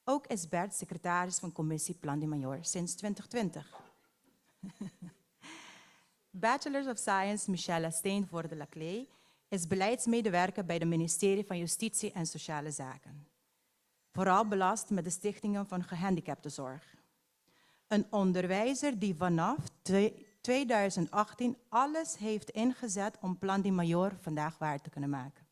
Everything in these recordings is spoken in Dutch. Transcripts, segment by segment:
Ook is Bert secretaris van Commissie Plan de Major sinds 2020. Bachelor of Science Michelle Steenvoorde Laclay is beleidsmedewerker bij het ministerie van Justitie en Sociale Zaken. Vooral belast met de stichtingen van gehandicaptenzorg. Een onderwijzer die vanaf 2018 alles heeft ingezet om Plan de Major vandaag waar te kunnen maken.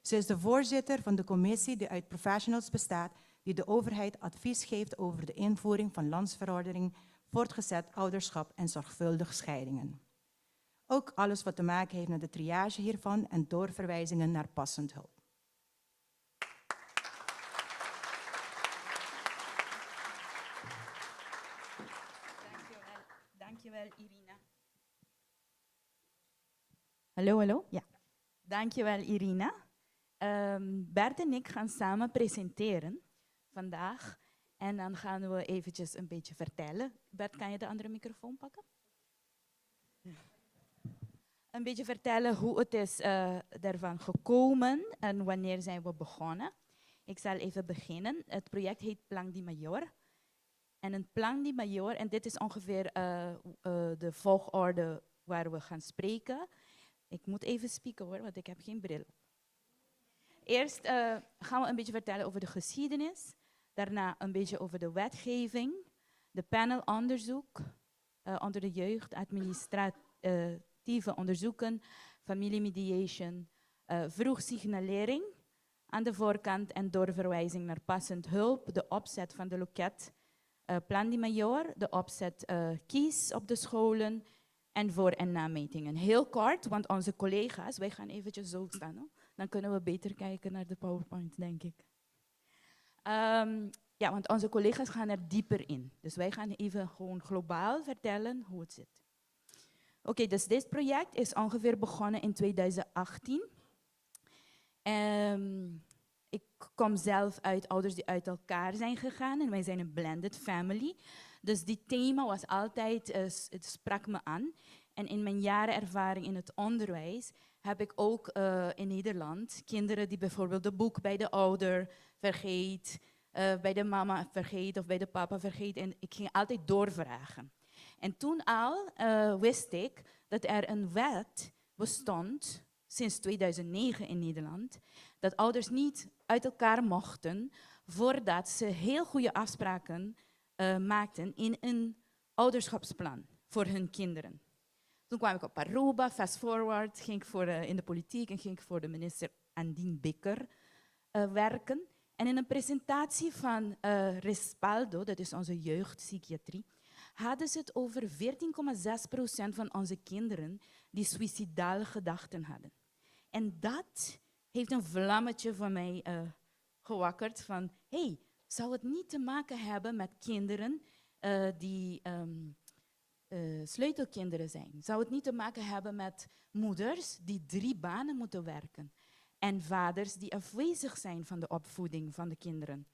Ze is de voorzitter van de commissie die uit professionals bestaat die de overheid advies geeft over de invoering van landsverordening, voortgezet ouderschap en zorgvuldige scheidingen. Ook alles wat te maken heeft met de triage hiervan en doorverwijzingen naar passend hulp. Dankjewel, Irina. Hallo, hallo? Ja. Dankjewel, Irina. Bert en ik gaan samen presenteren vandaag. En dan gaan we eventjes een beetje vertellen. Bert, kan je de andere microfoon pakken? Een beetje vertellen hoe het is ervan gekomen en wanneer zijn we begonnen. Ik zal even beginnen. Het project heet Plan de Major. En een Plan de Major, en dit is ongeveer de volgorde waar we gaan spreken. Ik moet even spieken hoor, want ik heb geen bril. Eerst gaan we een beetje vertellen over de geschiedenis. Daarna een beetje over de wetgeving. De panelonderzoek onder de jeugd, administratieve onderzoeken, familiemediation, vroegsignalering aan de voorkant en doorverwijzing naar passend hulp, de opzet van de loket Plan de Major, de opzet kies op de scholen en voor- en nametingen. Heel kort, want onze collega's, wij gaan eventjes zo staan, hoor. Dan kunnen we beter kijken naar de PowerPoint, denk ik. Ja, want onze collega's gaan er dieper in. Dus wij gaan even gewoon globaal vertellen hoe het zit. Oké, dus dit project is ongeveer begonnen in 2018. Ik kom zelf uit ouders die uit elkaar zijn gegaan en wij zijn een blended family. Dus die thema was altijd, het sprak me aan. En in mijn jaren ervaring in het onderwijs heb ik ook in Nederland kinderen die bijvoorbeeld de boek bij de ouder vergeet, bij de mama vergeet of bij de papa vergeet. En ik ging altijd doorvragen. En toen al wist ik dat er een wet bestond, sinds 2009 in Nederland, dat ouders niet uit elkaar mochten voordat ze heel goede afspraken maakten in een ouderschapsplan voor hun kinderen. Toen kwam ik op Aruba, fast forward, ging ik in de politiek en ging ik voor de minister Andien Bikker werken. En in een presentatie van Respaldo, dat is onze jeugdpsychiatrie, hadden ze het over 14,6% van onze kinderen die suïcidale gedachten hadden. En dat heeft een vlammetje van mij gewakkerd van, hey, zou het niet te maken hebben met kinderen die sleutelkinderen zijn? Zou het niet te maken hebben met moeders die 3 banen moeten werken? En vaders die afwezig zijn van de opvoeding van de kinderen?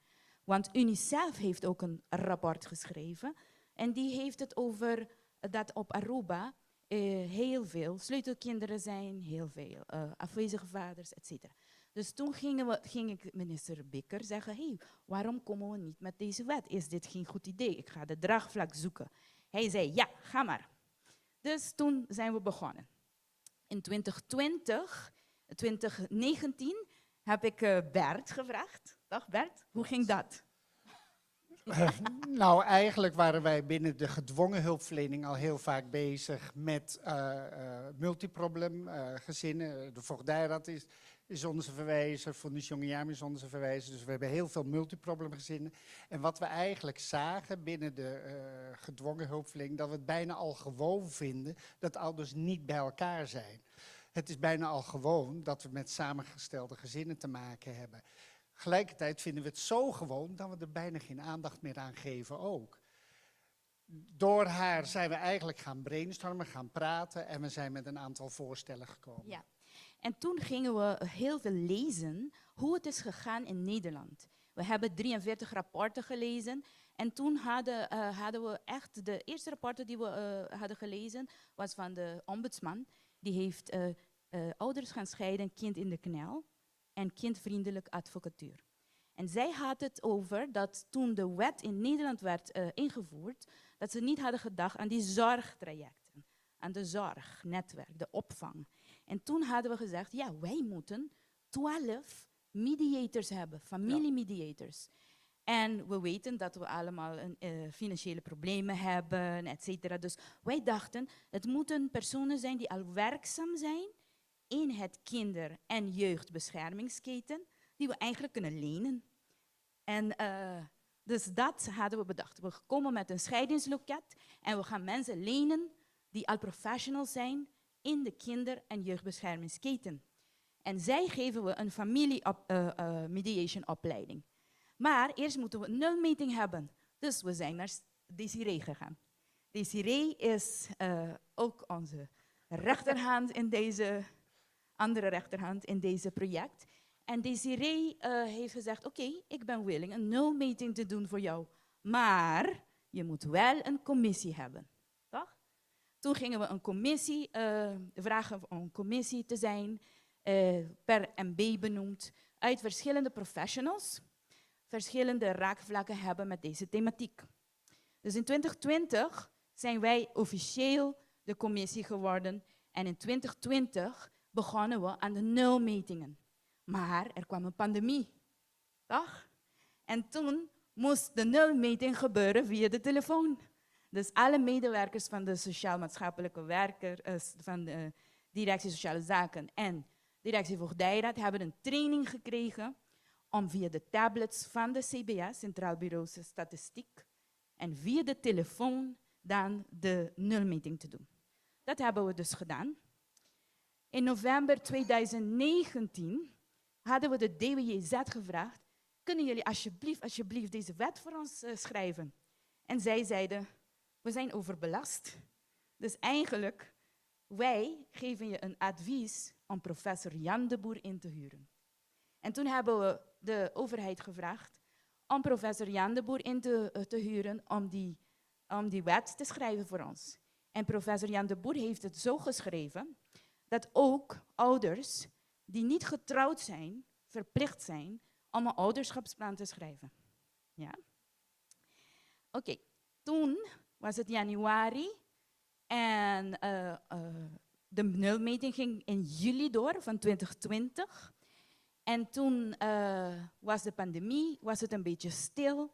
Want UNICEF heeft ook een rapport geschreven en die heeft het over dat op Aruba heel veel sleutelkinderen zijn, heel veel afwezige vaders, etc. Dus toen ging ik minister Bikker zeggen, hey, waarom komen we niet met deze wet? Is dit geen goed idee? Ik ga de draagvlak zoeken. Hij zei, ja, ga maar. Dus toen zijn we begonnen. In 2019 heb ik Bert gevraagd. Dag Bert, hoe ging dat? Nou, eigenlijk waren wij binnen de gedwongen hulpverlening al heel vaak bezig met multiproblem gezinnen. De voogdijraad is onze verwijzer, Fondation Jongejaam is onze verwijzer. Dus we hebben heel veel multiproblem gezinnen. En wat we eigenlijk zagen binnen de gedwongen hulpverlening, dat we het bijna al gewoon vinden dat ouders niet bij elkaar zijn. Het is bijna al gewoon dat we met samengestelde gezinnen te maken hebben. Tegelijkertijd vinden we het zo gewoon dat we er bijna geen aandacht meer aan geven ook. Door haar zijn we eigenlijk gaan brainstormen, gaan praten en we zijn met een aantal voorstellen gekomen. Ja, en toen gingen we heel veel lezen hoe het is gegaan in Nederland. We hebben 43 rapporten gelezen en toen hadden we echt, de eerste rapporten die we hadden gelezen was van de ombudsman. Die heeft ouders gaan scheiden, kind in de knel en kindvriendelijk advocatuur. En zij had het over dat toen de wet in Nederland werd ingevoerd, dat ze niet hadden gedacht aan die zorgtrajecten, aan de zorgnetwerk, de opvang. En toen hadden we gezegd, ja, wij moeten 12 mediators hebben, familiemediators. En we weten dat we allemaal financiële problemen hebben, et cetera. Dus wij dachten, het moeten personen zijn die al werkzaam zijn in het kinder- en jeugdbeschermingsketen, die we eigenlijk kunnen lenen. En dus dat hadden we bedacht. We komen met een scheidingsloket en we gaan mensen lenen die al professionals zijn in de kinder- en jeugdbeschermingsketen. En zij geven we een familie-mediation opleiding. Maar eerst moeten we een nulmeting hebben. Dus we zijn naar Desiree gegaan. Desiree is ook onze rechterhand in deze, andere rechterhand in deze project. En Desiree heeft gezegd, oké, ik ben willing een nulmeting te doen voor jou. Maar je moet wel een commissie hebben. Toch? Toen gingen we een commissie vragen om een commissie te zijn, per MB benoemd, uit verschillende professionals, verschillende raakvlakken hebben met deze thematiek. Dus in 2020 zijn wij officieel de commissie geworden en in 2020 begonnen we aan de nulmetingen. Maar er kwam een pandemie, toch? En toen moest de nulmeting gebeuren via de telefoon. Dus alle medewerkers van de sociaal-maatschappelijke werkers, van de Directie Sociale Zaken en Directie Voogdijraad hebben een training gekregen om via de tablets van de CBA, Centraal Bureau Statistiek, en via de telefoon dan de nulmeting te doen. Dat hebben we dus gedaan. In november 2019 hadden we de DWJZ gevraagd, kunnen jullie alsjeblieft deze wet voor ons schrijven? En zij zeiden, we zijn overbelast. Dus eigenlijk, wij geven je een advies om professor Jan de Boer in te huren. En toen hebben we de overheid gevraagd om professor Jan de Boer in te huren om die wet te schrijven voor ons. En professor Jan de Boer heeft het zo geschreven dat ook ouders die niet getrouwd zijn, verplicht zijn om een ouderschapsplan te schrijven. Ja? Oké, toen was het januari en de nulmeting ging in juli door van 2020. En toen was de pandemie, was het een beetje stil.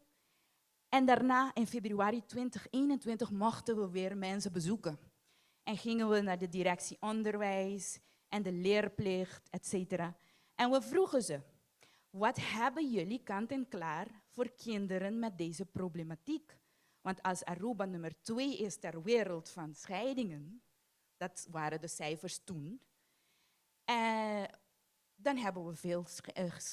En daarna, in februari 2021, mochten we weer mensen bezoeken. En gingen we naar de directie onderwijs en de leerplicht, et cetera. En we vroegen ze, wat hebben jullie kant en klaar voor kinderen met deze problematiek? Want als Aruba nummer 2 is ter wereld van scheidingen, dat waren de cijfers toen, dan hebben we veel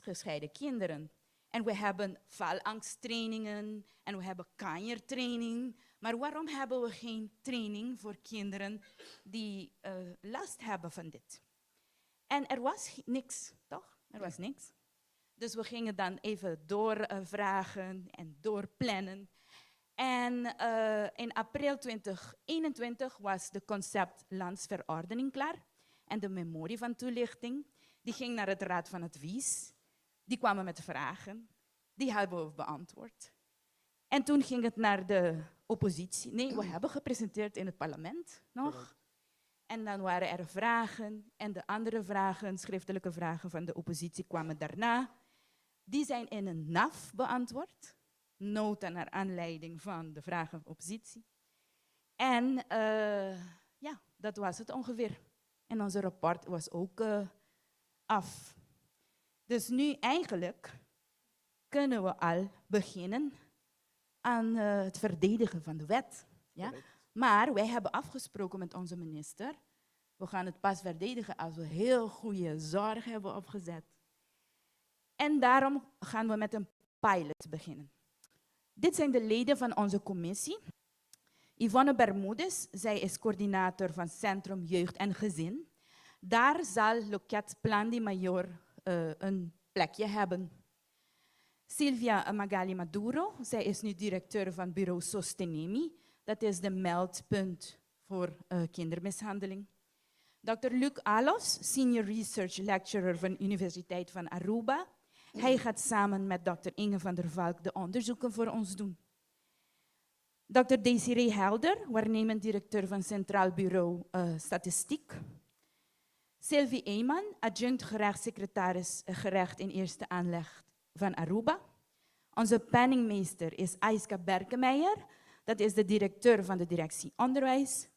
gescheiden kinderen. En we hebben valangsttrainingen en we hebben kanjertraining. Maar waarom hebben we geen training voor kinderen die last hebben van dit? En er was niks, toch? Er was niks. Dus we gingen dan even doorvragen en doorplannen. En in april 2021 was de conceptlandsverordening klaar. En de memorie van toelichting, die ging naar het Raad van Advies. Die kwamen met vragen. Die hebben we beantwoord. En toen ging het naar de oppositie. Nee, we hebben gepresenteerd in het parlement nog. En dan waren er vragen. En de andere vragen, schriftelijke vragen van de oppositie, kwamen daarna. Die zijn in een NAF beantwoord. Nota naar aanleiding van de vragen van de oppositie. En ja, dat was het ongeveer. En onze rapport was ook af. Dus nu eigenlijk kunnen we al beginnen aan het verdedigen van de wet. Ja? Maar wij hebben afgesproken met onze minister, we gaan het pas verdedigen als we heel goede zorg hebben opgezet. En daarom gaan we met een pilot beginnen. Dit zijn de leden van onze commissie. Yvonne Bermudez, zij is coördinator van Centrum Jeugd en Gezin. Daar zal Loket Plan di Mayor een plekje hebben. Silvia Magali Maduro, zij is nu directeur van bureau Sostenemi. Dat is de meldpunt voor kindermishandeling. Dr. Luc Alos, senior research lecturer van de Universiteit van Aruba. Hij gaat samen met Dr. Inge van der Valk de onderzoeken voor ons doen. Dr. Desiree Helder, waarnemend directeur van Centraal Bureau Statistiek. Sylvie Eeman, adjunct gerechtssecretaris gerecht in eerste aanleg van Aruba. Onze penningmeester is Aiska Berkemeijer. Dat is de directeur van de directie onderwijs,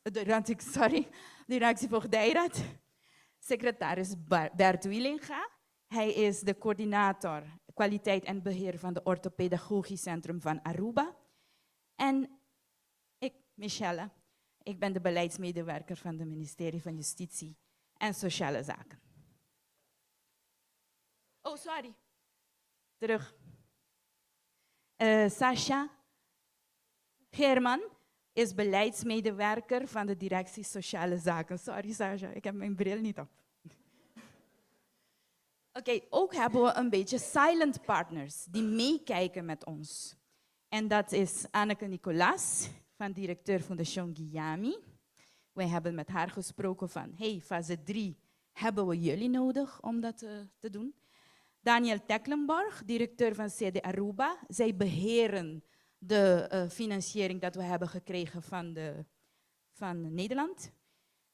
directie Voogdijraad. Secretaris Bert Wielinga. Hij is de coördinator kwaliteit en beheer van het Orthopedagogisch Centrum van Aruba. En ik, Michelle, ik ben de beleidsmedewerker van het ministerie van Justitie en Sociale Zaken. Oh, sorry. Terug. Sascha Geerman is beleidsmedewerker van de directie Sociale Zaken. Sorry Sascha, ik heb mijn bril niet op. Oké, ook hebben we een beetje silent partners die meekijken met ons. En dat is Anneke Nicolas, van directeur Fondation Guillami. Wij hebben met haar gesproken van, hey, fase 3 hebben we jullie nodig om dat te doen. Daniel Tecklenborg, directeur van CD Aruba. Zij beheren de financiering dat we hebben gekregen van Nederland.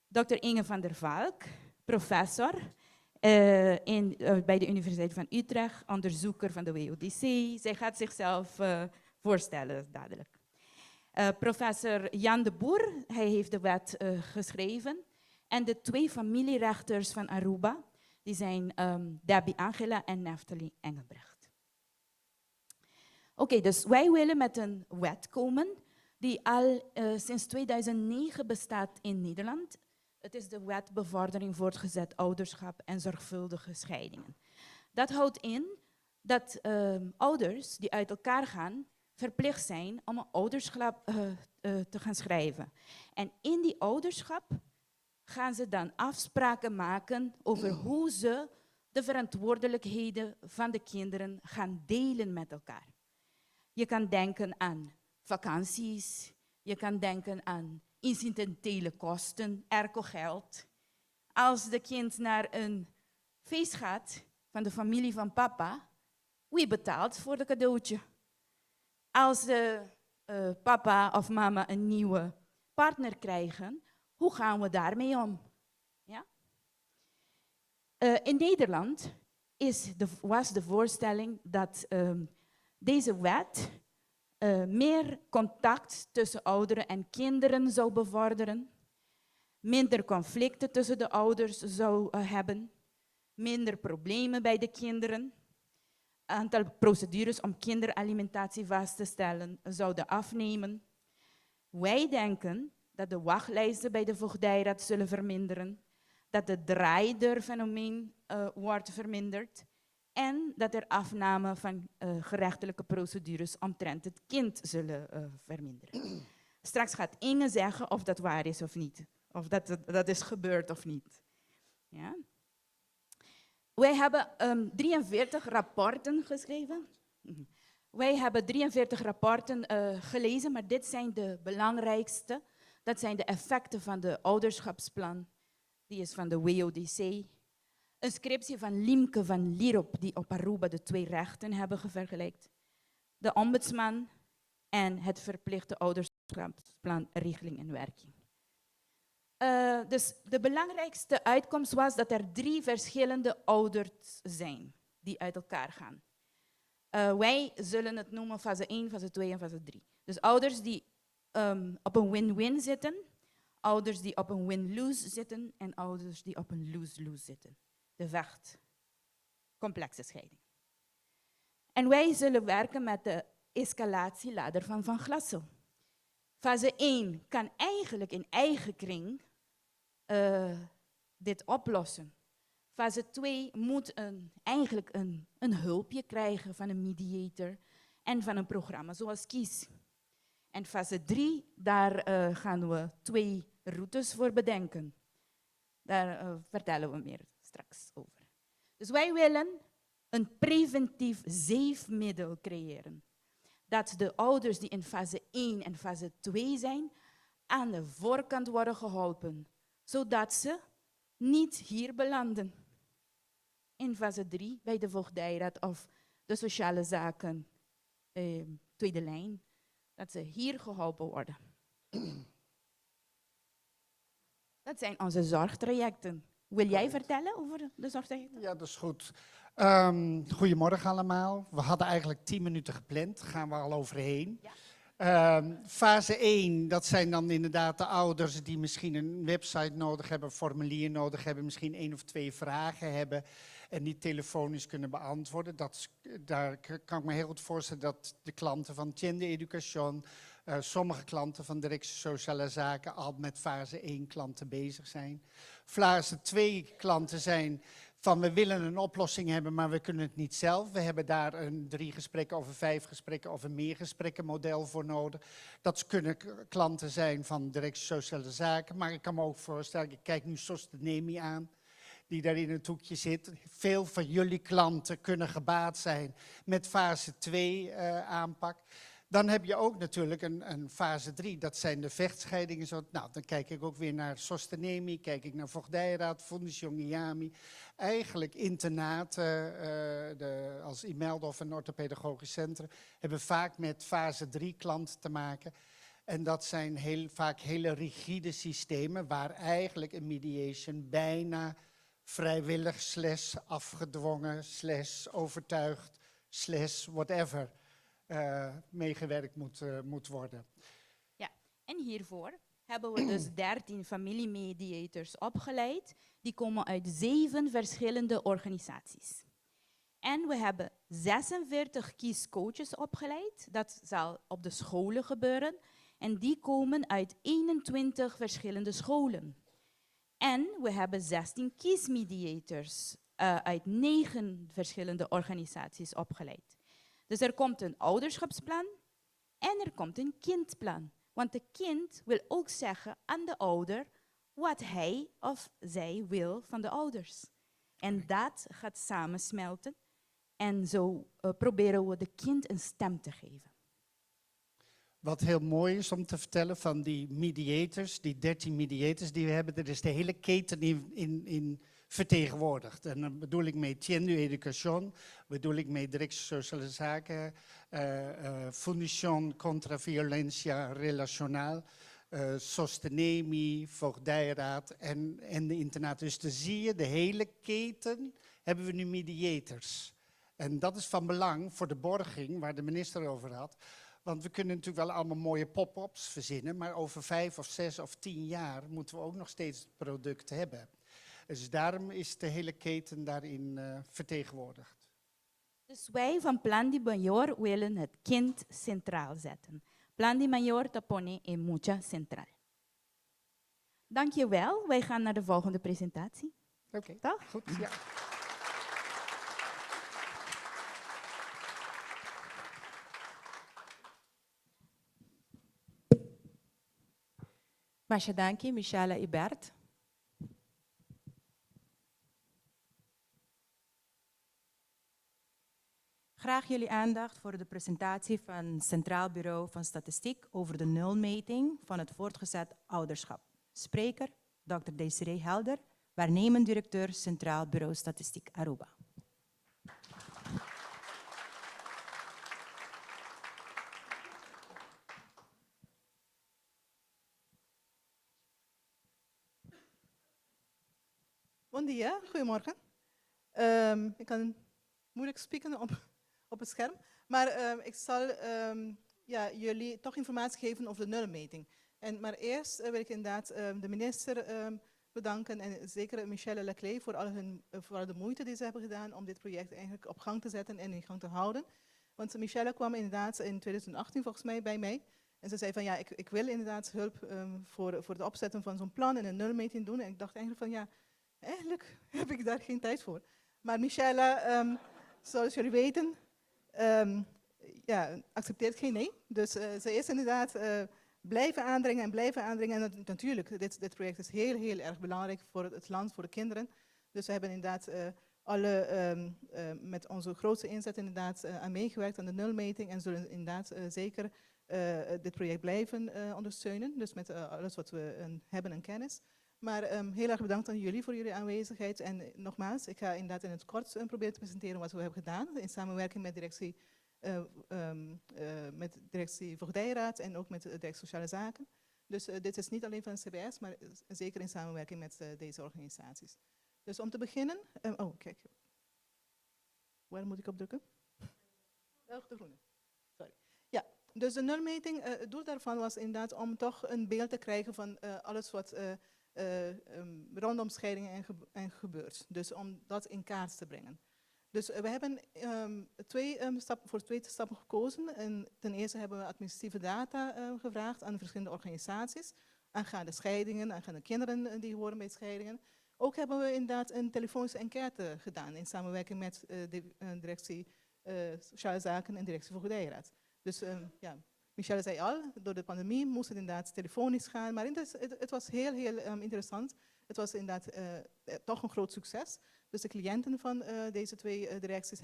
Dr. Inge van der Valk, professor bij de Universiteit van Utrecht, onderzoeker van de WODC. Zij gaat zichzelf voorstellen dadelijk. Professor Jan de Boer, hij heeft de wet geschreven. En de 2 familierechters van Aruba, die zijn Debbie Angela en Neftali Engelbrecht. Oké, dus wij willen met een wet komen die al sinds 2009 bestaat in Nederland. Het is de wet bevordering voortgezet ouderschap en zorgvuldige scheidingen. Dat houdt in dat ouders die uit elkaar gaan verplicht zijn om een ouderschap te gaan schrijven. En in die ouderschap gaan ze dan afspraken maken over hoe ze de verantwoordelijkheden van de kinderen gaan delen met elkaar. Je kan denken aan vakanties, je kan denken aan incidentele kosten, ergo-geld. Als de kind naar een feest gaat van de familie van papa, wie betaalt voor de cadeautje? Als de papa of mama een nieuwe partner krijgen, hoe gaan we daarmee om? Ja? In Nederland was de voorstelling dat deze wet meer contact tussen ouderen en kinderen zou bevorderen, minder conflicten tussen de ouders zou hebben, minder problemen bij de kinderen, aantal procedures om kinderalimentatie vast te stellen zouden afnemen. Wij denken dat de wachtlijsten bij de voogdijraad zullen verminderen, dat het draaideurfenomeen wordt verminderd en dat er afname van gerechtelijke procedures omtrent het kind zullen verminderen. Straks gaat Inge zeggen of dat waar is of niet, of dat is gebeurd of niet. Ja? Wij hebben 43 rapporten geschreven. Wij hebben 43 rapporten gelezen, maar dit zijn de belangrijkste. Dat zijn de effecten van de ouderschapsplan. Die is van de WODC. Een scriptie van Liemke van Lierop, die op Aruba de 2 rechten hebben vergelijkt. De ombudsman en het verplichte ouderschapsplan regeling en werking. Dus de belangrijkste uitkomst was dat er 3 verschillende ouders zijn die uit elkaar gaan. Wij zullen het noemen fase 1, fase 2 en fase 3. Dus ouders die op een win-win zitten, ouders die op een win-lose zitten en ouders die op een lose-lose zitten. De vecht, complexe scheiding. En wij zullen werken met de escalatieladder van Van Glassel. Fase 1 kan eigenlijk in eigen kring dit oplossen. Fase 2 moet eigenlijk een hulpje krijgen van een mediator en van een programma zoals KIES. En fase 3, daar gaan we 2 routes voor bedenken. Daar vertellen we meer straks over. Dus wij willen een preventief zeefmiddel creëren. Dat de ouders die in fase 1 en fase 2 zijn, aan de voorkant worden geholpen. Zodat ze niet hier belanden. In fase 3 bij de voogdijraad of de sociale zaken tweede lijn, dat ze hier geholpen worden. Dat zijn onze zorgtrajecten. Wil jij vertellen over de zorgtrajecten? Ja, dat is goed. Goedemorgen allemaal. We hadden eigenlijk 10 minuten gepland, daar gaan we al overheen. Ja. Fase 1, dat zijn dan inderdaad de ouders die misschien een website nodig hebben, een formulier nodig hebben, misschien 1 of 2 vragen hebben en die telefonisch kunnen beantwoorden. Daar kan ik me heel goed voorstellen dat de klanten van Tiende Education, sommige klanten van Directie Sociale Zaken al met fase 1 klanten bezig zijn. Fase 2 klanten zijn van we willen een oplossing hebben, maar we kunnen het niet zelf. We hebben daar een 3 gesprekken of een 5 gesprekken of een meergesprekken model voor nodig. Dat kunnen klanten zijn van Directie Sociale Zaken, maar ik kan me ook voorstellen, ik kijk nu Sostenemi aan, die daar in het hoekje zit. Veel van jullie klanten kunnen gebaat zijn met fase 2 aanpak. Dan heb je ook natuurlijk een fase 3, dat zijn de vechtscheidingen. Nou, dan kijk ik ook weer naar Sostenemi, kijk ik naar Voogdijraad, Fundus Jongiami. Eigenlijk internaten, als Imelda of een orthopedagogisch centrum, hebben vaak met fase 3 klanten te maken. En dat zijn vaak hele rigide systemen, waar eigenlijk een mediation bijna vrijwillig / afgedwongen / overtuigd / whatever meegewerkt moet worden. Ja, en hiervoor hebben we dus 13 familiemediators opgeleid. Die komen uit 7 verschillende organisaties. En we hebben 46 kiescoaches opgeleid. Dat zal op de scholen gebeuren. En die komen uit 21 verschillende scholen. En we hebben 16 kiesmediators uit 9 verschillende organisaties opgeleid. Dus er komt een ouderschapsplan en er komt een kindplan. Want de kind wil ook zeggen aan de ouder wat hij of zij wil van de ouders. En dat gaat samensmelten en zo proberen we de kind een stem te geven. Wat heel mooi is om te vertellen van die mediators, die 13 mediators die we hebben, er is de hele keten in vertegenwoordigd. En dan bedoel ik mee Tiende Education, bedoel ik mee Directie Sociale Zaken, Fundación contra Violencia Relacional, Sostenemi, Voogdijraad en de internaten. Dus dan zie je, de hele keten hebben we nu mediators. En dat is van belang voor de borging, waar de minister over had. Want we kunnen natuurlijk wel allemaal mooie pop-ups verzinnen, maar over 5 of 6 of 10 jaar moeten we ook nog steeds het product hebben. Dus daarom is de hele keten daarin vertegenwoordigd. Dus wij van Plan Di Mayor willen het kind centraal zetten. Plan Di Mayor te pone en mucha central. Dankjewel. Wij gaan naar de volgende presentatie. Oké, Toch? goed. Ja. Masha danki, Michelle Ibert. Graag jullie aandacht voor de presentatie van Centraal Bureau van Statistiek over de nulmeting van het voortgezet ouderschap. Spreker, Dr. Desiree Helder, waarnemend directeur Centraal Bureau Statistiek Aruba. Bon dia, goedemorgen. Ik kan moeilijk spreken op het scherm, maar ik zal jullie toch informatie geven over de nulmeting. Maar eerst wil ik inderdaad de minister bedanken en zeker Michelle Leclerc voor al de moeite die ze hebben gedaan om dit project eigenlijk op gang te zetten en in gang te houden. Want Michelle kwam inderdaad in 2018 volgens mij bij mij en ze zei van ja, ik wil inderdaad hulp voor het opzetten van zo'n plan en een nulmeting doen. En ik dacht eigenlijk van ja, eigenlijk heb ik daar geen tijd voor. Maar Michelle, zoals jullie weten, accepteert geen nee. Dus ze is inderdaad blijven aandringen. En natuurlijk, dit project is heel, heel erg belangrijk voor het land, voor de kinderen. Dus we hebben inderdaad met onze grootste inzet inderdaad aan meegewerkt aan de nulmeting. En zullen inderdaad zeker dit project blijven ondersteunen. Dus met alles wat we hebben en kennis. Maar heel erg bedankt aan jullie voor jullie aanwezigheid. En nogmaals, ik ga inderdaad in het kort proberen te presenteren wat we hebben gedaan. In samenwerking met directie Voogdijraad en ook met de directie Sociale Zaken. Dus dit is niet alleen van de CBS, maar zeker in samenwerking met deze organisaties. Dus om te beginnen... oh, kijk. Waar moet ik op drukken? De groene. Sorry. Ja, dus de nulmeting, het doel daarvan was inderdaad om toch een beeld te krijgen van alles wat rondom scheidingen en gebeurt. Dus om dat in kaart te brengen. Dus we hebben voor twee stappen gekozen. En ten eerste hebben we administratieve data gevraagd aan verschillende organisaties. Aangaande scheidingen, aangaande kinderen die horen bij scheidingen. Ook hebben we inderdaad een telefonische enquête gedaan in samenwerking met de directie Sociale Zaken en directie Voogdijraad. Dus ja, Michelle zei al, door de pandemie moest het inderdaad telefonisch gaan, maar het was heel interessant. Het was inderdaad toch een groot succes. Dus de cliënten van deze twee directies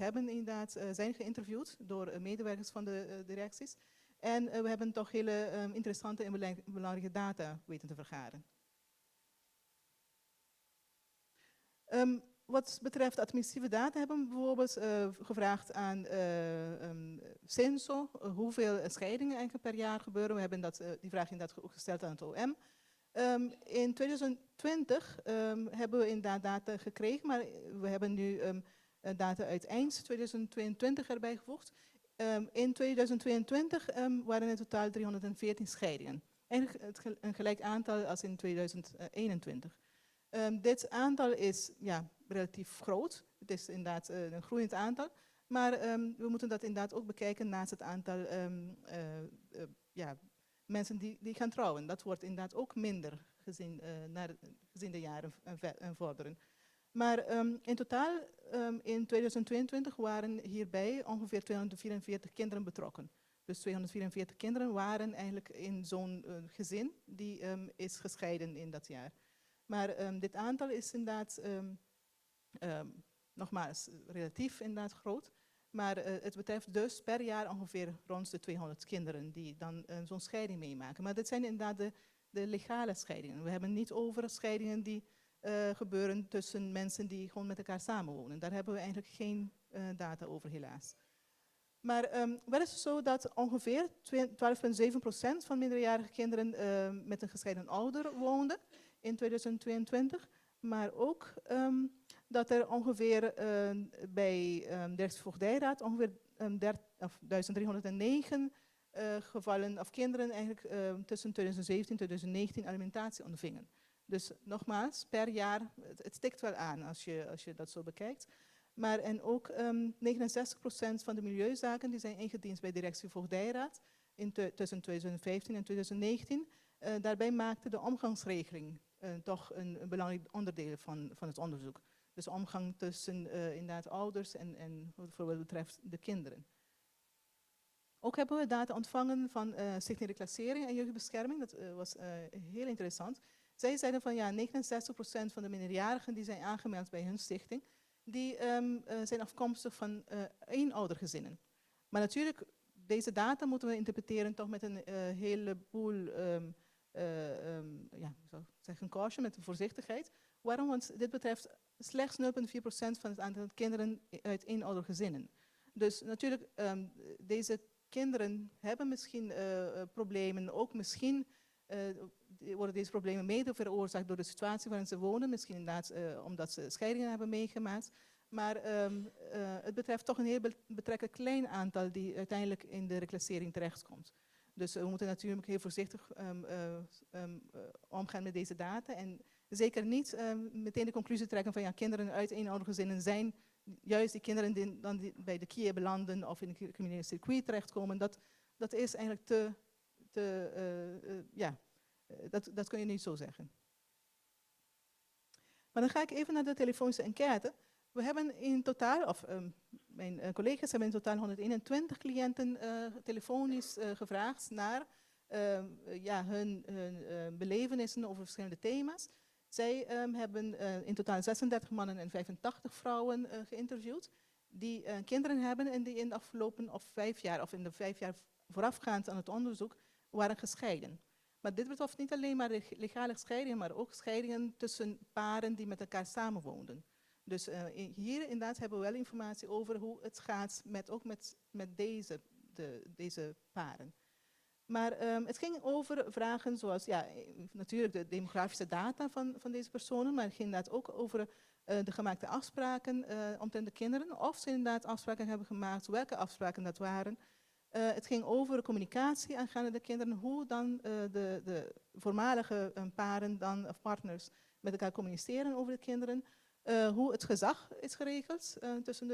zijn geïnterviewd door medewerkers van de directies. En we hebben toch hele interessante en belangrijke data weten te vergaren. Wat betreft administratieve data hebben we bijvoorbeeld gevraagd aan Censo hoeveel scheidingen eigenlijk per jaar gebeuren. We hebben die vraag inderdaad ook gesteld aan het OM. In 2020 hebben we inderdaad data gekregen, maar we hebben nu data uit eind 2022 erbij gevoegd. In 2022 waren in totaal 314 scheidingen. Eigenlijk een gelijk aantal als in 2021. Dit aantal is relatief groot. Het is inderdaad een groeiend aantal. Maar we moeten dat inderdaad ook bekijken naast het aantal mensen die gaan trouwen. Dat wordt inderdaad ook minder gezien de jaren vorderen. Maar in totaal in 2022 waren hierbij ongeveer 244 kinderen betrokken. Dus 244 kinderen waren eigenlijk in zo'n gezin die is gescheiden in dat jaar. Maar dit aantal is inderdaad, nogmaals, relatief inderdaad groot. Maar het betreft dus per jaar ongeveer rond de 200 kinderen die dan zo'n scheiding meemaken. Maar dit zijn inderdaad de legale scheidingen. We hebben niet over scheidingen die gebeuren tussen mensen die gewoon met elkaar samenwonen. Daar hebben we eigenlijk geen data over, helaas. Maar wel is het zo dat ongeveer 12,7% van minderjarige kinderen met een gescheiden ouder woonden in 2022. Maar ook dat er ongeveer bij directie Voogdijraad ongeveer 1309 gevallen of kinderen eigenlijk tussen 2017 en 2019 alimentatie ontvingen. Dus nogmaals, per jaar, het stikt wel aan als je dat zo bekijkt. Maar en ook 69% van de milieuzaken die zijn ingediend bij directie Voogdijraad tussen 2015 en 2019. Daarbij maakte de omgangsregeling toch een belangrijk onderdeel van het onderzoek. Dus omgang tussen inderdaad ouders en voor wat betreft de kinderen. Ook hebben we data ontvangen van Stichting Reclassering en Jeugdbescherming. Dat was heel interessant. Zij zeiden van ja, 69% van de minderjarigen die zijn aangemeld bij hun stichting, die zijn afkomstig van eenoudergezinnen. Maar natuurlijk, deze data moeten we interpreteren toch met een heleboel, ik zou zeggen caution, met voorzichtigheid. Waarom? Want dit betreft slechts 0,4% van het aantal kinderen uit eenoudergezinnen. Dus natuurlijk, deze kinderen hebben misschien problemen, ook misschien worden deze problemen mede veroorzaakt door de situatie waarin ze wonen. Misschien inderdaad omdat ze scheidingen hebben meegemaakt. Maar het betreft toch een heel betrekkelijk klein aantal die uiteindelijk in de reclassering terechtkomt. Dus we moeten natuurlijk heel voorzichtig omgaan met deze data. En zeker niet meteen de conclusie trekken van ja, kinderen uit eenoudergezinnen zijn juist die kinderen die dan bij de KIE belanden of in het criminele circuit terechtkomen. Dat is eigenlijk dat kun je niet zo zeggen. Maar dan ga ik even naar de telefonische enquête. We hebben in totaal, of mijn collega's hebben in totaal 121 cliënten telefonisch gevraagd naar hun belevenissen over verschillende thema's. Zij hebben in totaal 36 mannen en 85 vrouwen geïnterviewd die kinderen hebben en die in de afgelopen 5 jaar of in de 5 jaar voorafgaand aan het onderzoek waren gescheiden. Maar dit betreft niet alleen maar legale scheidingen, maar ook scheidingen tussen paren die met elkaar samenwoonden. Dus hier inderdaad hebben we wel informatie over hoe het gaat met deze paren. Maar het ging over vragen zoals, ja, natuurlijk de demografische data van deze personen, maar het ging inderdaad ook over de gemaakte afspraken omtrent de kinderen, of ze inderdaad afspraken hebben gemaakt, welke afspraken dat waren. Het ging over communicatie aangaande de kinderen, hoe dan de voormalige paren dan, of partners met elkaar communiceren over de kinderen, hoe het gezag is geregeld tussen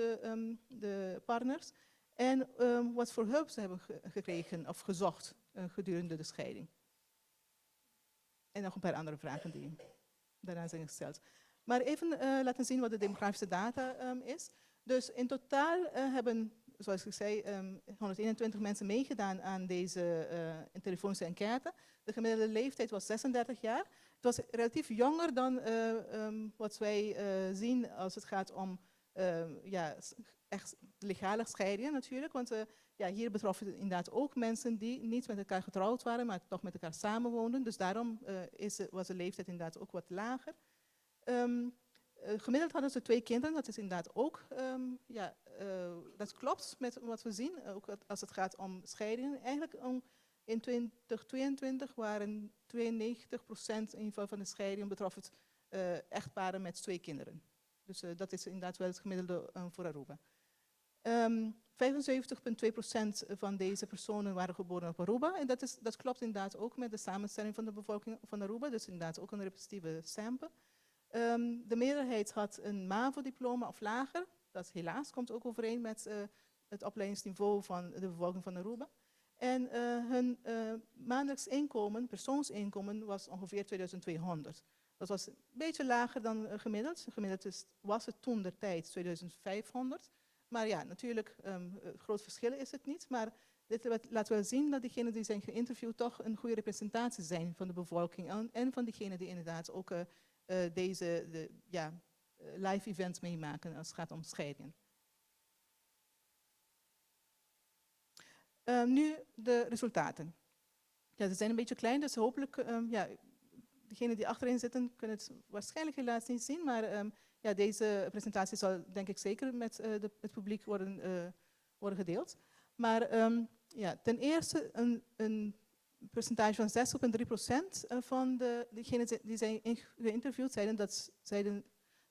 de partners en wat voor hulp ze hebben gekregen of gezocht gedurende de scheiding. En nog een paar andere vragen die daarna zijn gesteld. Maar even laten zien wat de demografische data is. Dus in totaal hebben, zoals ik zei, 121 mensen meegedaan aan deze telefonische enquête. De gemiddelde leeftijd was 36 jaar. Het was relatief jonger dan wat wij zien als het gaat om echt legale scheidingen natuurlijk. Want hier betrof het inderdaad ook mensen die niet met elkaar getrouwd waren, maar toch met elkaar samenwoonden. Dus daarom was de leeftijd inderdaad ook wat lager. Gemiddeld hadden ze 2 kinderen, dat is inderdaad ook, dat klopt met wat we zien, ook als het gaat om scheidingen. Eigenlijk in 2022 waren 92% in ieder geval van de scheidingen betrof het echtparen met 2 kinderen. Dus dat is inderdaad wel het gemiddelde voor Aruba. 75,2% van deze personen waren geboren op Aruba. En dat klopt inderdaad ook met de samenstelling van de bevolking van Aruba. Dus inderdaad ook een representatieve sample. De meerderheid had een MAVO-diploma of lager. Dat helaas komt ook overeen met het opleidingsniveau van de bevolking van Aruba. En hun maandelijks inkomen, persoonsinkomen, was ongeveer 2200. Dat was een beetje lager dan gemiddeld. Gemiddeld was het toen der tijd 2500. Maar ja, natuurlijk, groot verschil is het niet. Maar dit laat wel zien dat diegenen die zijn geïnterviewd toch een goede representatie zijn van de bevolking. En van diegenen die inderdaad ook deze live events meemaken als het gaat om scheidingen. Nu de resultaten. Ja, ze zijn een beetje klein, dus hopelijk, degenen die achterin zitten kunnen het waarschijnlijk helaas niet zien, maar deze presentatie zal denk ik zeker met het publiek worden gedeeld. Maar ten eerste een percentage van 6,3% van degenen die zijn geïnterviewd zeiden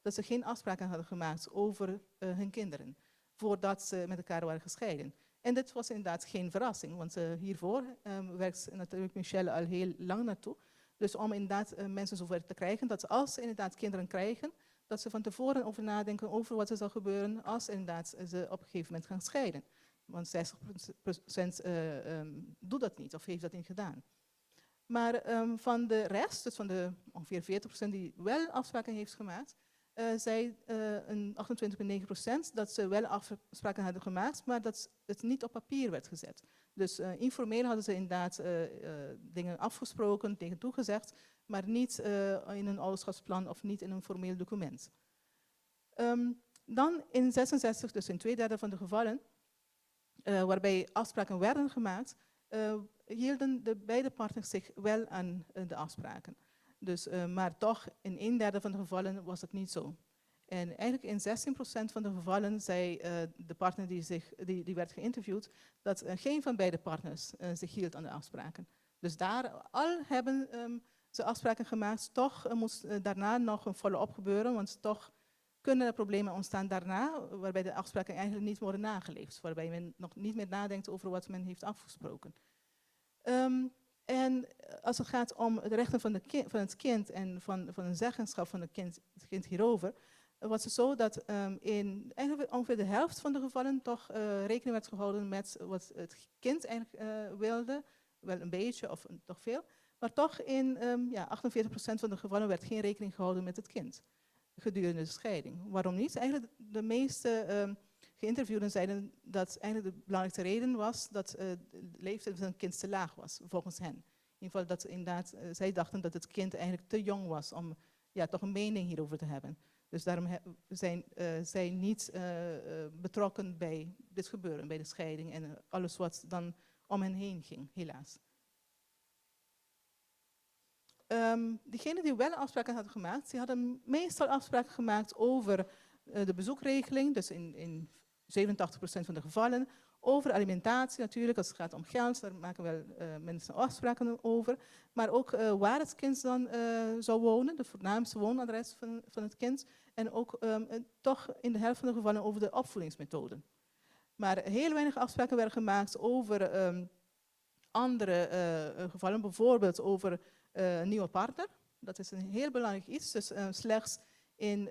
dat ze geen afspraken hadden gemaakt over hun kinderen, voordat ze met elkaar waren gescheiden. En dit was inderdaad geen verrassing, want hiervoor werkt natuurlijk Michelle al heel lang naartoe. Dus om inderdaad mensen zover te krijgen, dat als ze inderdaad kinderen krijgen, dat ze van tevoren over nadenken over wat er zal gebeuren als inderdaad ze op een gegeven moment gaan scheiden. Want 60% doet dat niet of heeft dat niet gedaan. Maar van de rest, dus van de ongeveer 40% die wel afspraken heeft gemaakt, zei een 28,9% dat ze wel afspraken hadden gemaakt, maar dat het niet op papier werd gezet. Dus informeel hadden ze inderdaad dingen afgesproken, dingen toegezegd, maar niet in een ouderschapsplan of niet in een formeel document. Dan in 66, dus in 2/3 van de gevallen, waarbij afspraken werden gemaakt, hielden de beide partners zich wel aan de afspraken. Dus, maar toch in 1/3 van de gevallen was het niet zo. En eigenlijk in 16% van de gevallen zei de partner die werd geïnterviewd dat geen van beide partners zich hield aan de afspraken. Dus daar al hebben ze afspraken gemaakt, toch moest daarna nog een follow-up gebeuren, want toch kunnen er problemen ontstaan daarna, waarbij de afspraken eigenlijk niet worden nageleefd, waarbij men nog niet meer nadenkt over wat men heeft afgesproken. En als het gaat om de rechten van het kind en van een zeggenschap van het kind hierover, was het zo dat in eigenlijk ongeveer de helft van de gevallen toch rekening werd gehouden met wat het kind eigenlijk wilde, wel een beetje of toch veel, maar toch in 48% van de gevallen werd geen rekening gehouden met het kind gedurende de scheiding. Waarom niet? Eigenlijk de meeste geïnterviewden zeiden dat eigenlijk de belangrijkste reden was dat de leeftijd van het kind te laag was, volgens hen. In ieder geval dat inderdaad, zij dachten dat het kind eigenlijk te jong was om toch een mening hierover te hebben. Dus daarom zijn zij niet betrokken bij dit gebeuren, bij de scheiding en alles wat dan om hen heen ging, helaas. diegenen die wel afspraken hadden gemaakt, die hadden meestal afspraken gemaakt over de bezoekregeling, dus in 87% van de gevallen. Over alimentatie natuurlijk, als het gaat om geld, daar maken wel mensen afspraken over. Maar ook waar het kind dan zou wonen, de voornaamste woonadres van het kind. En ook toch in de helft van de gevallen over de opvoedingsmethoden. Maar heel weinig afspraken werden gemaakt over andere gevallen, bijvoorbeeld over een nieuwe partner. Dat is een heel belangrijk iets. Dus slechts in 16,7%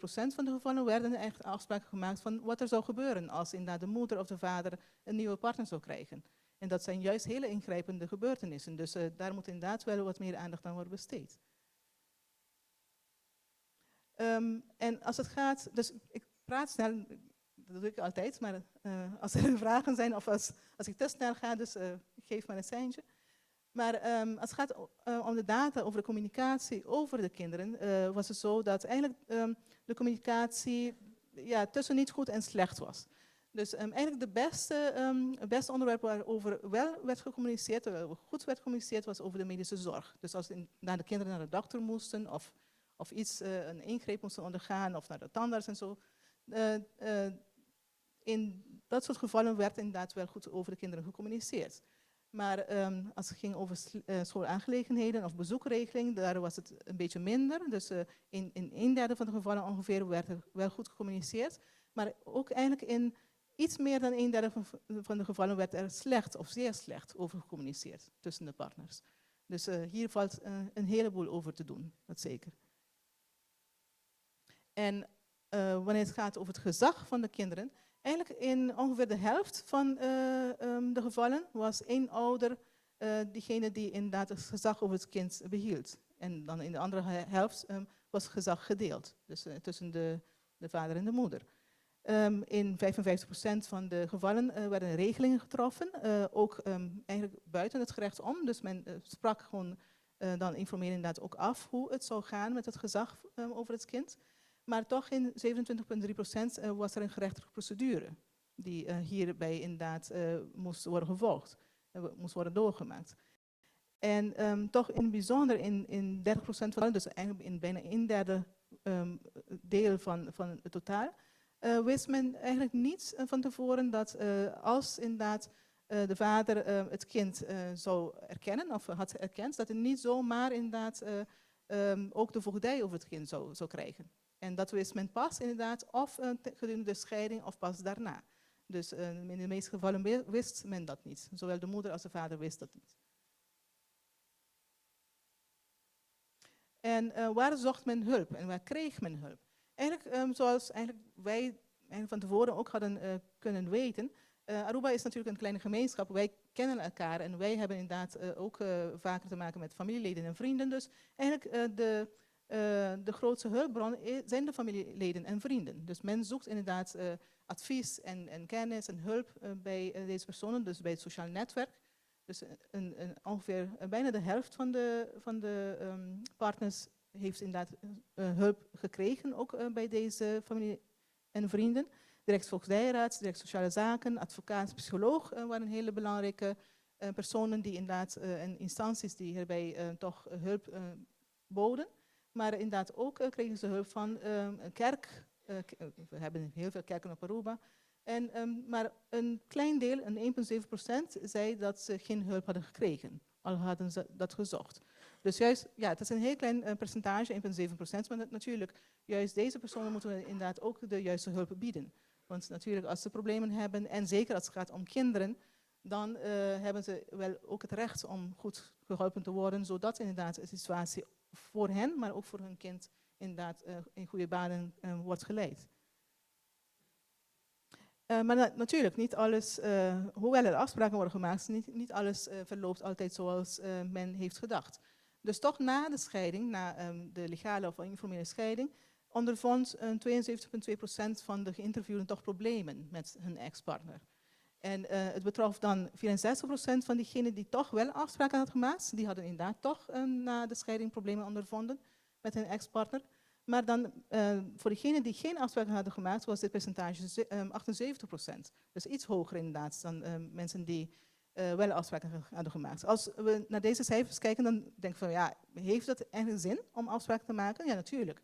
van de gevallen werden echt afspraken gemaakt van wat er zou gebeuren als inderdaad de moeder of de vader een nieuwe partner zou krijgen. En dat zijn juist hele ingrijpende gebeurtenissen. Dus daar moet inderdaad wel wat meer aandacht aan worden besteed. En als het gaat, dus ik praat snel, dat doe ik altijd, maar als er vragen zijn of als ik te snel ga, dus geef maar een seintje. Maar als het gaat om de data over de communicatie over de kinderen, was het zo dat eigenlijk de communicatie tussen niet goed en slecht was. Dus eigenlijk het beste onderwerp waarover wel werd gecommuniceerd, goed werd gecommuniceerd, was over de medische zorg. Dus als de kinderen naar de dokter moesten of iets, een ingreep moesten ondergaan of naar de tandarts en zo. In dat soort gevallen werd inderdaad wel goed over de kinderen gecommuniceerd. Maar als het ging over schoolaangelegenheden of bezoekregeling, daar was het een beetje minder. Dus in 1/3 van de gevallen ongeveer werd er wel goed gecommuniceerd. Maar ook eigenlijk in iets meer dan 1/3 van de gevallen werd er slecht of zeer slecht over gecommuniceerd tussen de partners. Dus hier valt een heleboel over te doen, dat zeker. En wanneer het gaat over het gezag van de kinderen, eigenlijk in ongeveer de helft van de gevallen was één ouder diegene die inderdaad het gezag over het kind behield. En dan in de andere helft was het gezag gedeeld, dus tussen de vader en de moeder. In 55% van de gevallen werden regelingen getroffen, ook eigenlijk buiten het gerecht om. Dus men sprak gewoon dan informeren inderdaad ook af hoe het zou gaan met het gezag over het kind. Maar toch in 27,3% was er een gerechtelijke procedure die hierbij inderdaad moest worden gevolgd, moest worden doorgemaakt. En toch in het bijzonder in 30% van, dus eigenlijk in bijna 1/3 deel van het totaal, wist men eigenlijk niet van tevoren dat als inderdaad de vader het kind zou erkennen of had erkend, dat hij niet zomaar inderdaad ook de voogdij over het kind zou krijgen. En dat wist men pas inderdaad of gedurende de scheiding of pas daarna. Dus in de meeste gevallen wist men dat niet. Zowel de moeder als de vader wist dat niet. En waar zocht men hulp en waar kreeg men hulp? Eigenlijk zoals wij van tevoren ook hadden kunnen weten. Aruba is natuurlijk een kleine gemeenschap. Wij kennen elkaar en wij hebben inderdaad ook vaker te maken met familieleden en vrienden. Dus eigenlijk de grootste hulpbron zijn de familieleden en vrienden. Dus men zoekt inderdaad advies en kennis en hulp bij deze personen, dus bij het sociaal netwerk. Dus ongeveer bijna de helft van de partners heeft inderdaad hulp gekregen, ook bij deze familie en vrienden. Direct voogdijraad, direct sociale zaken, advocaat, psycholoog waren hele belangrijke personen die inderdaad en instanties die hierbij toch hulp boden. Maar inderdaad ook kregen ze hulp van een kerk. We hebben heel veel kerken op Aruba. Maar een klein deel, een 1,7%, zei dat ze geen hulp hadden gekregen. Al hadden ze dat gezocht. Dus juist, ja, het is een heel klein percentage, 1,7%. Maar natuurlijk, juist deze personen moeten we inderdaad ook de juiste hulp bieden. Want natuurlijk, als ze problemen hebben, en zeker als het gaat om kinderen, dan hebben ze wel ook het recht om goed geholpen te worden, zodat inderdaad de situatie voor hen, maar ook voor hun kind, inderdaad in goede banen wordt geleid. Maar natuurlijk, niet alles, hoewel er afspraken worden gemaakt, niet alles verloopt altijd zoals men heeft gedacht. Dus toch na de scheiding, na de legale of informele scheiding, ondervond 72,2% van de geïnterviewden toch problemen met hun ex-partner. En het betrof dan 64% van diegenen die toch wel afspraken hadden gemaakt. Die hadden inderdaad toch na de scheiding problemen ondervonden met hun ex-partner. Maar dan voor diegenen die geen afspraken hadden gemaakt, was dit percentage 78%. Dus iets hoger inderdaad dan mensen die wel afspraken hadden gemaakt. Als we naar deze cijfers kijken, dan denk ik van ja, heeft het eigenlijk zin om afspraken te maken? Ja, natuurlijk.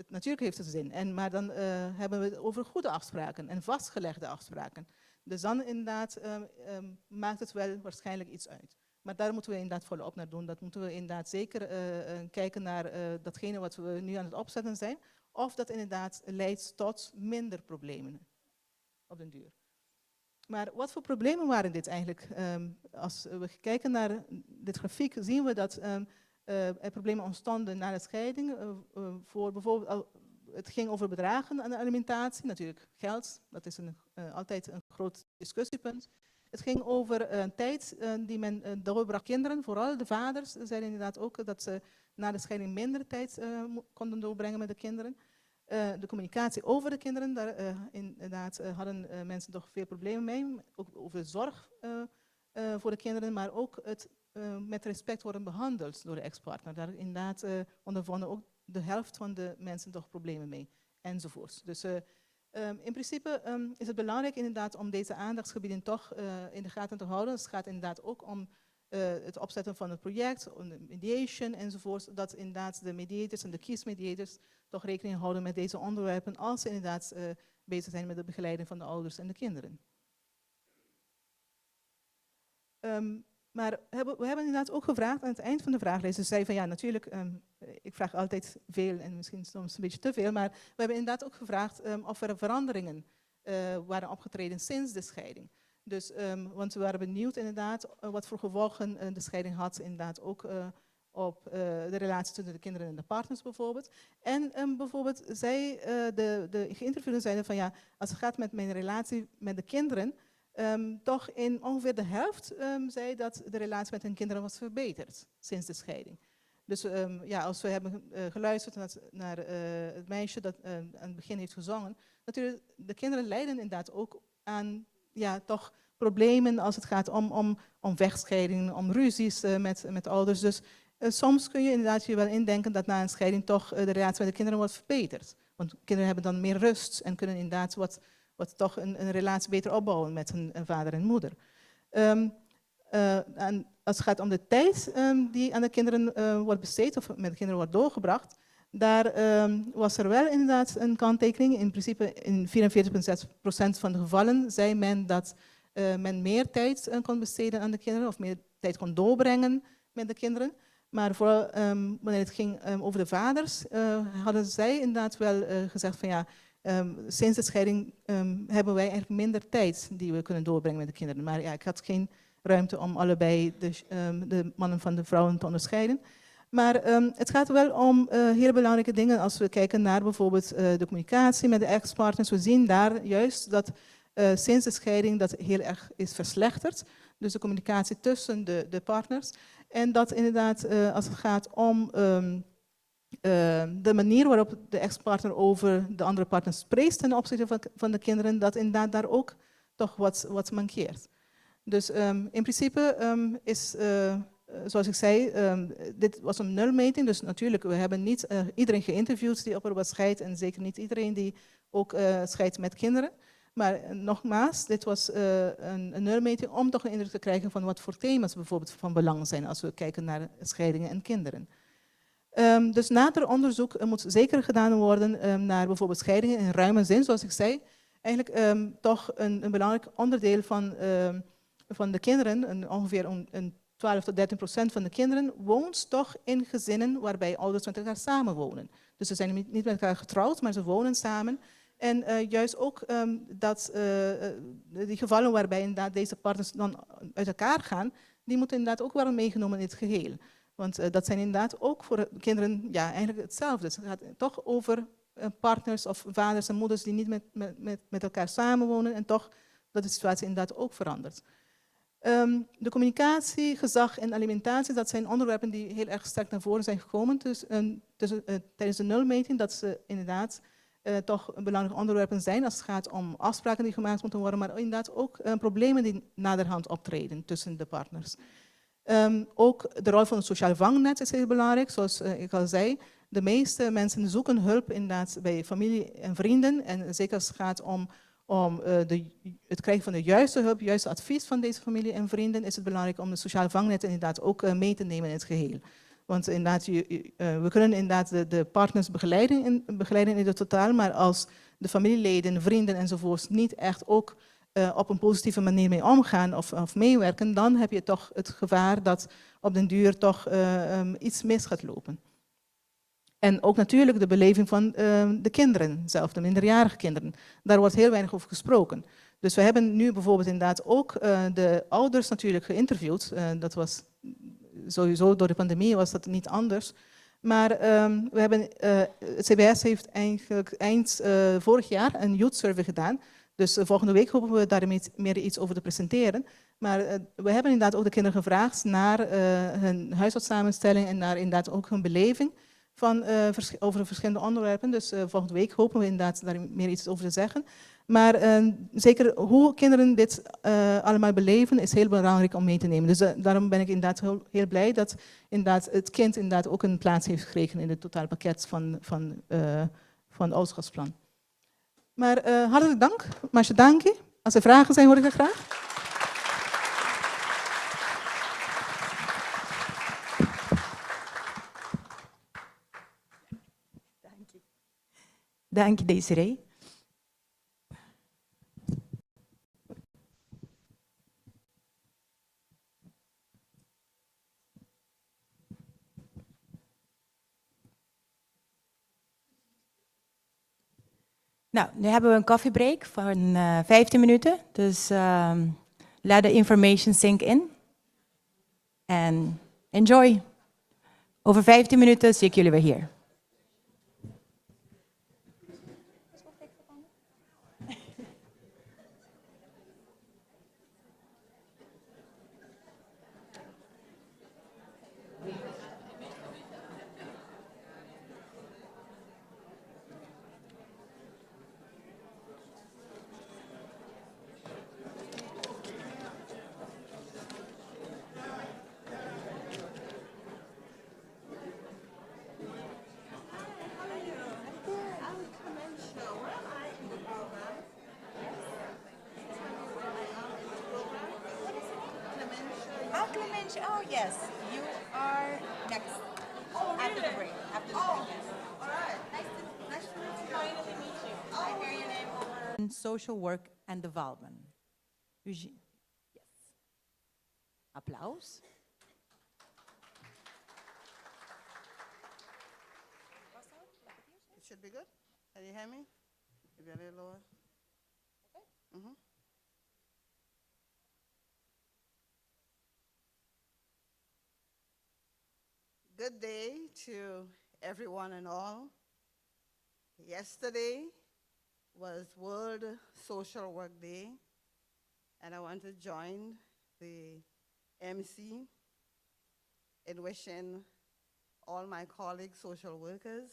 Natuurlijk heeft het zin. Maar dan hebben we het over goede afspraken en vastgelegde afspraken. Dus dan inderdaad maakt het wel waarschijnlijk iets uit. Maar daar moeten we inderdaad volop naar doen. Dat moeten we inderdaad zeker kijken naar datgene wat we nu aan het opzetten zijn. Of dat inderdaad leidt tot minder problemen op den duur. Maar wat voor problemen waren dit eigenlijk? Als we kijken naar dit grafiek zien we dat er problemen ontstonden na de scheiding. Voor bijvoorbeeld, het ging over bedragen aan de alimentatie, natuurlijk geld, dat is altijd een groot discussiepunt. Het ging over tijd die men doorbracht kinderen, vooral de vaders zeiden inderdaad ook dat ze na de scheiding minder tijd konden doorbrengen met de kinderen. De communicatie over de kinderen, daar inderdaad hadden mensen toch veel problemen mee. Ook over de zorg voor de kinderen, maar ook het met respect worden behandeld door de ex-partner. Daar inderdaad ondervonden ook de helft van de mensen toch problemen mee, enzovoorts. Dus in principe is het belangrijk inderdaad om deze aandachtsgebieden toch in de gaten te houden. Het gaat inderdaad ook om het opzetten van het project, om de mediation enzovoort, dat inderdaad de mediators en de kiesmediators toch rekening houden met deze onderwerpen als ze inderdaad bezig zijn met de begeleiding van de ouders en de kinderen. Maar we hebben inderdaad ook gevraagd aan het eind van de vragenlijst. Ze zei van ja, natuurlijk, ik vraag altijd veel en misschien soms een beetje te veel, maar we hebben inderdaad ook gevraagd of er veranderingen waren opgetreden sinds de scheiding. Dus, want we waren benieuwd inderdaad wat voor gevolgen de scheiding had, inderdaad ook op de relatie tussen de kinderen en de partners bijvoorbeeld. En bijvoorbeeld zij, de geïnterviewden zeiden van ja, als het gaat met mijn relatie met de kinderen, toch in ongeveer de helft zei dat de relatie met hun kinderen was verbeterd sinds de scheiding. Dus ja, als we hebben geluisterd naar het meisje dat aan het begin heeft gezongen, natuurlijk, de kinderen lijden inderdaad ook aan ja, toch problemen als het gaat om vechtscheidingen, om ruzies met ouders. Dus soms kun je inderdaad je wel indenken dat na een scheiding toch de relatie met de kinderen wordt verbeterd. Want kinderen hebben dan meer rust en kunnen inderdaad wat toch een relatie beter opbouwen met hun vader en moeder. En als het gaat om de tijd die aan de kinderen wordt besteed of met de kinderen wordt doorgebracht, daar was er wel inderdaad een kanttekening. In principe in 44,6% van de gevallen zei men dat men meer tijd kon besteden aan de kinderen of meer tijd kon doorbrengen met de kinderen. Maar vooral wanneer het ging over de vaders, hadden zij inderdaad wel gezegd van ja, sinds de scheiding hebben wij eigenlijk minder tijd die we kunnen doorbrengen met de kinderen. Maar ja, ik had geen ruimte om allebei de mannen van de vrouwen te onderscheiden. Maar het gaat wel om hele belangrijke dingen als we kijken naar bijvoorbeeld de communicatie met de ex-partners. We zien daar juist dat sinds de scheiding dat heel erg is verslechterd. Dus de communicatie tussen de partners. En dat inderdaad als het gaat om de manier waarop de ex-partner over de andere partner spreekt ten opzichte van de kinderen, dat inderdaad daar ook toch wat mankeert. Dus in principe is, zoals ik zei, dit was een nulmeting, dus natuurlijk, we hebben niet iedereen geïnterviewd die op scheidt en zeker niet iedereen die ook scheidt met kinderen. Maar nogmaals, dit was een nulmeting om toch een indruk te krijgen van wat voor thema's bijvoorbeeld van belang zijn als we kijken naar scheidingen en kinderen. Dus nader onderzoek moet zeker gedaan worden naar bijvoorbeeld scheidingen in ruime zin, zoals ik zei. Eigenlijk toch een belangrijk onderdeel van de kinderen, ongeveer een 12 tot 13% van de kinderen, woont toch in gezinnen waarbij ouders met elkaar samenwonen. Dus ze zijn niet met elkaar getrouwd, maar ze wonen samen. En juist ook die gevallen waarbij inderdaad deze partners dan uit elkaar gaan, die moeten inderdaad ook worden meegenomen in het geheel. Want dat zijn inderdaad ook voor kinderen ja, eigenlijk hetzelfde. Het gaat toch over partners of vaders en moeders die niet met elkaar samenwonen en toch dat de situatie inderdaad ook verandert. De communicatie, gezag en alimentatie, dat zijn onderwerpen die heel erg sterk naar voren zijn gekomen tijdens de nulmeting, dat ze inderdaad toch belangrijke onderwerpen zijn als het gaat om afspraken die gemaakt moeten worden, maar inderdaad ook problemen die naderhand optreden tussen de partners. Ook de rol van het sociaal vangnet is heel belangrijk, zoals ik al zei. De meeste mensen zoeken hulp inderdaad bij familie en vrienden en zeker als het gaat om het krijgen van de juiste hulp, juiste advies van deze familie en vrienden, is het belangrijk om de sociale vangnet inderdaad ook mee te nemen in het geheel. Want inderdaad, we kunnen inderdaad de partners begeleiden in het totaal, maar als de familieleden, vrienden enzovoorts niet echt ook op een positieve manier mee omgaan of meewerken, dan heb je toch het gevaar dat op den duur toch iets mis gaat lopen. En ook natuurlijk de beleving van de kinderen zelf, de minderjarige kinderen. Daar wordt heel weinig over gesproken. Dus we hebben nu bijvoorbeeld inderdaad ook de ouders natuurlijk geïnterviewd. Dat was sowieso door de pandemie was dat niet anders. Maar we hebben, het CBS heeft eigenlijk eind vorig jaar een youth survey gedaan. Dus volgende week hopen we daar meer iets over te presenteren. Maar we hebben inderdaad ook de kinderen gevraagd naar hun huishoudssamenstelling en naar inderdaad ook hun beleving over verschillende onderwerpen. Dus volgende week hopen we inderdaad daar meer iets over te zeggen. Maar zeker hoe kinderen dit allemaal beleven is heel belangrijk om mee te nemen. Dus daarom ben ik inderdaad heel blij dat inderdaad het kind inderdaad ook een plaats heeft gekregen in het totaalpakket van het ouderschapsplan. Maar hartelijk dank, Masje dank je. Als er vragen zijn, hoor ik dat graag. Dank je, Desiree. Nou, nu hebben we een koffiebreak van 15 minuten. Dus let the information sink in. En enjoy. Over 15 minuten zie ik jullie weer hier. Oh, yes. You are next. Oh, after the break. After the break. All right. Nice to meet you. Finally meet you. I hear your name over. Social work and development. Eugene. Yes. Applaus. It should be good. Can you hear me? Maybe a little lower. Okay. Mm-hmm. Good day to everyone and all. Yesterday was World Social Work Day, and I want to join the MC in wishing all my colleagues, social workers,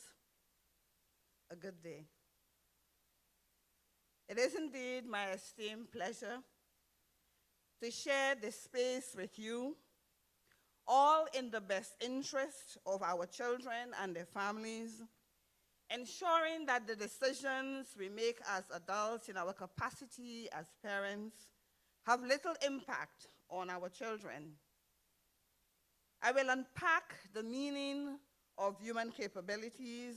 a good day. It is indeed my esteemed pleasure to share this space with you, all in the best interest of our children and their families, ensuring that the decisions we make as adults in our capacity as parents have little impact on our children. I will unpack the meaning of human capabilities.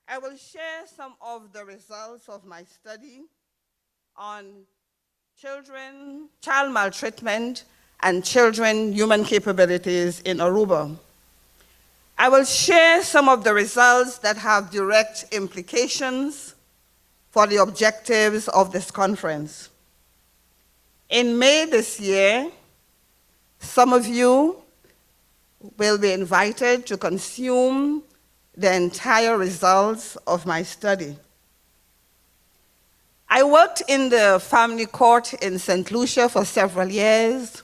I will share some of the results of my study on child maltreatment and children human capabilities in Aruba. I will share some of the results that have direct implications for the objectives of this conference. In May this year, some of you will be invited to consume the entire results of my study. I worked in the family court in St. Lucia for several years,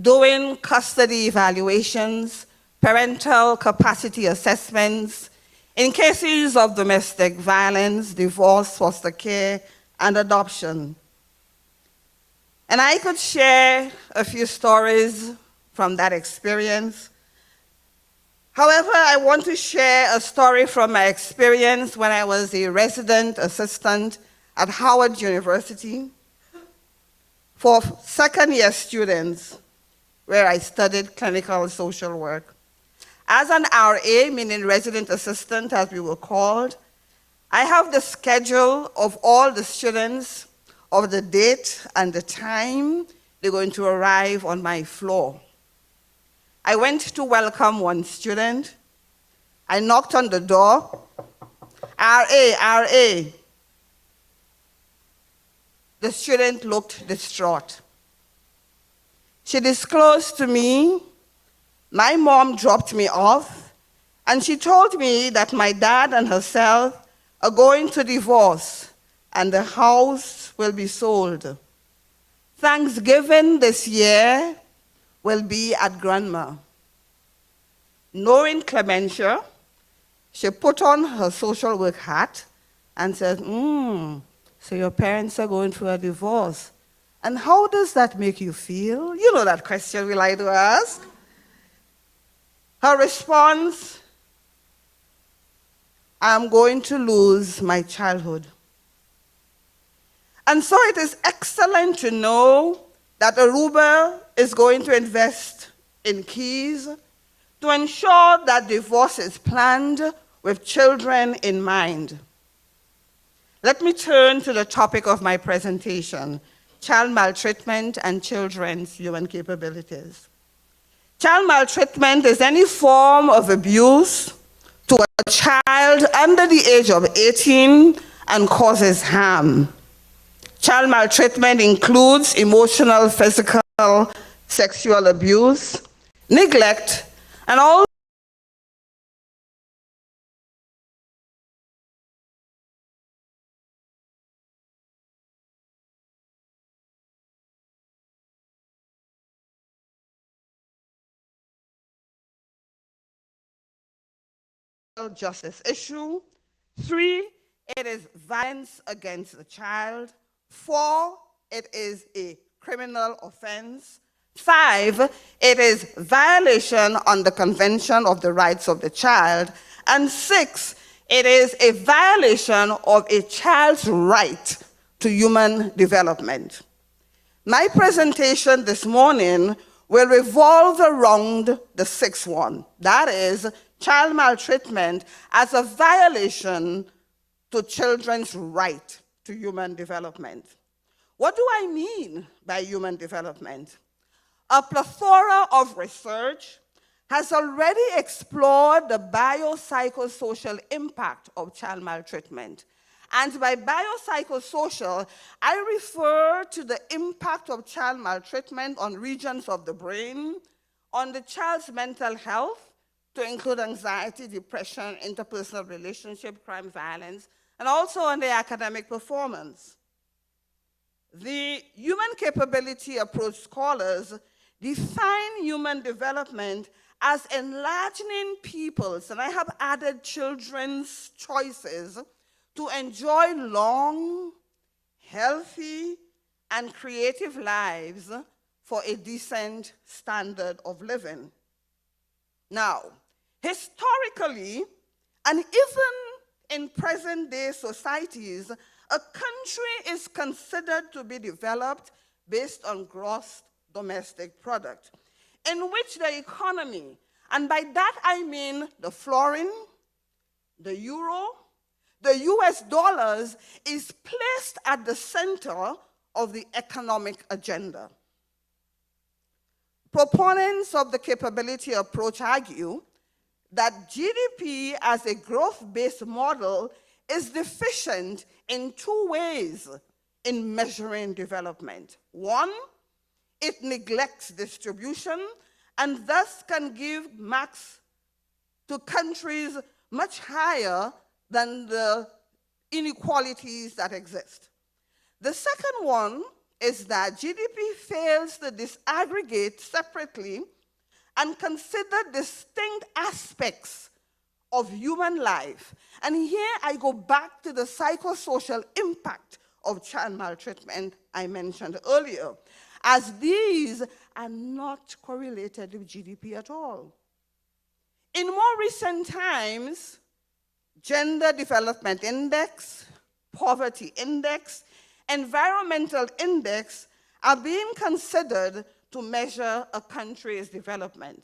doing custody evaluations, parental capacity assessments in cases of domestic violence, divorce, foster care, and adoption. And I could share a few stories from that experience. However, I want to share a story from my experience when I was a resident assistant at Howard University for second-year students where I studied clinical social work. As an RA, meaning resident assistant as we were called, I have the schedule of all the students of the date and the time they're going to arrive on my floor. I went to welcome one student. I knocked on the door. RA. The student looked distraught. She disclosed to me, my mom dropped me off, and she told me that my dad and herself are going to divorce, and the house will be sold. Thanksgiving this year will be at Grandma. Knowing Clementia, she put on her social work hat and said, so your parents are going through a divorce. And how does that make you feel? You know that question we like to ask. Her response, I'm going to lose my childhood. And so it is excellent to know that Aruba is going to invest in keys to ensure that divorce is planned with children in mind. Let me turn to the topic of my presentation, child maltreatment and children's human capabilities. Child maltreatment is any form of abuse to a child under the age of 18 and causes harm. Child maltreatment includes emotional, physical, sexual abuse, neglect, and all justice issue. 3, it is violence against the child. 4, it is a criminal offense. 5, it is violation on the Convention of the Rights of the Child. And 6, it is a violation of a child's right to human development. My presentation this morning will revolve around the 6th one. That is, child maltreatment as a violation to children's right to human development. What do I mean by human development? A plethora of research has already explored the biopsychosocial impact of child maltreatment. And by biopsychosocial, I refer to the impact of child maltreatment on regions of the brain, on the child's mental health, to include anxiety, depression, interpersonal relationship, crime, violence, and also on their academic performance. The human capability approach scholars define human development as enlarging people's, and I have added children's choices, to enjoy long, healthy, and creative lives for a decent standard of living. Now, historically, and even in present-day societies, a country is considered to be developed based on gross domestic product, in which the economy, and by that I mean the florin, the euro, the US dollars, is placed at the center of the economic agenda. Proponents of the capability approach argue that GDP as a growth-based model is deficient in 2 ways in measuring development. 1, it neglects distribution and thus can give marks to countries much higher than the inequalities that exist. The second one is that GDP fails to disaggregate separately and consider distinct aspects of human life. And here I go back to the psychosocial impact of child maltreatment I mentioned earlier, as these are not correlated with GDP at all. In more recent times, Gender Development Index, poverty index, environmental index are being considered to measure a country's development.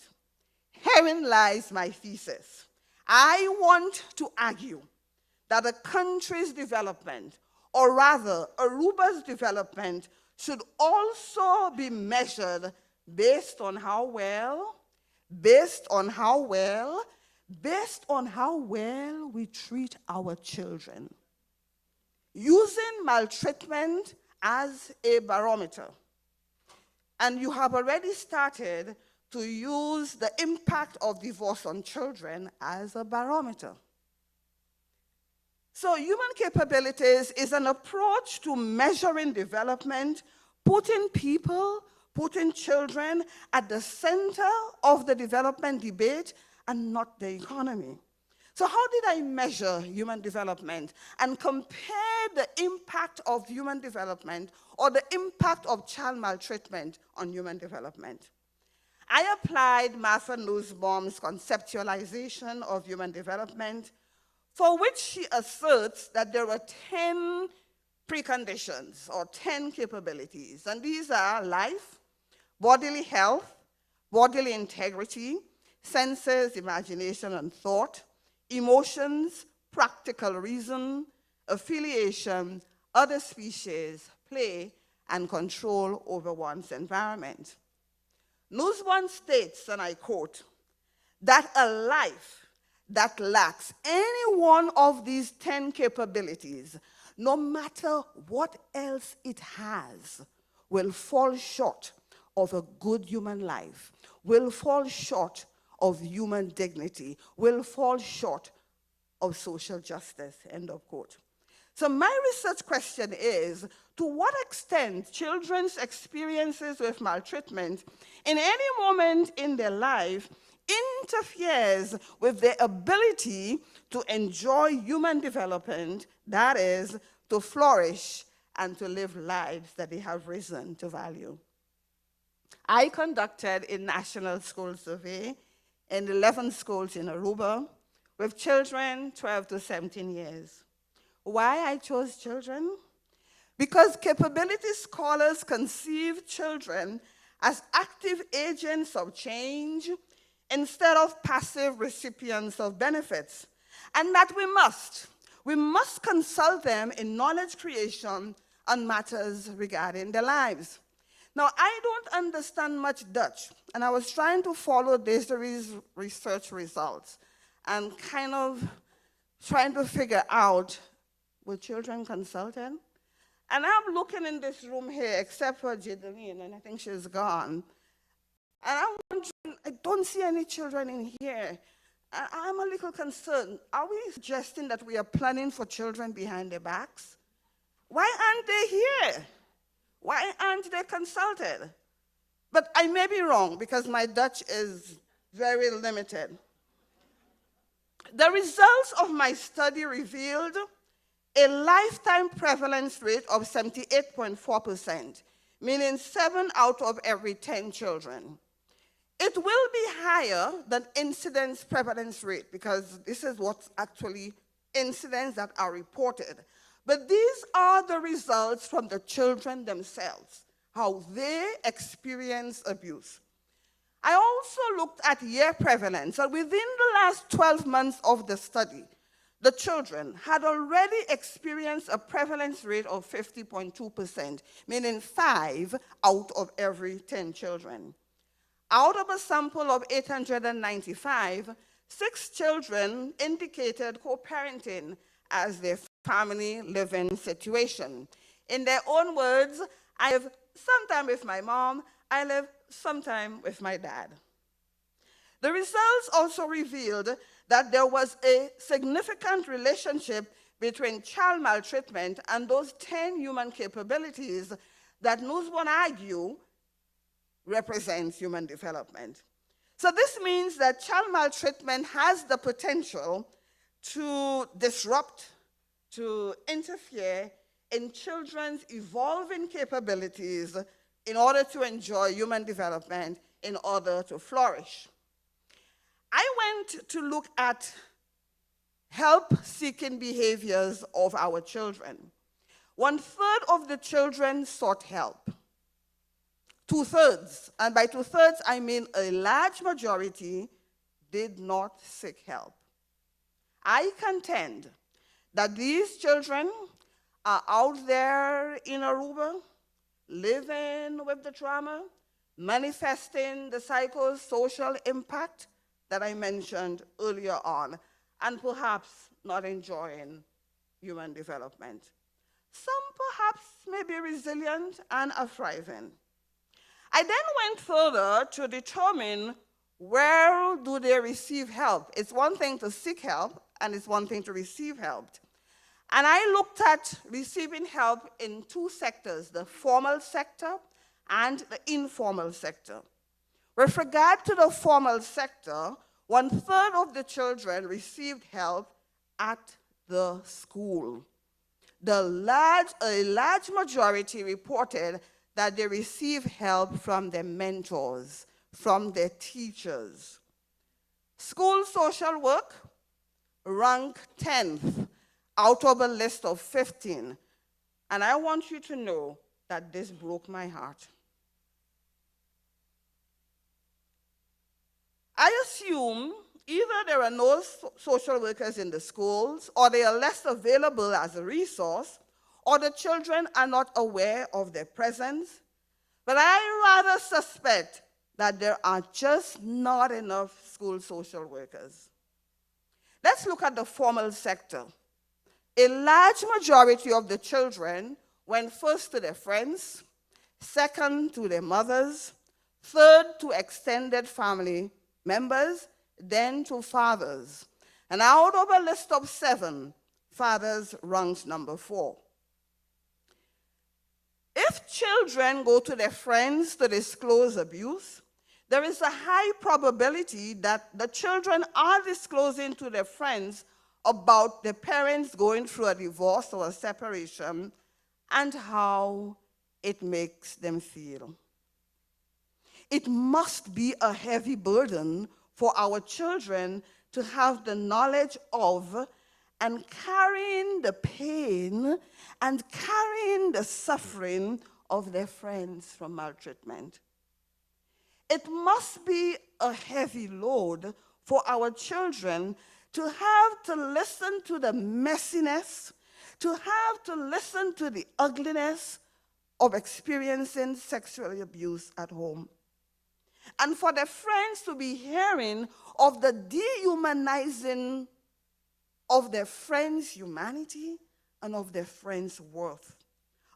Herein lies my thesis. I want to argue that a country's development, or rather Aruba's development, should also be measured based on how well we treat our children, using maltreatment as a barometer. And you have already started to use the impact of divorce on children as a barometer. So human capabilities is an approach to measuring development, putting people, putting children at the center of the development debate and not the economy. So how did I measure human development and compare the impact of human development or the impact of child maltreatment on human development? I applied Martha Nussbaum's conceptualization of human development, for which she asserts that there are 10 preconditions or 10 capabilities. And these are life, bodily health, bodily integrity, senses, imagination, and thought, emotions, practical reason, affiliation, other species, play, and control over one's environment. Nussbaum states, and I quote, that a life that lacks any one of these 10 capabilities, no matter what else it has, will fall short of a good human life, will fall short of human dignity, will fall short of social justice, end of quote. So my research question is, to what extent children's experiences with maltreatment in any moment in their life interferes with their ability to enjoy human development, that is, to flourish and to live lives that they have reason to value. I conducted a national school survey in 11 schools in Aruba with children 12 to 17 years. Why I chose children? Because capability scholars conceive children as active agents of change instead of passive recipients of benefits, and that we must consult them in knowledge creation on matters regarding their lives. Now, I don't understand much Dutch, and I was trying to follow Desiree's research results and kind of trying to figure out, were children consulted? And I'm looking in this room here, except for Jideline, and I think she's gone. And I'm wondering, I don't see any children in here. And I'm a little concerned. Are we suggesting that we are planning for children behind their backs? Why aren't they here? Why aren't they consulted? But I may be wrong, because my Dutch is very limited. The results of my study revealed a lifetime prevalence rate of 78.4%, meaning 7 out of every 10 children. It will be higher than incidence prevalence rate, because this is what's actually incidents that are reported. But these are the results from the children themselves, how they experience abuse. I also looked at year prevalence, and within the last 12 months of the study, the children had already experienced a prevalence rate of 50.2%, meaning 5 out of every 10 children. Out of a sample of 895, 6 children indicated co-parenting as their family living situation. In their own words, I live sometime with my mom, I live sometime with my dad. The results also revealed that there was a significant relationship between child maltreatment and those 10 human capabilities that Nussbaum argue represents human development. So this means that child maltreatment has the potential to disrupt, to interfere in children's evolving capabilities in order to enjoy human development, in order to flourish. I went to look at help-seeking behaviors of our children. 1/3 of the children sought help. 2/3, and by 2/3 I mean a large majority, did not seek help. I contend that these children are out there in Aruba, living with the trauma, manifesting the psychosocial impact that I mentioned earlier on, and perhaps not enjoying human development. Some perhaps may be resilient and are thriving. I then went further to determine where do they receive help. It's one thing to seek help, and it's one thing to receive help. And I looked at receiving help in two sectors, the formal sector and the informal sector. With regard to the formal sector, 1/3 of the children received help at the school. A large majority reported that they received help from their mentors, from their teachers. School social work ranked 10th out of a list of 15. And I want you to know that this broke my heart. I assume either there are no social workers in the schools, or they are less available as a resource, or the children are not aware of their presence. But I rather suspect that there are just not enough school social workers. Let's look at the formal sector. A large majority of the children went first to their friends, second to their mothers, third to extended family members, then to fathers. And out of a list of 7, fathers ranked number 4. If children go to their friends to disclose abuse, there is a high probability that the children are disclosing to their friends about their parents going through a divorce or a separation and how it makes them feel. It must be a heavy burden for our children to have the knowledge of and carrying the pain and carrying the suffering of their friends from maltreatment. It must be a heavy load for our children to have to listen to the messiness, to have to listen to the ugliness of experiencing sexual abuse at home. And for their friends to be hearing of the dehumanizing of their friends' humanity and of their friends' worth,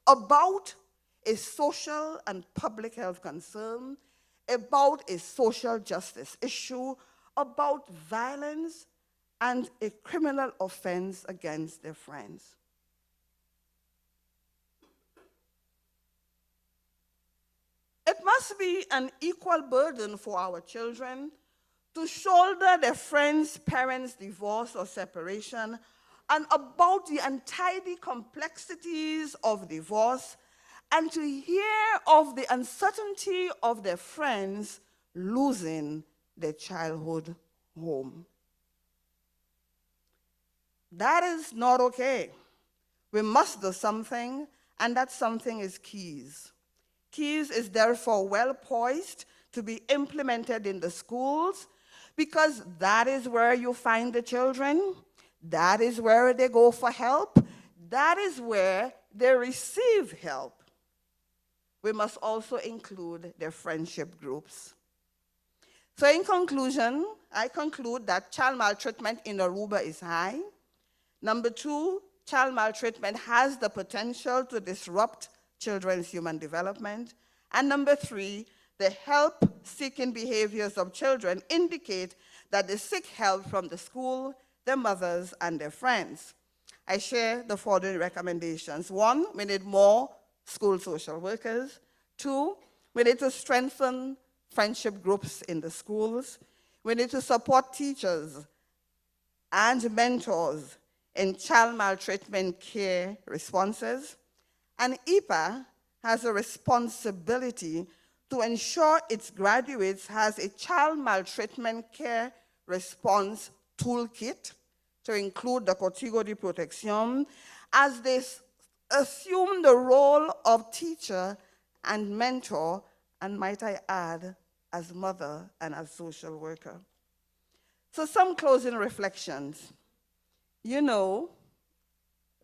about a social and public health concern, about a social justice issue, about violence and a criminal offense against their friends. It must be an equal burden for our children to shoulder their friends' parents' divorce or separation and about the untidy complexities of divorce, and to hear of the uncertainty of their friends losing their childhood home. That is not okay. We must do something, and that something is KEYS. KEYS is therefore well poised to be implemented in the schools, because that is where you find the children, that is where they go for help, that is where they receive help. We must also include their friendship groups. So in conclusion, I conclude that child maltreatment in Aruba is high. Number 2, child maltreatment has the potential to disrupt children's human development. And number 3, the help-seeking behaviors of children indicate that they seek help from the school, their mothers, and their friends. I share the following recommendations. 1, we need more school social workers. 2, we need to strengthen friendship groups in the schools. We need to support teachers and mentors in child maltreatment care responses. And EPA has a responsibility to ensure its graduates has a child maltreatment care response toolkit to include the Código de Protección, as they assume the role of teacher and mentor, and might I add, as mother and as social worker. So some closing reflections. You know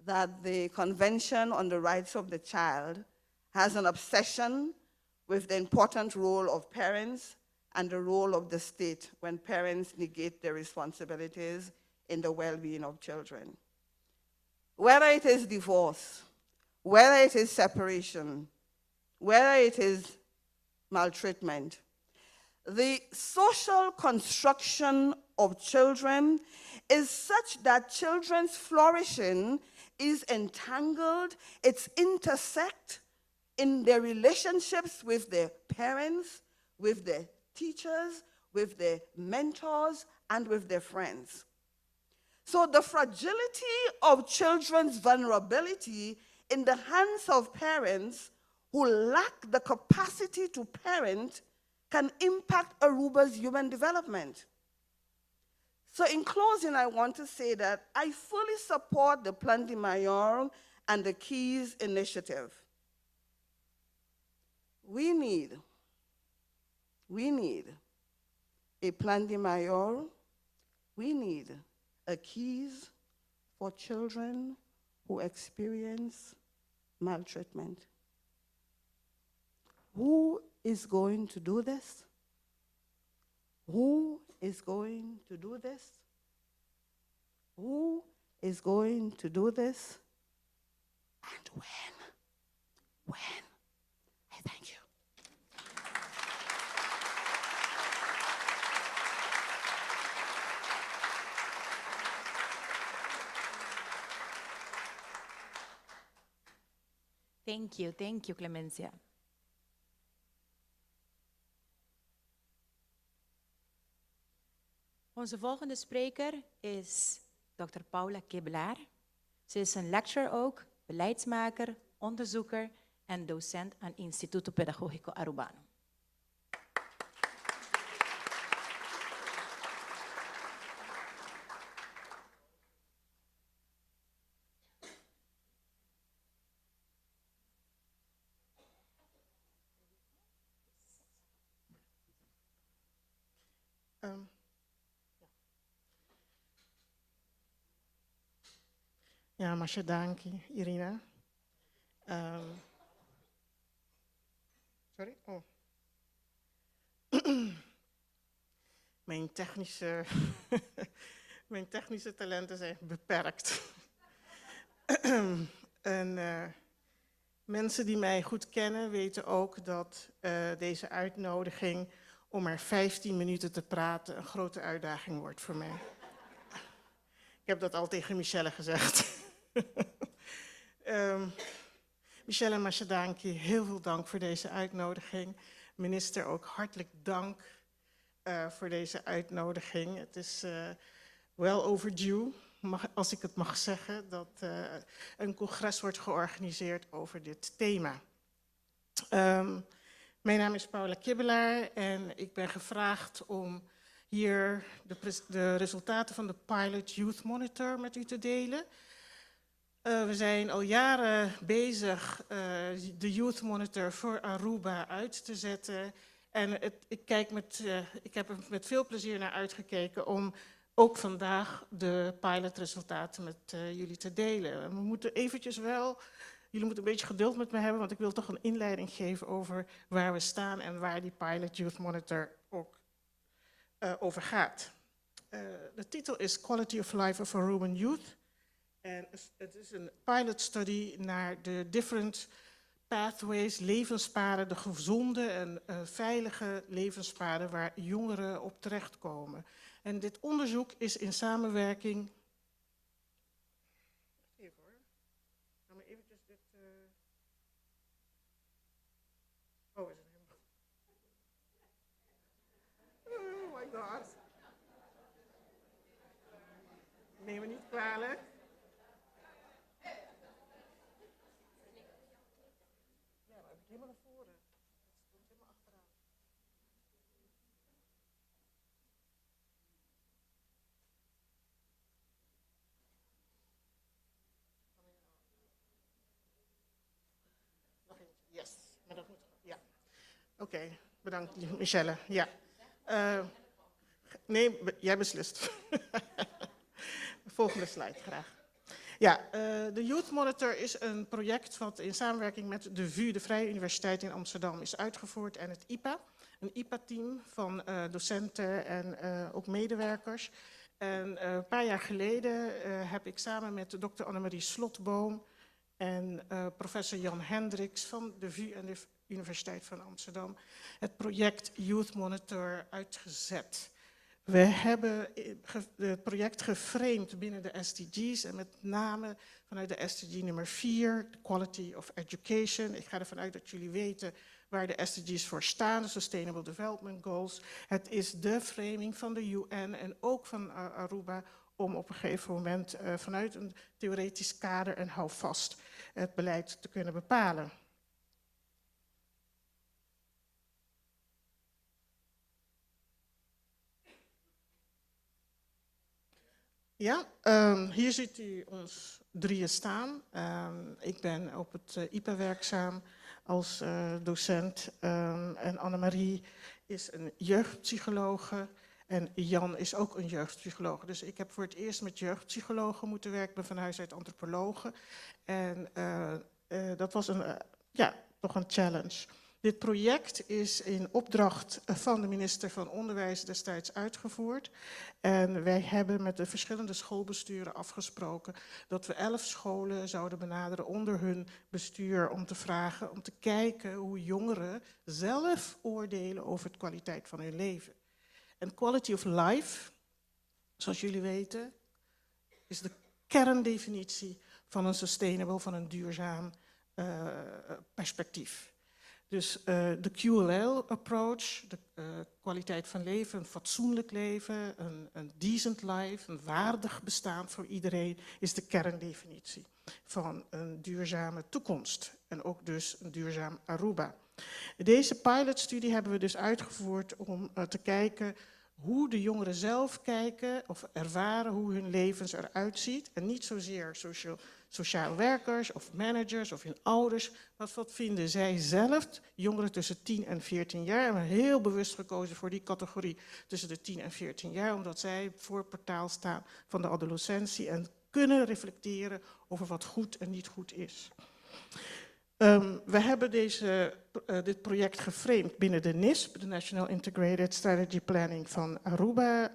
that the Convention on the Rights of the Child has an obsession with the important role of parents and the role of the state when parents negate their responsibilities in the well-being of children. Whether it is divorce, whether it is separation, whether it is maltreatment, the social construction of children is such that children's flourishing is entangled, it's intersect in their relationships with their parents, with their teachers, with their mentors, and with their friends. So the fragility of children's vulnerability in the hands of parents who lack the capacity to parent can impact Aruba's human development. So in closing, I want to say that I fully support the Plan de Mayor and the KEYS initiative. We need a Plan de Mayor, we need a KEYS for children who experience maltreatment. Who is going to do this? Who is going to do this? Who is going to do this? And when? When? I thank you. Thank you, Clemencia. Onze volgende spreker is Dr. Paula Kibbelaar. Ze is een lecturer ook, beleidsmaker, onderzoeker en docent aan Instituto Pedagógico Arubano. Ja, Masha, dankie, Irina. Sorry? Oh. Mijn technische talenten zijn beperkt. En mensen die mij goed kennen weten ook dat deze uitnodiging om maar 15 minuten te praten een grote uitdaging wordt voor mij. Ik heb dat al tegen Michelle gezegd. Michelle en Masha, dank je. Heel veel dank voor deze uitnodiging. Minister, ook hartelijk dank voor deze uitnodiging. Het is well overdue, als ik het mag zeggen, dat een congres wordt georganiseerd over dit thema. Mijn naam is Paula Kibbelaar en ik ben gevraagd om hier de resultaten van de Pilot Youth Monitor met u te delen. We zijn al jaren bezig de Youth Monitor voor Aruba uit te zetten. En ik heb er met veel plezier naar uitgekeken om ook vandaag de pilotresultaten met jullie te delen. We moeten eventjes wel, jullie moeten een beetje geduld met me hebben, want ik wil toch een inleiding geven over waar we staan en waar die Pilot Youth Monitor ook over gaat. De titel is Quality of Life of Aruban Youth. En het is een pilot study naar de different pathways, levenspaden, de gezonde en veilige levenspaden waar jongeren op terechtkomen. En dit onderzoek is in samenwerking. Even hoor. Ga maar eventjes dit. Oh, is het helemaal. Oh my god. Neem me niet kwalijk. Helemaal naar voren. Het stond helemaal achteraan. Oké, bedankt Michelle. Ja. Nee, jij beslist. Volgende slide, graag. Ja, de Youth Monitor is een project wat in samenwerking met de VU, de Vrije Universiteit in Amsterdam, is uitgevoerd en het IPA. Een IPA-team van docenten en ook medewerkers. En een paar jaar geleden heb ik samen met Dr. Annemarie Slotboom en professor Jan Hendricks van de VU en de Universiteit van Amsterdam het project Youth Monitor uitgezet. We hebben het project geframed binnen de SDG's en met name vanuit de SDG nummer 4, Quality of Education. Ik ga ervan uit dat jullie weten waar de SDG's voor staan, de Sustainable Development Goals. Het is de framing van de UN en ook van Aruba om op een gegeven moment vanuit een theoretisch kader en houvast het beleid te kunnen bepalen. Ja, hier ziet u ons drieën staan. Ik ben op het IPA werkzaam als docent en Annemarie is een jeugdpsychologe en Jan is ook een jeugdpsycholoog. Dus ik heb voor het eerst met jeugdpsychologen moeten werken, ik ben van huis uit antropologe. En dat was toch een challenge. Dit project is in opdracht van de minister van Onderwijs destijds uitgevoerd. En wij hebben met de verschillende schoolbesturen afgesproken dat we 11 scholen zouden benaderen onder hun bestuur om te vragen, om te kijken hoe jongeren zelf oordelen over de kwaliteit van hun leven. En quality of life, zoals jullie weten, is de kerndefinitie van een sustainable, van een duurzaam perspectief. Dus de QLL-approach, de kwaliteit van leven, een fatsoenlijk leven, een decent life, een waardig bestaan voor iedereen, is de kerndefinitie van een duurzame toekomst. En ook dus een duurzaam Aruba. Deze pilotstudie hebben we dus uitgevoerd om te kijken hoe de jongeren zelf kijken of ervaren hoe hun levens eruit ziet. En niet zozeer sociaal werkers of managers of hun ouders. Maar wat vinden zij zelf, jongeren tussen 10 en 14 jaar. En we hebben heel bewust gekozen voor die categorie tussen de 10 en 14 jaar. Omdat zij voor het portaal staan van de adolescentie en kunnen reflecteren over wat goed en niet goed is. We hebben dit project geframed binnen de NISP, de National Integrated Strategy Planning van Aruba,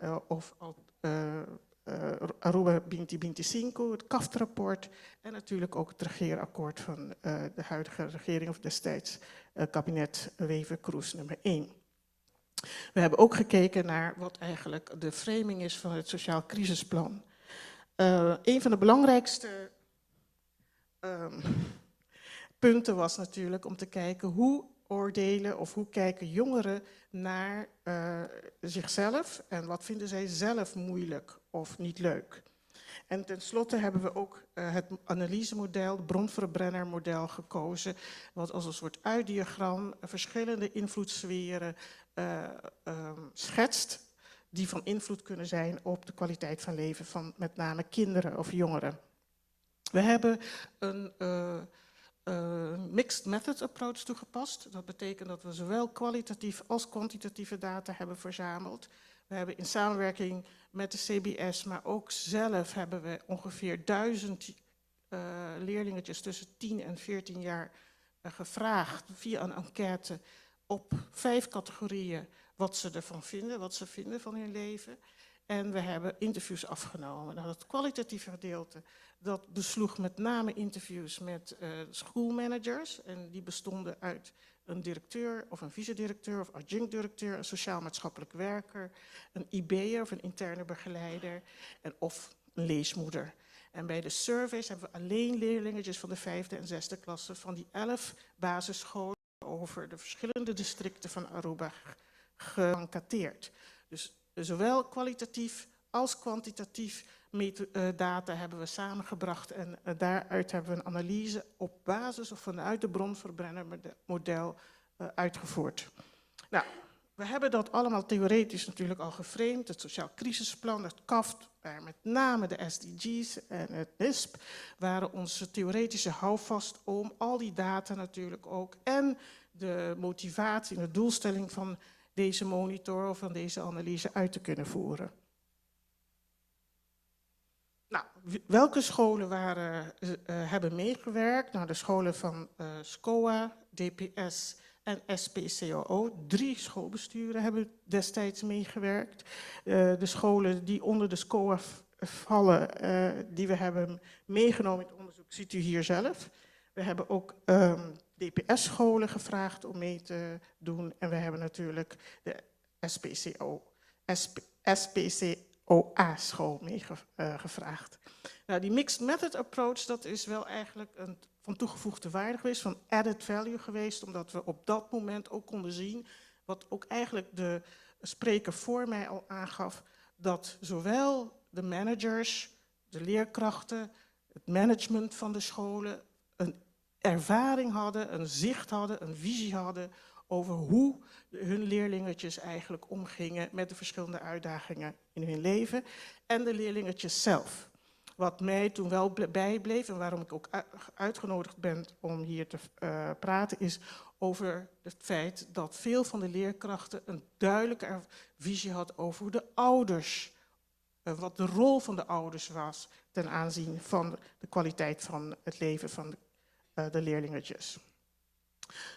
Aruba 2025, het CAFT-rapport en natuurlijk ook het regeerakkoord van de huidige regering of destijds kabinet Wever-Kroes nummer 1. We hebben ook gekeken naar wat eigenlijk de framing is van het Sociaal Crisisplan. Een van de belangrijkste punten was natuurlijk om te kijken hoe oordelen of hoe kijken jongeren naar zichzelf en wat vinden zij zelf moeilijk of niet leuk. En tenslotte hebben we ook het analysemodel, het bronverbrennermodel gekozen, wat als een soort uitdiagram verschillende invloedssferen schetst die van invloed kunnen zijn op de kwaliteit van leven van met name kinderen of jongeren. We hebben een mixed methods approach toegepast. Dat betekent dat we zowel kwalitatief als kwantitatieve data hebben verzameld. We hebben in samenwerking met de CBS, maar ook zelf hebben we ongeveer 1000 leerlingetjes tussen 10 en 14 jaar gevraagd via een enquête op 5 categorieën wat ze ervan vinden, wat ze vinden van hun leven. En we hebben interviews afgenomen. Nou, dat kwalitatieve gedeelte, dat besloeg met name interviews met schoolmanagers. En die bestonden uit een directeur of een vice-directeur of adjunct-directeur, een sociaal-maatschappelijk werker, een IB'er of een interne begeleider of een leesmoeder. En bij de surveys hebben we alleen leerlingetjes van de 5e en 6e klasse van die 11 basisscholen over de verschillende districten van Aruba geënquêteerd. Dus zowel kwalitatief als kwantitatief data hebben we samengebracht en daaruit hebben we een analyse op basis of vanuit de bronverbrennermodel uitgevoerd. Nou, we hebben dat allemaal theoretisch natuurlijk al geframed, het Sociaal Crisisplan, het CAFT, waar met name de SDG's en het NISP waren onze theoretische houvast om al die data natuurlijk ook en de motivatie en de doelstelling van deze monitor of van deze analyse uit te kunnen voeren. Nou, welke scholen hebben meegewerkt? Nou, de scholen van SCOA, DPS en SPCOO. 3 schoolbesturen hebben destijds meegewerkt. De scholen die onder de SCOA vallen, die we hebben meegenomen in het onderzoek, ziet u hier zelf. We hebben ook DPS-scholen gevraagd om mee te doen. En we hebben natuurlijk de SPCOA-school meegevraagd. Nou, die mixed method approach, dat is wel eigenlijk een van toegevoegde waarde geweest, van added value geweest, omdat we op dat moment ook konden zien, wat ook eigenlijk de spreker voor mij al aangaf, dat zowel de managers, de leerkrachten, het management van de scholen een ervaring hadden, een zicht hadden, een visie hadden over hoe hun leerlingetjes eigenlijk omgingen met de verschillende uitdagingen in hun leven en de leerlingetjes zelf. Wat mij toen wel bijbleef en waarom ik ook uitgenodigd ben om hier te praten, is over het feit dat veel van de leerkrachten een duidelijke visie had over hoe de ouders, wat de rol van de ouders was ten aanzien van de kwaliteit van het leven van de leerlingetjes.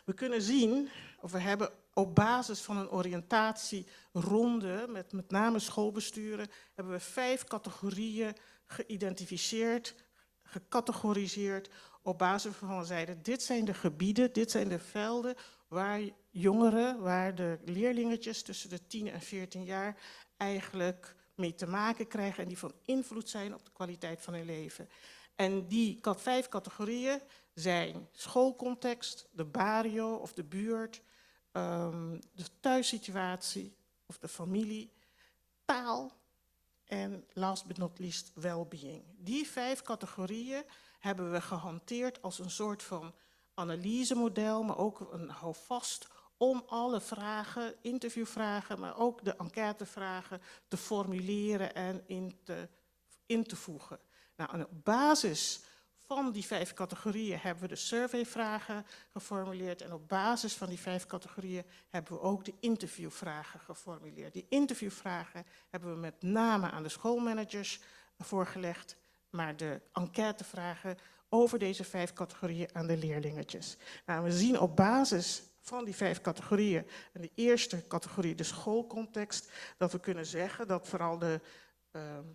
We kunnen zien, of we hebben op basis van een oriëntatieronde met name schoolbesturen, hebben we 5 categorieën geïdentificeerd, gecategoriseerd, op basis waarvan we zeiden, dit zijn de gebieden, dit zijn de velden waar jongeren, waar de leerlingetjes tussen de 10 en 14 jaar eigenlijk mee te maken krijgen en die van invloed zijn op de kwaliteit van hun leven. En die 5 categorieën zijn schoolcontext, de barrio of de buurt, de thuissituatie of de familie, taal en last but not least well-being. Die 5 categorieën hebben we gehanteerd als een soort van analysemodel, maar ook een houvast om alle vragen, interviewvragen, maar ook de enquêtevragen te formuleren en in te voegen. Nou, en op basis van die 5 categorieën hebben we de surveyvragen geformuleerd en op basis van die 5 categorieën hebben we ook de interviewvragen geformuleerd. Die interviewvragen hebben we met name aan de schoolmanagers voorgelegd, maar de enquêtevragen over deze 5 categorieën aan de leerlingetjes. Nou, we zien op basis van die 5 categorieën, en de eerste categorie, de schoolcontext, dat we kunnen zeggen dat vooral de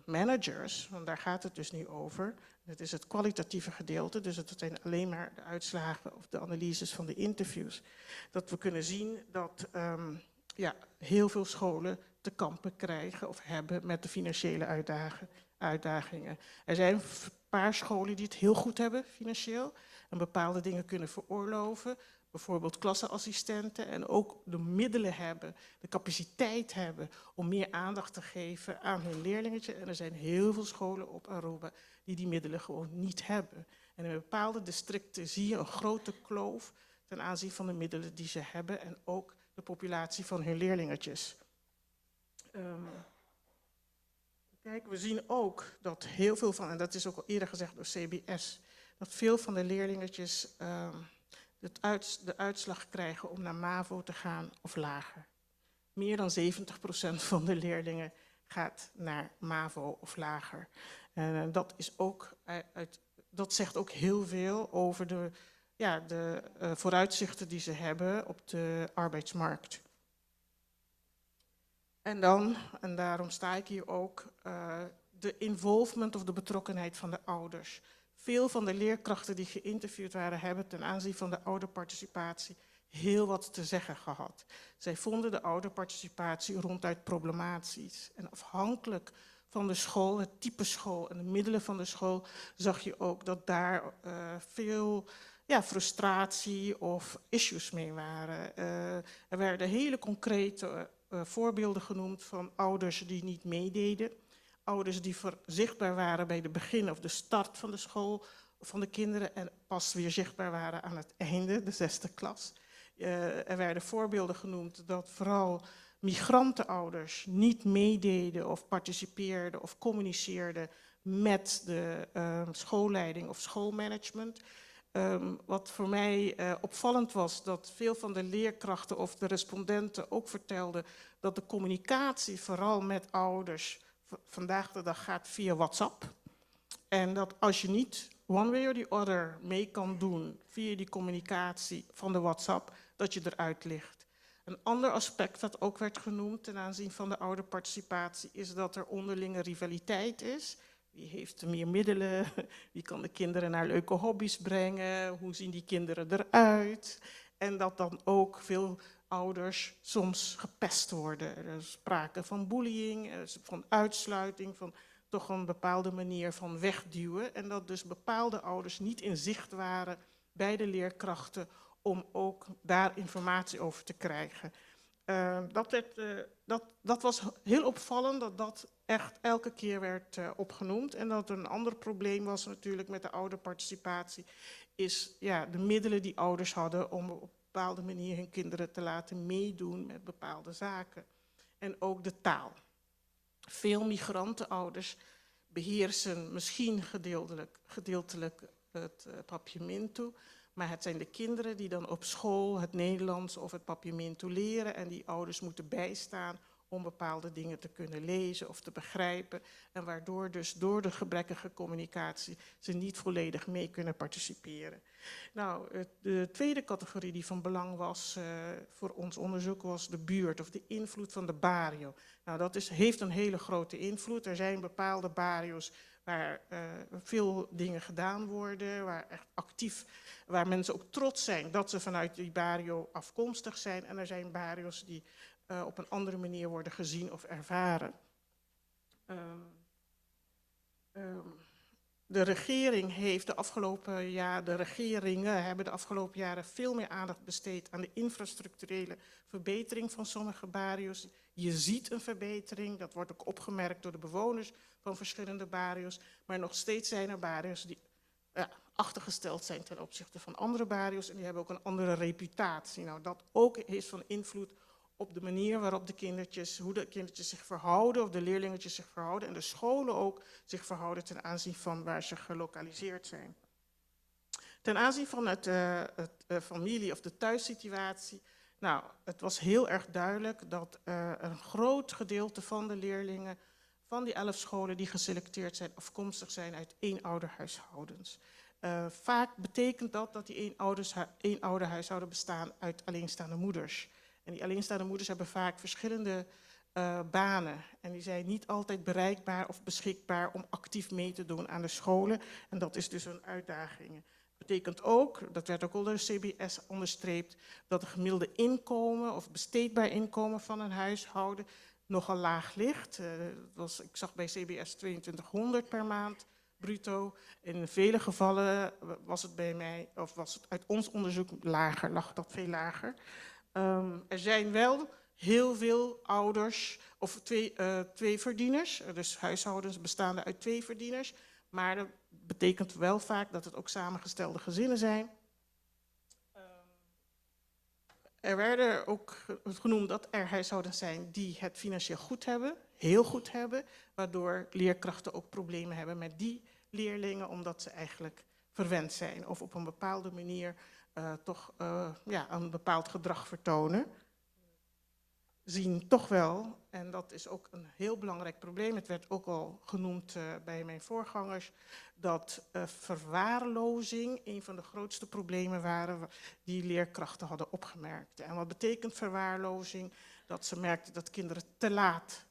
managers, want daar gaat het dus nu over, het is het kwalitatieve gedeelte, dus het zijn alleen maar de uitslagen of de analyses van de interviews, dat we kunnen zien dat heel veel scholen te kampen krijgen of hebben met de financiële uitdagingen. Er zijn een paar scholen die het heel goed hebben financieel en bepaalde dingen kunnen veroorloven. Bijvoorbeeld klasseassistenten en ook de middelen hebben, de capaciteit hebben om meer aandacht te geven aan hun leerlingetje. En er zijn heel veel scholen op Aruba die die middelen gewoon niet hebben. En in bepaalde districten zie je een grote kloof ten aanzien van de middelen die ze hebben en ook de populatie van hun leerlingetjes. Kijk, we zien ook dat heel veel van, en dat is ook al eerder gezegd door CBS, dat veel van de leerlingetjes de uitslag krijgen om naar MAVO te gaan of lager. Meer dan 70% van de leerlingen gaat naar MAVO of lager. En dat zegt ook heel veel over de vooruitzichten die ze hebben op de arbeidsmarkt. En daarom sta ik hier ook, de involvement of de betrokkenheid van de ouders. Veel van de leerkrachten die geïnterviewd waren, hebben ten aanzien van de ouderparticipatie heel wat te zeggen gehad. Zij vonden de ouderparticipatie ronduit problematisch. En afhankelijk van de school, het type school en de middelen van de school, zag je ook dat daar veel frustratie of issues mee waren. Er werden hele concrete voorbeelden genoemd van ouders die niet meededen. Ouders die zichtbaar waren bij de begin of de start van de school van de kinderen en pas weer zichtbaar waren aan het einde, de 6e klas. Er werden voorbeelden genoemd dat vooral migrantenouders niet meededen of participeerden of communiceerden met de schoolleiding of schoolmanagement. Wat voor mij opvallend was, dat veel van de leerkrachten of de respondenten ook vertelden dat de communicatie vooral met ouders vandaag de dag gaat via WhatsApp. En dat als je niet one way or the other mee kan doen via die communicatie van de WhatsApp, dat je eruit ligt. Een ander aspect dat ook werd genoemd ten aanzien van de ouderparticipatie is dat er onderlinge rivaliteit is. Wie heeft meer middelen? Wie kan de kinderen naar leuke hobby's brengen? Hoe zien die kinderen eruit? En dat dan ook veel ouders soms gepest worden. Er is sprake van bullying, van uitsluiting, van toch een bepaalde manier van wegduwen. En dat dus bepaalde ouders niet in zicht waren bij de leerkrachten om ook daar informatie over te krijgen. Dat was heel opvallend dat dat echt elke keer werd opgenoemd. En dat een ander probleem was natuurlijk met de ouderparticipatie, is ja, de middelen die ouders hadden om op een bepaalde manier hun kinderen te laten meedoen met bepaalde zaken. En ook de taal. Veel migrantenouders beheersen misschien gedeeltelijk het Papiamento, maar het zijn de kinderen die dan op school het Nederlands of het Papiamento leren en die ouders moeten bijstaan om bepaalde dingen te kunnen lezen of te begrijpen. En waardoor dus door de gebrekkige communicatie ze niet volledig mee kunnen participeren. Nou, de tweede categorie die van belang was voor ons onderzoek was de buurt of de invloed van de barrio. Nou, dat heeft een hele grote invloed. Er zijn bepaalde barrio's waar veel dingen gedaan worden, waar echt actief, waar mensen ook trots zijn dat ze vanuit die barrio afkomstig zijn. En er zijn barrio's die op een andere manier worden gezien of ervaren. De regeringen hebben de afgelopen jaren veel meer aandacht besteed aan de infrastructurele verbetering van sommige barrio's. Je ziet een verbetering, dat wordt ook opgemerkt door de bewoners van verschillende barrio's. Maar nog steeds zijn er barrio's die achtergesteld zijn ten opzichte van andere barrio's. En die hebben ook een andere reputatie. Nou, dat ook heeft van invloed op de manier waarop de kindertjes, hoe de kindertjes zich verhouden, of de leerlingetjes zich verhouden en de scholen ook zich verhouden ten aanzien van waar ze gelokaliseerd zijn. Ten aanzien van het familie- of de thuissituatie, nou, het was heel erg duidelijk dat een groot gedeelte van de leerlingen van die 11 scholen die geselecteerd zijn, afkomstig zijn uit eenouderhuishoudens. Vaak betekent dat die eenouderhuishouden bestaan uit alleenstaande moeders. En die alleenstaande moeders hebben vaak verschillende banen. En die zijn niet altijd bereikbaar of beschikbaar om actief mee te doen aan de scholen. En dat is dus een uitdaging. Dat betekent ook, dat werd ook al door de CBS onderstreept, dat het gemiddelde inkomen of besteedbaar inkomen van een huishouden nogal laag ligt. Ik zag bij CBS 2200 per maand bruto. In vele gevallen was het bij mij, of was het uit ons onderzoek lager, lag dat veel lager. Er zijn wel heel veel ouders of tweeverdieners, dus huishoudens bestaande uit tweeverdieners. Maar dat betekent wel vaak dat het ook samengestelde gezinnen zijn. Er werden ook genoemd dat er huishoudens zijn die het financieel goed hebben, heel goed hebben, waardoor leerkrachten ook problemen hebben met die leerlingen, omdat ze eigenlijk verwend zijn of op een bepaalde manier een bepaald gedrag vertonen. Zien toch wel, en dat is ook een heel belangrijk probleem, het werd ook al genoemd bij mijn voorgangers, dat verwaarlozing een van de grootste problemen waren die leerkrachten hadden opgemerkt. En wat betekent verwaarlozing? Dat ze merkten dat kinderen te laat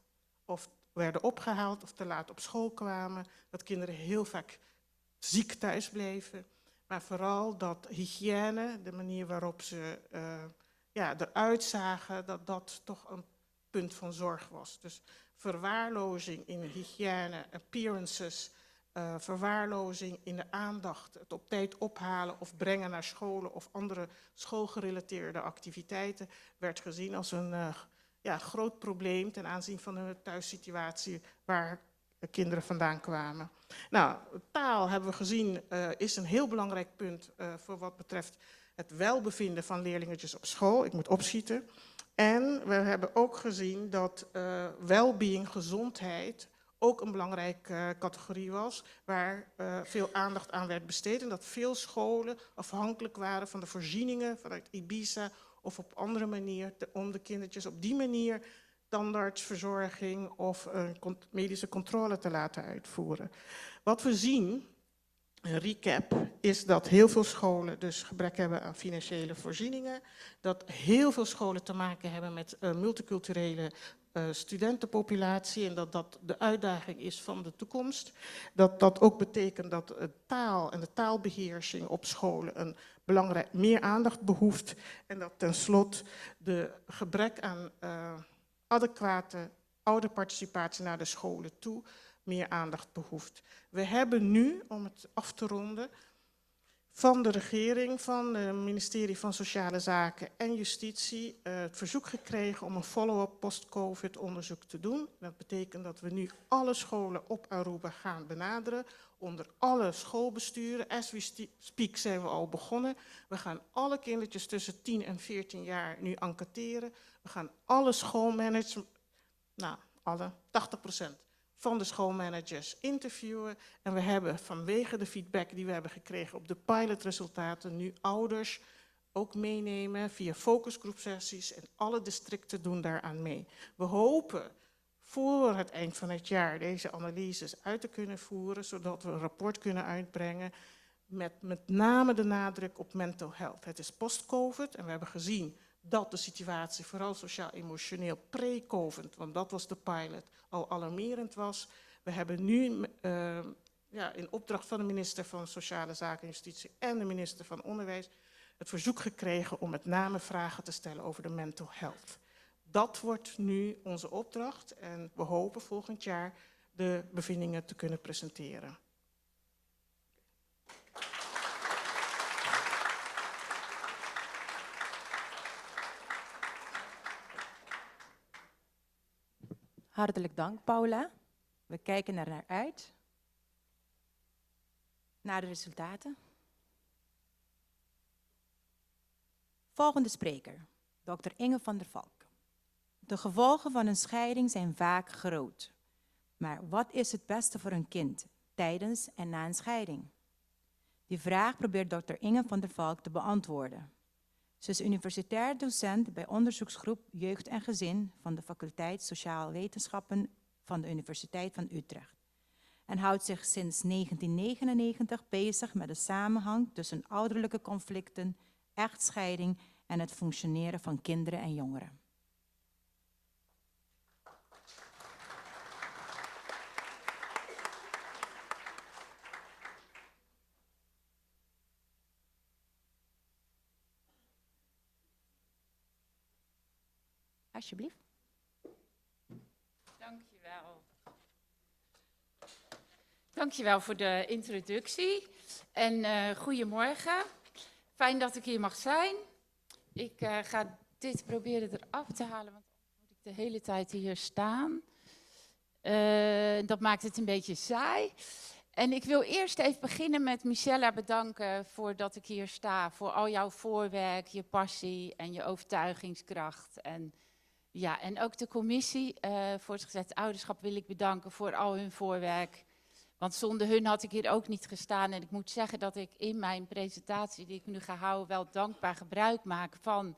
of werden opgehaald of te laat op school kwamen, dat kinderen heel vaak ziek thuis bleven, maar vooral dat hygiëne, de manier waarop ze eruit zagen, dat toch een punt van zorg was. Dus verwaarlozing in hygiëne, appearances, verwaarlozing in de aandacht, het op tijd ophalen of brengen naar scholen of andere schoolgerelateerde activiteiten, werd gezien als een groot probleem ten aanzien van de thuissituatie waar de kinderen vandaan kwamen. Nou, taal hebben we gezien is een heel belangrijk punt voor wat betreft het welbevinden van leerlingetjes op school. Ik moet opschieten. En we hebben ook gezien dat well-being, gezondheid, ook een belangrijke categorie was, waar veel aandacht aan werd besteed. En dat veel scholen afhankelijk waren van de voorzieningen vanuit Ibiza of op andere manier, om de kindertjes op die manier tandartsverzorging of medische controle te laten uitvoeren. Wat we zien, een recap, is dat heel veel scholen dus gebrek hebben aan financiële voorzieningen, dat heel veel scholen te maken hebben met multiculturele studentenpopulatie en dat dat de uitdaging is van de toekomst. Dat dat ook betekent dat de taal en de taalbeheersing op scholen een belangrijk meer aandacht behoeft en dat tenslotte de gebrek aan adequate ouderparticipatie naar de scholen toe meer aandacht behoeft. We hebben nu, om het af te ronden, van de regering, van het ministerie van Sociale Zaken en Justitie het verzoek gekregen om een follow-up post-COVID onderzoek te doen. Dat betekent dat we nu alle scholen op Aruba gaan benaderen, onder alle schoolbesturen. As we speak zijn we al begonnen. We gaan alle kindertjes tussen 10 en 14 jaar nu enquêteren. We gaan alle schoolmanagers, alle 80% van de schoolmanagers interviewen. En we hebben vanwege de feedback die we hebben gekregen op de pilotresultaten nu ouders ook meenemen via focusgroepsessies en alle districten doen daaraan mee. We hopen voor het eind van het jaar deze analyses uit te kunnen voeren, zodat we een rapport kunnen uitbrengen met name de nadruk op mental health. Het is post-COVID en we hebben gezien dat de situatie, vooral sociaal-emotioneel, pre-COVID, want dat was de pilot, al alarmerend was. We hebben nu in opdracht van de minister van Sociale Zaken en Justitie en de minister van Onderwijs het verzoek gekregen om met name vragen te stellen over de mental health. Dat wordt nu onze opdracht en we hopen volgend jaar de bevindingen te kunnen presenteren. Hartelijk dank, Paula. We kijken er naar uit. Naar de resultaten. Volgende spreker, Dr. Inge van der Valk. De gevolgen van een scheiding zijn vaak groot. Maar wat is het beste voor een kind tijdens en na een scheiding? Die vraag probeert Dr. Inge van der Valk te beantwoorden. Ze is universitair docent bij onderzoeksgroep Jeugd en Gezin van de faculteit Sociale Wetenschappen van de Universiteit van Utrecht. En houdt zich sinds 1999 bezig met de samenhang tussen ouderlijke conflicten, echtscheiding en het functioneren van kinderen en jongeren. Alsjeblieft. Dankjewel. Dankjewel voor de introductie. En goedemorgen. Fijn dat ik hier mag zijn. Ik ga dit proberen eraf te halen, want anders moet ik de hele tijd hier staan. Dat maakt het een beetje saai. En ik wil eerst even beginnen met Michella bedanken voordat ik hier sta. Voor al jouw voorwerk, je passie en je overtuigingskracht. En ook de commissie voortgezet ouderschap wil ik bedanken voor al hun voorwerk. Want zonder hun had ik hier ook niet gestaan. En ik moet zeggen dat ik in mijn presentatie die ik nu ga houden wel dankbaar gebruik maak van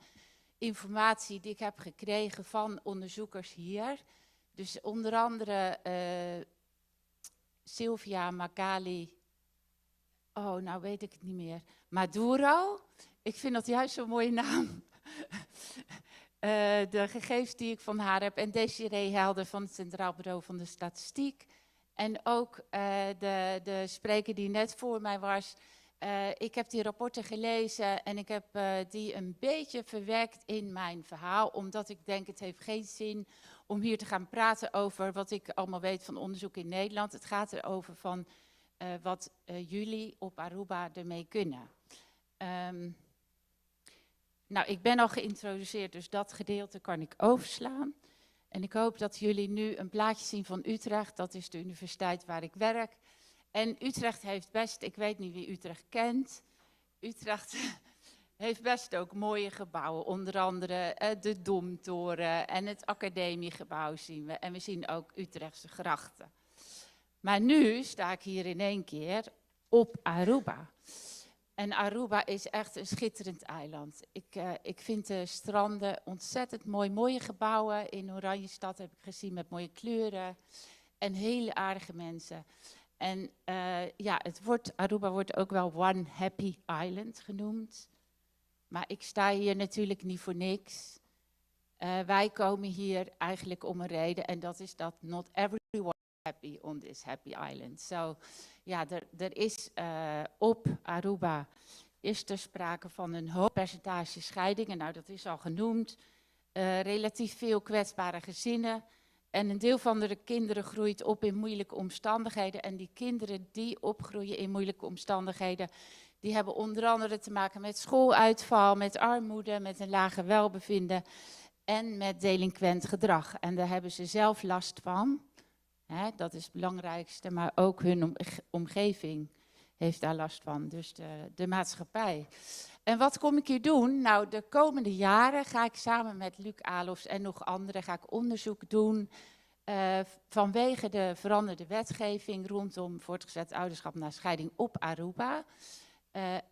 informatie die ik heb gekregen van onderzoekers hier. Dus onder andere Sylvia Magali, nou weet ik het niet meer, Maduro. Ik vind dat juist zo'n mooie naam. De gegevens die ik van haar heb en Desiree Helder van het Centraal Bureau van de Statistiek. En ook de spreker die net voor mij was. Ik heb die rapporten gelezen en ik heb die een beetje verwerkt in mijn verhaal. Omdat ik denk het heeft geen zin om hier te gaan praten over wat ik allemaal weet van onderzoek in Nederland. Het gaat erover van wat jullie op Aruba ermee kunnen. Ik ben al geïntroduceerd, dus dat gedeelte kan ik overslaan. En ik hoop dat jullie nu een plaatje zien van Utrecht. Dat is de universiteit waar ik werk. En Utrecht heeft best, ik weet niet wie Utrecht kent. Utrecht heeft best ook mooie gebouwen. Onder andere de Domtoren en het Academiegebouw zien we. En we zien ook Utrechtse grachten. Maar nu sta ik hier in één keer op Aruba. En Aruba is echt een schitterend eiland. Ik vind de stranden ontzettend mooi. Mooie gebouwen in Oranjestad heb ik gezien met mooie kleuren. En hele aardige mensen. En ja, Aruba wordt ook wel One Happy Island genoemd. Maar ik sta hier natuurlijk niet voor niks. Wij komen hier eigenlijk om een reden. En dat is dat not everyone is happy on this happy island. So, ja, er is op Aruba is er sprake van een hoog percentage scheidingen. Nou, dat is al genoemd. Relatief veel kwetsbare gezinnen. En een deel van de kinderen groeit op in moeilijke omstandigheden. En die kinderen die opgroeien in moeilijke omstandigheden, die hebben onder andere te maken met schooluitval, met armoede, met een lager welbevinden en met delinquent gedrag. En daar hebben ze zelf last van. Hè, dat is het belangrijkste, maar ook hun omgeving heeft daar last van, dus de maatschappij. En wat kom ik hier doen? Nou, de komende jaren ga ik samen met Luc Alofs en nog anderen onderzoek doen vanwege de veranderde wetgeving rondom voortgezet ouderschap na scheiding op Aruba.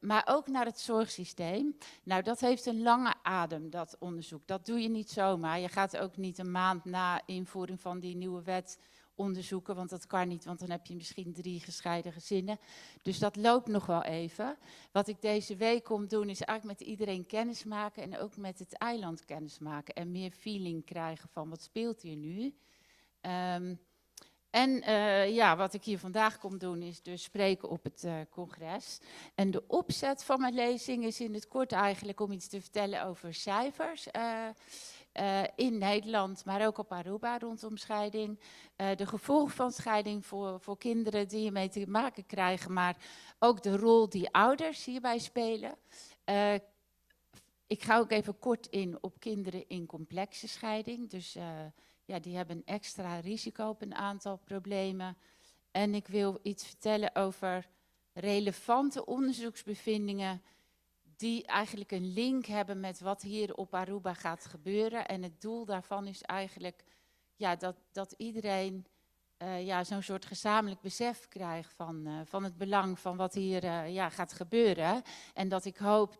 Maar ook naar het zorgsysteem. Nou, dat heeft een lange adem, dat onderzoek. Dat doe je niet zomaar. Je gaat ook niet een maand na invoering van die nieuwe wet onderzoeken, want dat kan niet, want dan heb je misschien 3 gescheiden gezinnen. Dus dat loopt nog wel even. Wat ik deze week kom doen, is eigenlijk met iedereen kennis maken en ook met het eiland kennis maken en meer feeling krijgen van wat speelt hier nu. Ja, wat ik hier vandaag kom doen is dus spreken op het congres. En de opzet van mijn lezing is in het kort eigenlijk om iets te vertellen over cijfers in Nederland, maar ook op Aruba rondom scheiding. De gevolgen van scheiding voor kinderen die hiermee te maken krijgen, maar ook de rol die ouders hierbij spelen. Ik ga ook even kort in op kinderen in complexe scheiding. Dus ja, die hebben een extra risico op een aantal problemen. En ik wil iets vertellen over relevante onderzoeksbevindingen die eigenlijk een link hebben met wat hier op Aruba gaat gebeuren. En het doel daarvan is eigenlijk ja, dat iedereen ja, zo'n soort gezamenlijk besef krijgt van het belang van wat hier ja, gaat gebeuren. En dat ik hoop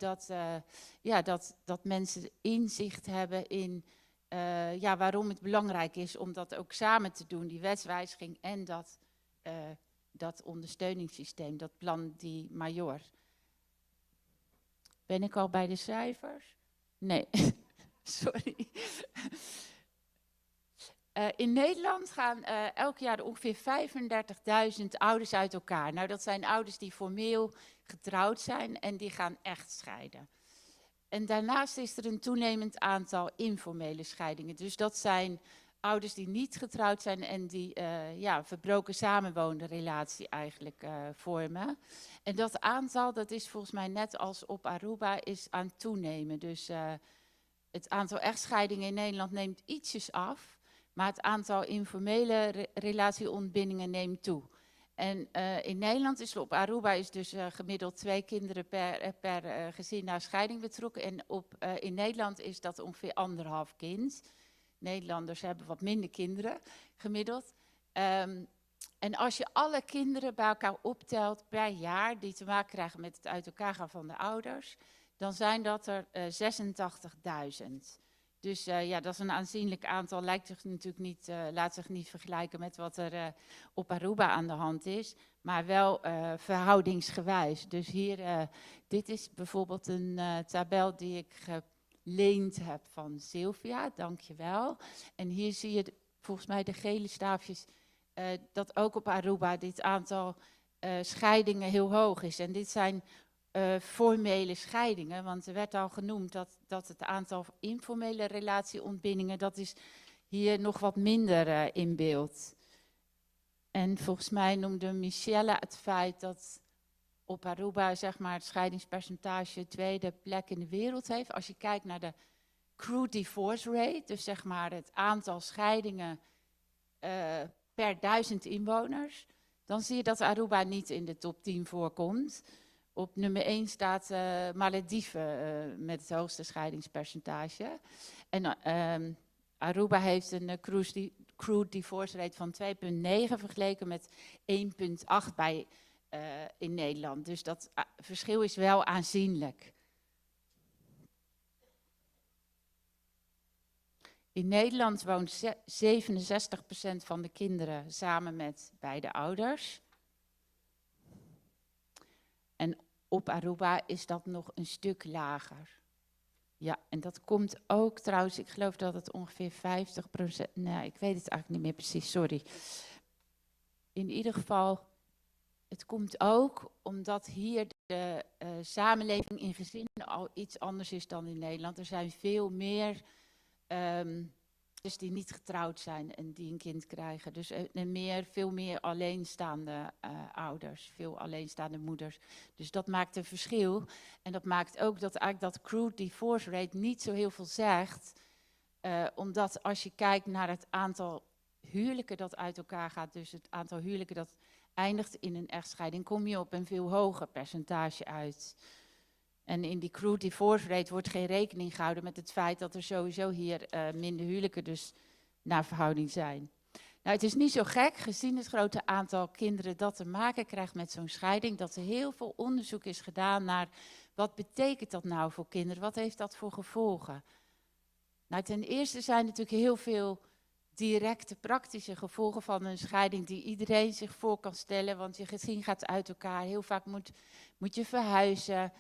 dat mensen inzicht hebben in ja, waarom het belangrijk is om dat ook samen te doen, die wetswijziging en dat ondersteuningssysteem, dat plan die major. Ben ik al bij de cijfers? Nee, sorry. In Nederland gaan elk jaar ongeveer 35.000 ouders uit elkaar. Nou, dat zijn ouders die formeel getrouwd zijn en die gaan echt scheiden. En daarnaast is er een toenemend aantal informele scheidingen. Dus dat zijn ouders die niet getrouwd zijn en die ja, verbroken samenwoonrelatie eigenlijk vormen. En dat aantal, dat is volgens mij net als op Aruba, is aan het toenemen. Dus het aantal echtscheidingen in Nederland neemt ietsjes af, maar het aantal informele relatieontbindingen neemt toe. En in Nederland is op Aruba is dus gemiddeld 2 kinderen per gezin naar scheiding betrokken. En in Nederland is dat ongeveer 1,5 kind. Nederlanders hebben wat minder kinderen gemiddeld. En als je alle kinderen bij elkaar optelt per jaar die te maken krijgen met het uit elkaar gaan van de ouders, dan zijn dat er 86.000. Dus ja, dat is een aanzienlijk aantal, laat zich niet vergelijken met wat er op Aruba aan de hand is, maar wel verhoudingsgewijs. Dus hier, dit is bijvoorbeeld een tabel die ik geleend heb van Sylvia, dankjewel. En hier zie je volgens mij de gele staafjes, dat ook op Aruba dit aantal scheidingen heel hoog is. En dit zijn formele scheidingen, want er werd al genoemd dat het aantal informele relatieontbindingen, dat is hier nog wat minder in beeld. En volgens mij noemde Michelle het feit dat op Aruba zeg maar, het scheidingspercentage 2e plek in de wereld heeft. Als je kijkt naar de crude divorce rate, dus zeg maar het aantal scheidingen per 1000 inwoners, dan zie je dat Aruba niet in de top 10 voorkomt. Op nummer 1 staat Malediven met het hoogste scheidingspercentage. En Aruba heeft een crude divorce rate van 2,9 vergeleken met 1,8 in Nederland. Dus dat verschil is wel aanzienlijk. In Nederland woont 67% van de kinderen samen met beide ouders. En op Aruba is dat nog een stuk lager. Ja, en dat komt ook trouwens, ik geloof dat het ongeveer 50%, nee, ik weet het eigenlijk niet meer precies, sorry. In ieder geval, het komt ook omdat hier de samenleving in gezinnen al iets anders is dan in Nederland. Er zijn veel meer die niet getrouwd zijn en die een kind krijgen. Dus veel meer alleenstaande ouders, veel alleenstaande moeders. Dus dat maakt een verschil. En dat maakt ook dat eigenlijk dat crude divorce rate niet zo heel veel zegt. Omdat als je kijkt naar het aantal huwelijken dat uit elkaar gaat, dus het aantal huwelijken dat eindigt in een echtscheiding, kom je op een veel hoger percentage uit. En in die crude divorce rate wordt geen rekening gehouden met het feit dat er sowieso hier minder huwelijken dus naar verhouding zijn. Nou, het is niet zo gek, gezien het grote aantal kinderen dat te maken krijgt met zo'n scheiding, dat er heel veel onderzoek is gedaan naar wat betekent dat nou voor kinderen, wat heeft dat voor gevolgen. Nou, ten eerste zijn natuurlijk heel veel directe praktische gevolgen van een scheiding die iedereen zich voor kan stellen, want je gezin gaat uit elkaar, heel vaak moet je verhuizen.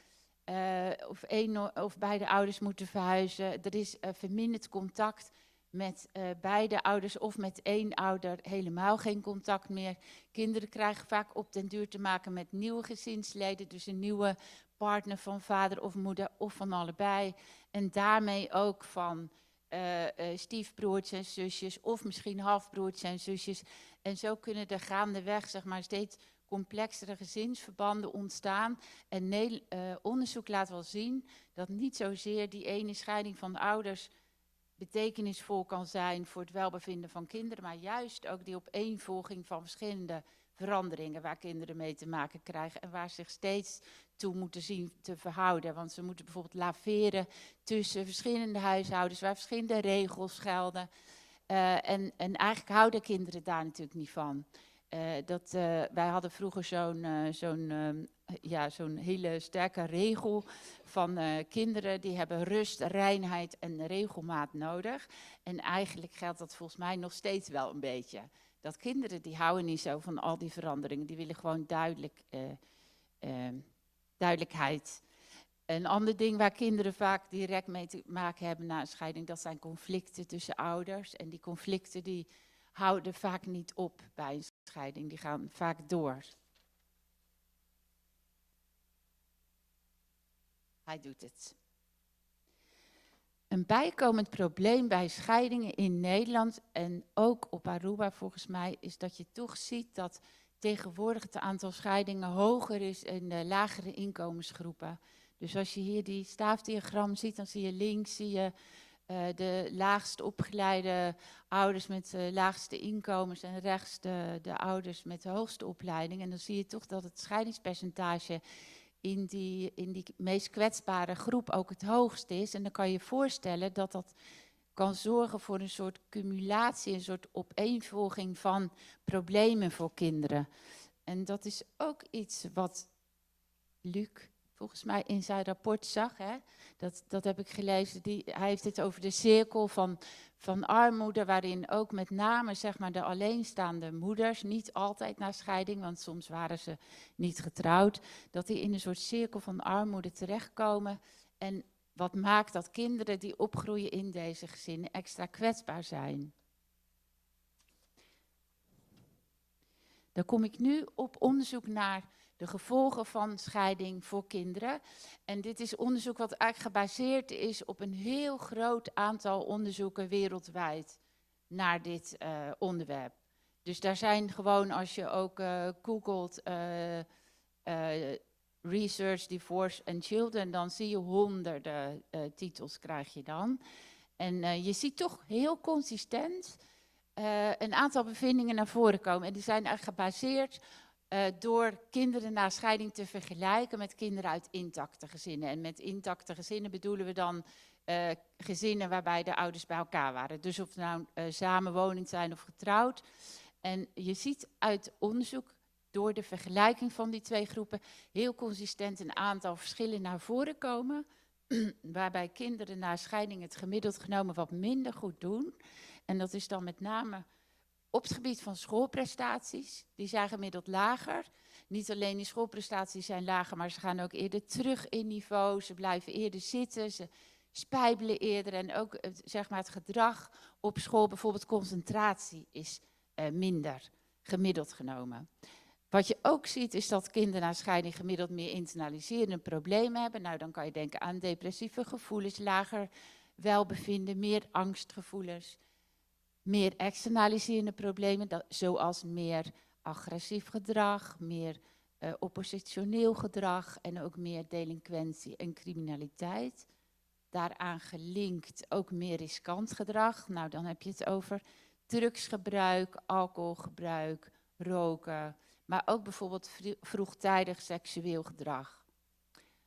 Of beide ouders moeten verhuizen. Er is verminderd contact met beide ouders of met één ouder helemaal geen contact meer. Kinderen krijgen vaak op den duur te maken met nieuwe gezinsleden, dus een nieuwe partner van vader of moeder of van allebei. En daarmee ook van stiefbroertjes en zusjes of misschien halfbroertjes en zusjes. En zo kunnen er gaandeweg zeg maar steeds complexere gezinsverbanden ontstaan. En onderzoek laat wel zien dat niet zozeer die ene scheiding van ouders betekenisvol kan zijn voor het welbevinden van kinderen, maar juist ook die opeenvolging van verschillende veranderingen waar kinderen mee te maken krijgen en waar ze zich steeds toe moeten zien te verhouden. Want ze moeten bijvoorbeeld laveren tussen verschillende huishoudens waar verschillende regels gelden. En eigenlijk houden kinderen daar natuurlijk niet van. Wij hadden vroeger zo'n hele sterke regel van kinderen die hebben rust, reinheid en regelmaat nodig. En eigenlijk geldt dat volgens mij nog steeds wel een beetje. Dat kinderen die houden niet zo van al die veranderingen, die willen gewoon duidelijkheid. Een ander ding waar kinderen vaak direct mee te maken hebben na een scheiding, dat zijn conflicten tussen ouders. En die conflicten die houden vaak niet op bij een scheiding, die gaan vaak door. Hij doet het. Een bijkomend probleem bij scheidingen in Nederland en ook op Aruba volgens mij is dat je toch ziet dat tegenwoordig het aantal scheidingen hoger is in de lagere inkomensgroepen. Dus als je hier die staafdiagram ziet, dan zie je links de laagst opgeleide ouders met de laagste inkomens en rechts de ouders met de hoogste opleiding. En dan zie je toch dat het scheidingspercentage in die meest kwetsbare groep ook het hoogst is. En dan kan je je voorstellen dat dat kan zorgen voor een soort cumulatie, een soort opeenvolging van problemen voor kinderen. En dat is ook iets wat Luc volgens mij in zijn rapport zag. Hè? Dat heb ik gelezen. Hij heeft het over de cirkel van armoede, waarin ook met name zeg maar, de alleenstaande moeders, niet altijd na scheiding, want soms waren ze niet getrouwd, dat die in een soort cirkel van armoede terechtkomen. En wat maakt dat kinderen die opgroeien in deze gezinnen extra kwetsbaar zijn. Dan kom ik nu op onderzoek naar de gevolgen van scheiding voor kinderen. En dit is onderzoek wat eigenlijk gebaseerd is op een heel groot aantal onderzoeken wereldwijd naar dit onderwerp. Dus daar zijn gewoon, als je ook googelt Research, Divorce and Children, dan zie je honderden titels krijg je dan. En je ziet toch heel consistent een aantal bevindingen naar voren komen. En die zijn eigenlijk gebaseerd door kinderen na scheiding te vergelijken met kinderen uit intacte gezinnen. En met intacte gezinnen bedoelen we dan gezinnen waarbij de ouders bij elkaar waren. Dus of nou samenwonend zijn of getrouwd. En je ziet uit onderzoek door de vergelijking van die twee groepen heel consistent een aantal verschillen naar voren komen, waarbij kinderen na scheiding het gemiddeld genomen wat minder goed doen. En dat is dan met name op het gebied van schoolprestaties. Die zijn gemiddeld lager. Niet alleen die schoolprestaties zijn lager, maar ze gaan ook eerder terug in niveau. Ze blijven eerder zitten, ze spijbelen eerder. En ook zeg maar het gedrag op school, bijvoorbeeld concentratie, is minder gemiddeld genomen. Wat je ook ziet is dat kinderen na scheiding gemiddeld meer internaliserende problemen hebben. Nou, dan kan je denken aan depressieve gevoelens, lager welbevinden, meer angstgevoelens, meer externaliserende problemen, zoals meer agressief gedrag, meer oppositioneel gedrag en ook meer delinquentie en criminaliteit. Daaraan gelinkt ook meer riskant gedrag. Nou, dan heb je het over drugsgebruik, alcoholgebruik, roken, maar ook bijvoorbeeld vroegtijdig seksueel gedrag.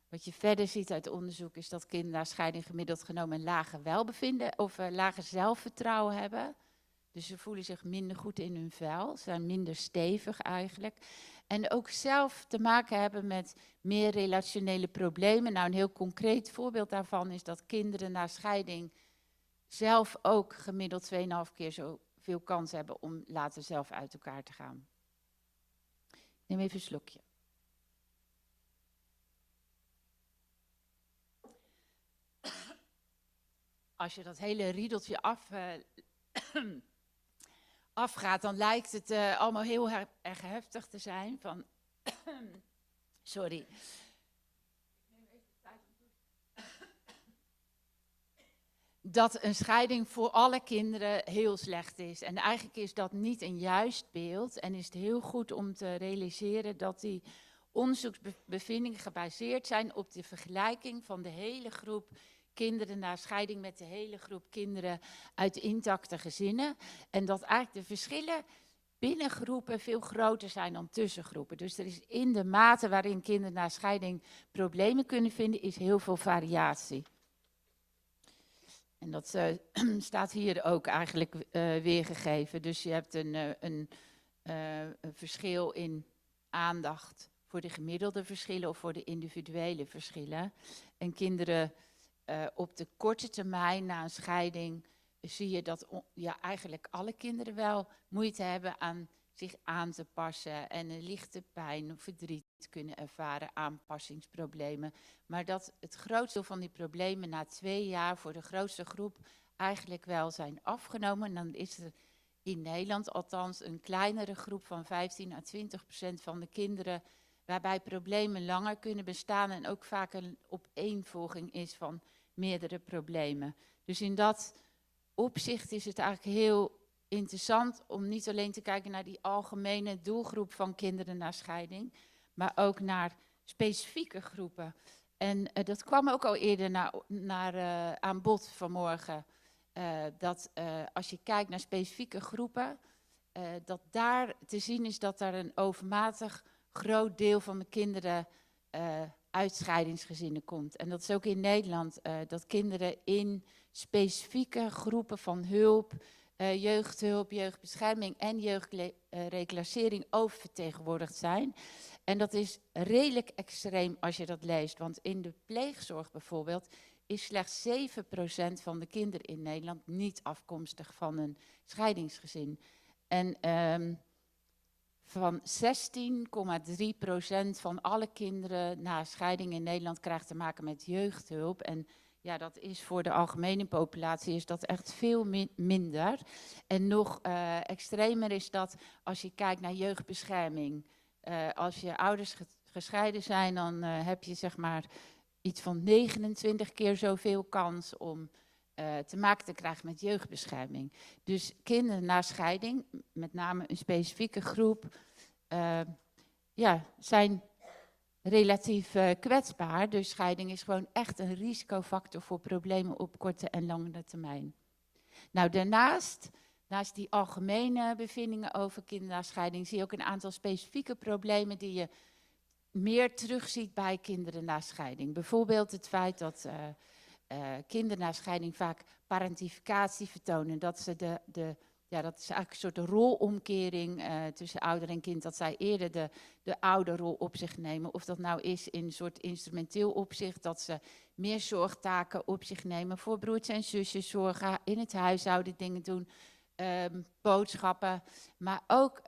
Wat je verder ziet uit onderzoek is dat kinderen na scheiding gemiddeld genomen een lager welbevinden of lager zelfvertrouwen hebben. Dus ze voelen zich minder goed in hun vel, ze zijn minder stevig eigenlijk. En ook zelf te maken hebben met meer relationele problemen. Nou, een heel concreet voorbeeld daarvan is dat kinderen na scheiding zelf ook gemiddeld 2,5 keer zoveel kans hebben om later zelf uit elkaar te gaan. Neem even een slokje. Als je dat hele riedeltje afgaat, dan lijkt het allemaal heel erg heftig te zijn. Sorry. Dat een scheiding voor alle kinderen heel slecht is. En eigenlijk is dat niet een juist beeld. En is het heel goed om te realiseren dat die onderzoeksbevindingen gebaseerd zijn op de vergelijking van de hele groep kinderen na scheiding met de hele groep kinderen uit intacte gezinnen. En dat eigenlijk de verschillen binnen groepen veel groter zijn dan tussen groepen. Dus er is in de mate waarin kinderen na scheiding problemen kunnen vinden, is heel veel variatie. En dat staat hier ook eigenlijk weergegeven. Dus je hebt een verschil in aandacht voor de gemiddelde verschillen of voor de individuele verschillen. En kinderen op de korte termijn na een scheiding zie je dat eigenlijk alle kinderen wel moeite hebben aan zich aan te passen en een lichte pijn of verdriet kunnen ervaren, aanpassingsproblemen. Maar dat het grootste deel van die problemen na 2 jaar voor de grootste groep eigenlijk wel zijn afgenomen. En dan is er in Nederland althans een kleinere groep van 15-20% van de kinderen waarbij problemen langer kunnen bestaan en ook vaak een opeenvolging is van meerdere problemen. Dus in dat opzicht is het eigenlijk heel interessant om niet alleen te kijken naar die algemene doelgroep van kinderen na scheiding, maar ook naar specifieke groepen. En dat kwam ook al eerder aan bod vanmorgen. Dat als je kijkt naar specifieke groepen, dat daar te zien is dat daar een overmatig groot deel van de kinderen uit scheidingsgezinnen komt. En dat is ook in Nederland, dat kinderen in specifieke groepen van hulp, jeugdhulp, jeugdbescherming en jeugdreclassering oververtegenwoordigd zijn. En dat is redelijk extreem als je dat leest, want in de pleegzorg bijvoorbeeld is slechts 7% van de kinderen in Nederland niet afkomstig van een scheidingsgezin. En van 16,3% van alle kinderen na scheiding in Nederland krijgt te maken met jeugdhulp. En ja, dat is voor de algemene populatie is dat echt veel minder. En nog extremer is dat als je kijkt naar jeugdbescherming. Als je ouders gescheiden zijn, dan heb je zeg maar iets van 29 keer zoveel kans om te maken te krijgen met jeugdbescherming. Dus kinderen na scheiding, met name een specifieke groep, zijn relatief kwetsbaar. Dus scheiding is gewoon echt een risicofactor voor problemen op korte en langere termijn. Nou, daarnaast, naast die algemene bevindingen over kinderen na scheiding, zie je ook een aantal specifieke problemen die je meer terugziet bij kinderen na scheiding. Bijvoorbeeld het feit dat kinderen na scheiding vaak parentificatie vertonen. Dat ze dat is eigenlijk een soort rolomkering tussen ouder en kind. Dat zij eerder de ouderrol op zich nemen. Of dat nou is in een soort instrumenteel opzicht. Dat ze meer zorgtaken op zich nemen. Voor broertjes en zusjes zorgen. In het huishouden dingen doen. Boodschappen. Maar ook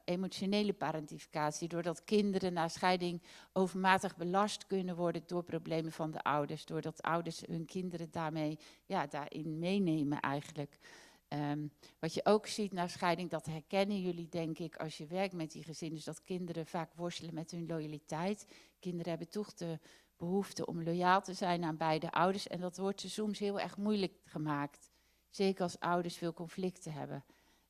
emotionele parentificatie. Doordat kinderen na scheiding overmatig belast kunnen worden door problemen van de ouders. Doordat ouders hun kinderen daarin meenemen eigenlijk. Wat je ook ziet na scheiding, dat herkennen jullie denk ik als je werkt met die gezinnen, is dat kinderen vaak worstelen met hun loyaliteit. Kinderen hebben toch de behoefte om loyaal te zijn aan beide ouders en dat wordt ze soms heel erg moeilijk gemaakt. Zeker als ouders veel conflicten hebben.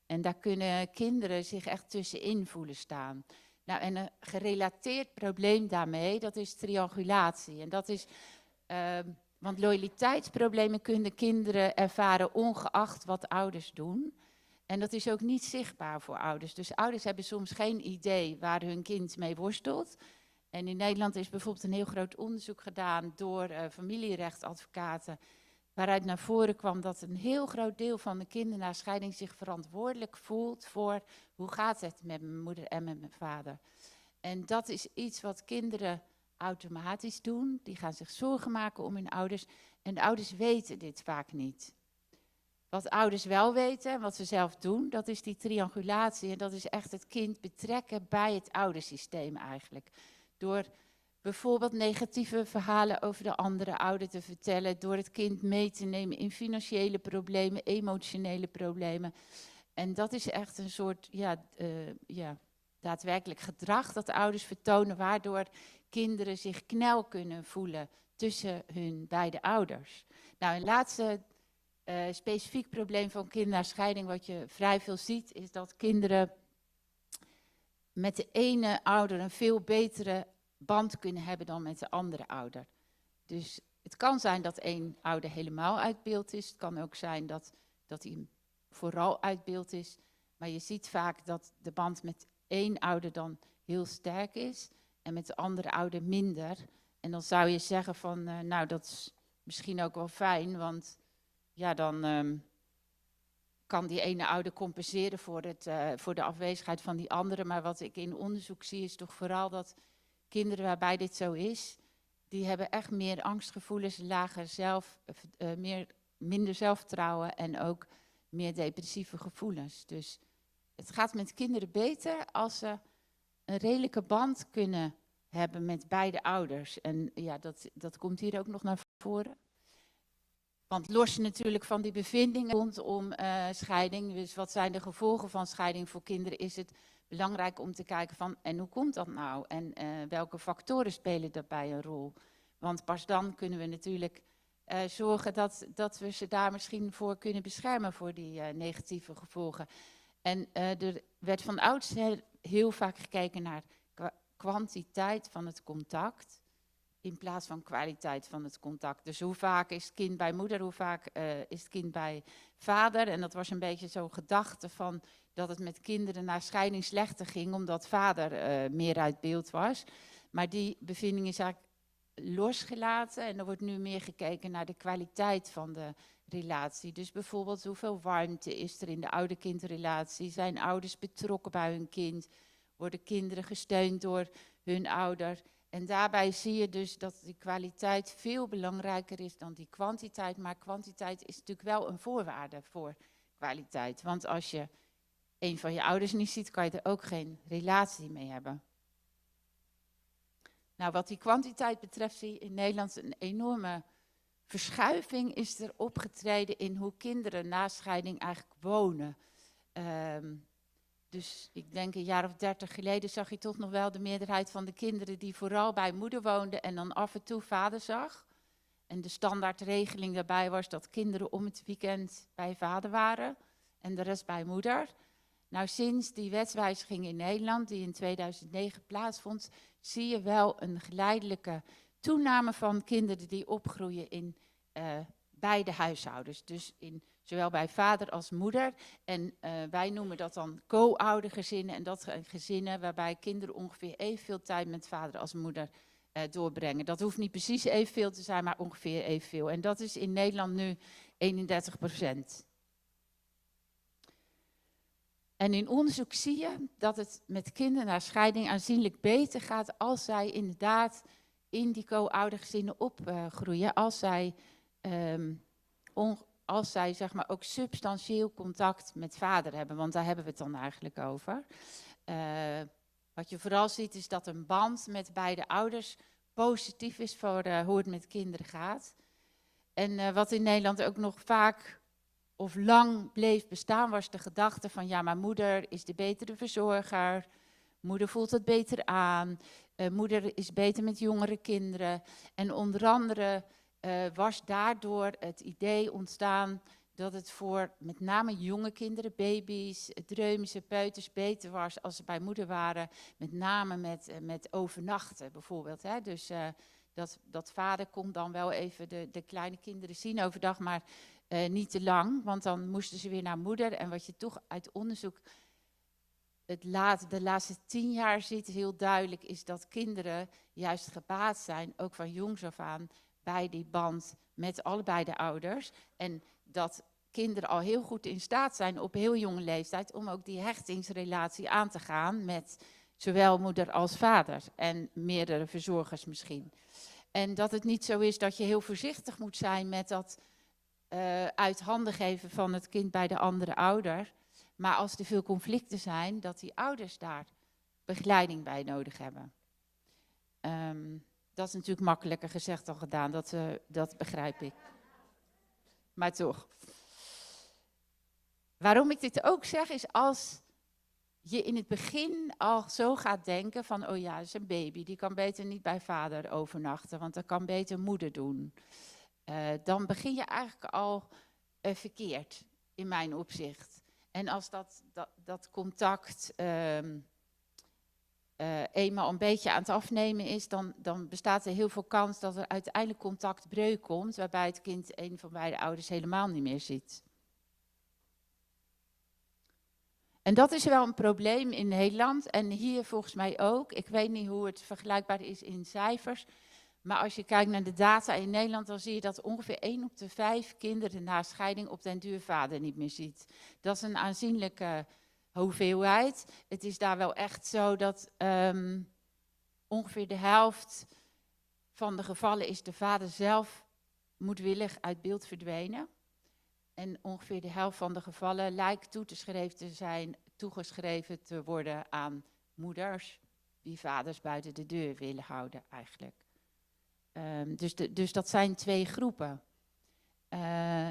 En daar kunnen kinderen zich echt tussenin voelen staan. Nou, en een gerelateerd probleem daarmee, dat is triangulatie. En dat is... want loyaliteitsproblemen kunnen kinderen ervaren ongeacht wat ouders doen. En dat is ook niet zichtbaar voor ouders. Dus ouders hebben soms geen idee waar hun kind mee worstelt. En in Nederland is bijvoorbeeld een heel groot onderzoek gedaan door familierechtadvocaten. Waaruit naar voren kwam dat een heel groot deel van de kinderen na scheiding zich verantwoordelijk voelt voor hoe gaat het met mijn moeder en met mijn vader. En dat is iets wat kinderen automatisch doen. Die gaan zich zorgen maken om hun ouders. En de ouders weten dit vaak niet. Wat ouders wel weten en wat ze zelf doen, dat is die triangulatie. En dat is echt het kind betrekken bij het oudersysteem eigenlijk. Door bijvoorbeeld negatieve verhalen over de andere ouder te vertellen. Door het kind mee te nemen in financiële problemen, emotionele problemen. En dat is echt een soort daadwerkelijk gedrag dat de ouders vertonen, waardoor kinderen zich knel kunnen voelen tussen hun beide ouders. Nou, een laatste specifiek probleem van kinderen na scheiding, wat je vrij veel ziet, is dat kinderen met de ene ouder een veel betere band kunnen hebben dan met de andere ouder. Dus het kan zijn dat één ouder helemaal uit beeld is. Het kan ook zijn dat hij vooral uit beeld is. Maar je ziet vaak dat de band met één ouder dan heel sterk is en met de andere ouder minder. En dan zou je zeggen van, nou dat is misschien ook wel fijn, want ja, dan kan die ene ouder compenseren voor de afwezigheid van die andere. Maar wat ik in onderzoek zie is toch vooral dat kinderen waarbij dit zo is, die hebben echt meer angstgevoelens, minder zelfvertrouwen en ook meer depressieve gevoelens. Dus het gaat met kinderen beter als ze een redelijke band kunnen hebben met beide ouders. En ja, dat komt hier ook nog naar voren. Want los natuurlijk van die bevindingen rondom scheiding, dus wat zijn de gevolgen van scheiding voor kinderen, is het belangrijk om te kijken van, en hoe komt dat nou? En welke factoren spelen daarbij een rol? Want pas dan kunnen we natuurlijk zorgen dat we ze daar misschien voor kunnen beschermen voor die negatieve gevolgen. En er werd van oudsher heel vaak gekeken naar kwantiteit van het contact in plaats van kwaliteit van het contact. Dus hoe vaak is het kind bij moeder, hoe vaak is het kind bij vader? En dat was een beetje zo'n gedachte van dat het met kinderen na scheiding slechter ging, omdat vader meer uit beeld was. Maar die bevinding is eigenlijk losgelaten en er wordt nu meer gekeken naar de kwaliteit van de relatie. Dus bijvoorbeeld hoeveel warmte is er in de ouder-kindrelatie? Zijn ouders betrokken bij hun kind? Worden kinderen gesteund door hun ouder? En daarbij zie je dus dat die kwaliteit veel belangrijker is dan die kwantiteit. Maar kwantiteit is natuurlijk wel een voorwaarde voor kwaliteit. Want als je een van je ouders niet ziet, kan je er ook geen relatie mee hebben. Nou, wat die kwantiteit betreft zie je in Nederland een enorme verschuiving is er opgetreden in hoe kinderen na scheiding eigenlijk wonen. Dus ik denk een jaar of 30 geleden zag je toch nog wel de meerderheid van de kinderen die vooral bij moeder woonden en dan af en toe vader zag. En de standaardregeling daarbij was dat kinderen om het weekend bij vader waren en de rest bij moeder. Nou, sinds die wetswijziging in Nederland, die in 2009 plaatsvond, zie je wel een geleidelijke toename van kinderen die opgroeien in beide huishoudens. Dus zowel bij vader als moeder. En wij noemen dat dan co-oudergezinnen. En dat zijn gezinnen waarbij kinderen ongeveer evenveel tijd met vader als moeder doorbrengen. Dat hoeft niet precies evenveel te zijn, maar ongeveer evenveel. En dat is in Nederland nu 31%. En in onderzoek zie je dat het met kinderen na scheiding aanzienlijk beter gaat als zij inderdaad in die co-oudergezinnen opgroeien, als zij zeg maar ook substantieel contact met vader hebben, want daar hebben we het dan eigenlijk over. Wat je vooral ziet is dat een band met beide ouders positief is voor hoe het met kinderen gaat. En wat in Nederland ook nog vaak of lang bleef bestaan, was de gedachte van ja, maar moeder is de betere verzorger, moeder voelt het beter aan, moeder is beter met jongere kinderen. En onder andere was daardoor het idee ontstaan dat het voor met name jonge kinderen, baby's, dreumische peuters beter was als ze bij moeder waren. Met name met overnachten bijvoorbeeld. Hè. Dus dat vader kon dan wel even de kleine kinderen zien overdag, maar niet te lang. Want dan moesten ze weer naar moeder. En wat je toch uit onderzoek de laatste 10 jaar ziet heel duidelijk, is dat kinderen juist gebaat zijn, ook van jongs af aan, bij die band met allebei de ouders. En dat kinderen al heel goed in staat zijn op heel jonge leeftijd om ook die hechtingsrelatie aan te gaan met zowel moeder als vader en meerdere verzorgers misschien. En dat het niet zo is dat je heel voorzichtig moet zijn met dat uit handen geven van het kind bij de andere ouder. Maar als er veel conflicten zijn, dat die ouders daar begeleiding bij nodig hebben. Dat is natuurlijk makkelijker gezegd dan gedaan, dat begrijp ik. Maar toch. Waarom ik dit ook zeg, is als je in het begin al zo gaat denken van, oh ja, dat is een baby, die kan beter niet bij vader overnachten, want dat kan beter moeder doen. Dan begin je eigenlijk al verkeerd, in mijn opzicht. En als dat contact eenmaal een beetje aan het afnemen is, dan bestaat er heel veel kans dat er uiteindelijk contactbreuk komt, waarbij het kind een van beide ouders helemaal niet meer ziet. En dat is wel een probleem in Nederland en hier volgens mij ook. Ik weet niet hoe het vergelijkbaar is in cijfers, maar als je kijkt naar de data in Nederland, dan zie je dat ongeveer 1 op de 5 kinderen na scheiding op den duur vader niet meer ziet. Dat is een aanzienlijke hoeveelheid. Het is daar wel echt zo dat ongeveer de helft van de gevallen is de vader zelf moedwillig uit beeld verdwenen. En ongeveer de helft van de gevallen lijkt toegeschreven te worden aan moeders die vaders buiten de deur willen houden eigenlijk. Dus dat zijn 2 groepen.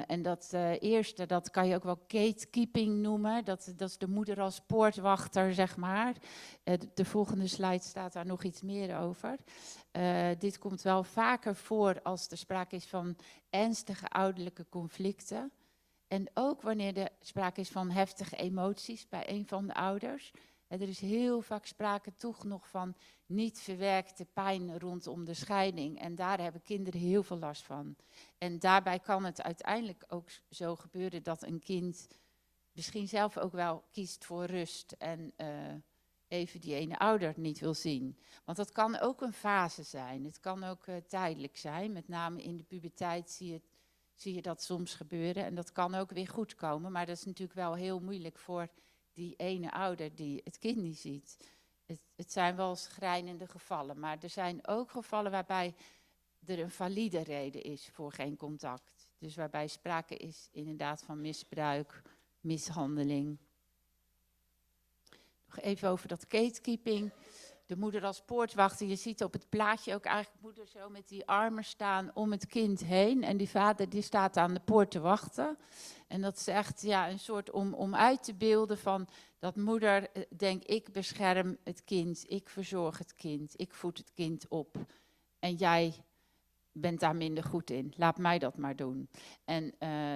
En dat eerste, dat kan je ook wel gatekeeping noemen. Dat is de moeder als poortwachter, zeg maar. De volgende slide staat daar nog iets meer over. Dit komt wel vaker voor als er sprake is van ernstige ouderlijke conflicten. En ook wanneer er sprake is van heftige emoties bij een van de ouders. Er is heel vaak sprake toch nog van niet verwerkte pijn rondom de scheiding. En daar hebben kinderen heel veel last van. En daarbij kan het uiteindelijk ook zo gebeuren dat een kind misschien zelf ook wel kiest voor rust en even die ene ouder niet wil zien. Want dat kan ook een fase zijn. Het kan ook tijdelijk zijn. Met name in de puberteit zie je dat soms gebeuren. En dat kan ook weer goed komen. Maar dat is natuurlijk wel heel moeilijk voor die ene ouder die het kind niet ziet. Het zijn wel schrijnende gevallen. Maar er zijn ook gevallen waarbij er een valide reden is voor geen contact. Dus waarbij sprake is inderdaad van misbruik, mishandeling. Nog even over dat gatekeeping. De moeder als poortwachter. Je ziet op het plaatje ook eigenlijk moeder zo met die armen staan om het kind heen. En die vader die staat aan de poort te wachten. En dat is echt een soort om uit te beelden van dat moeder denkt, ik bescherm het kind, ik verzorg het kind, ik voed het kind op. En jij bent daar minder goed in, laat mij dat maar doen. En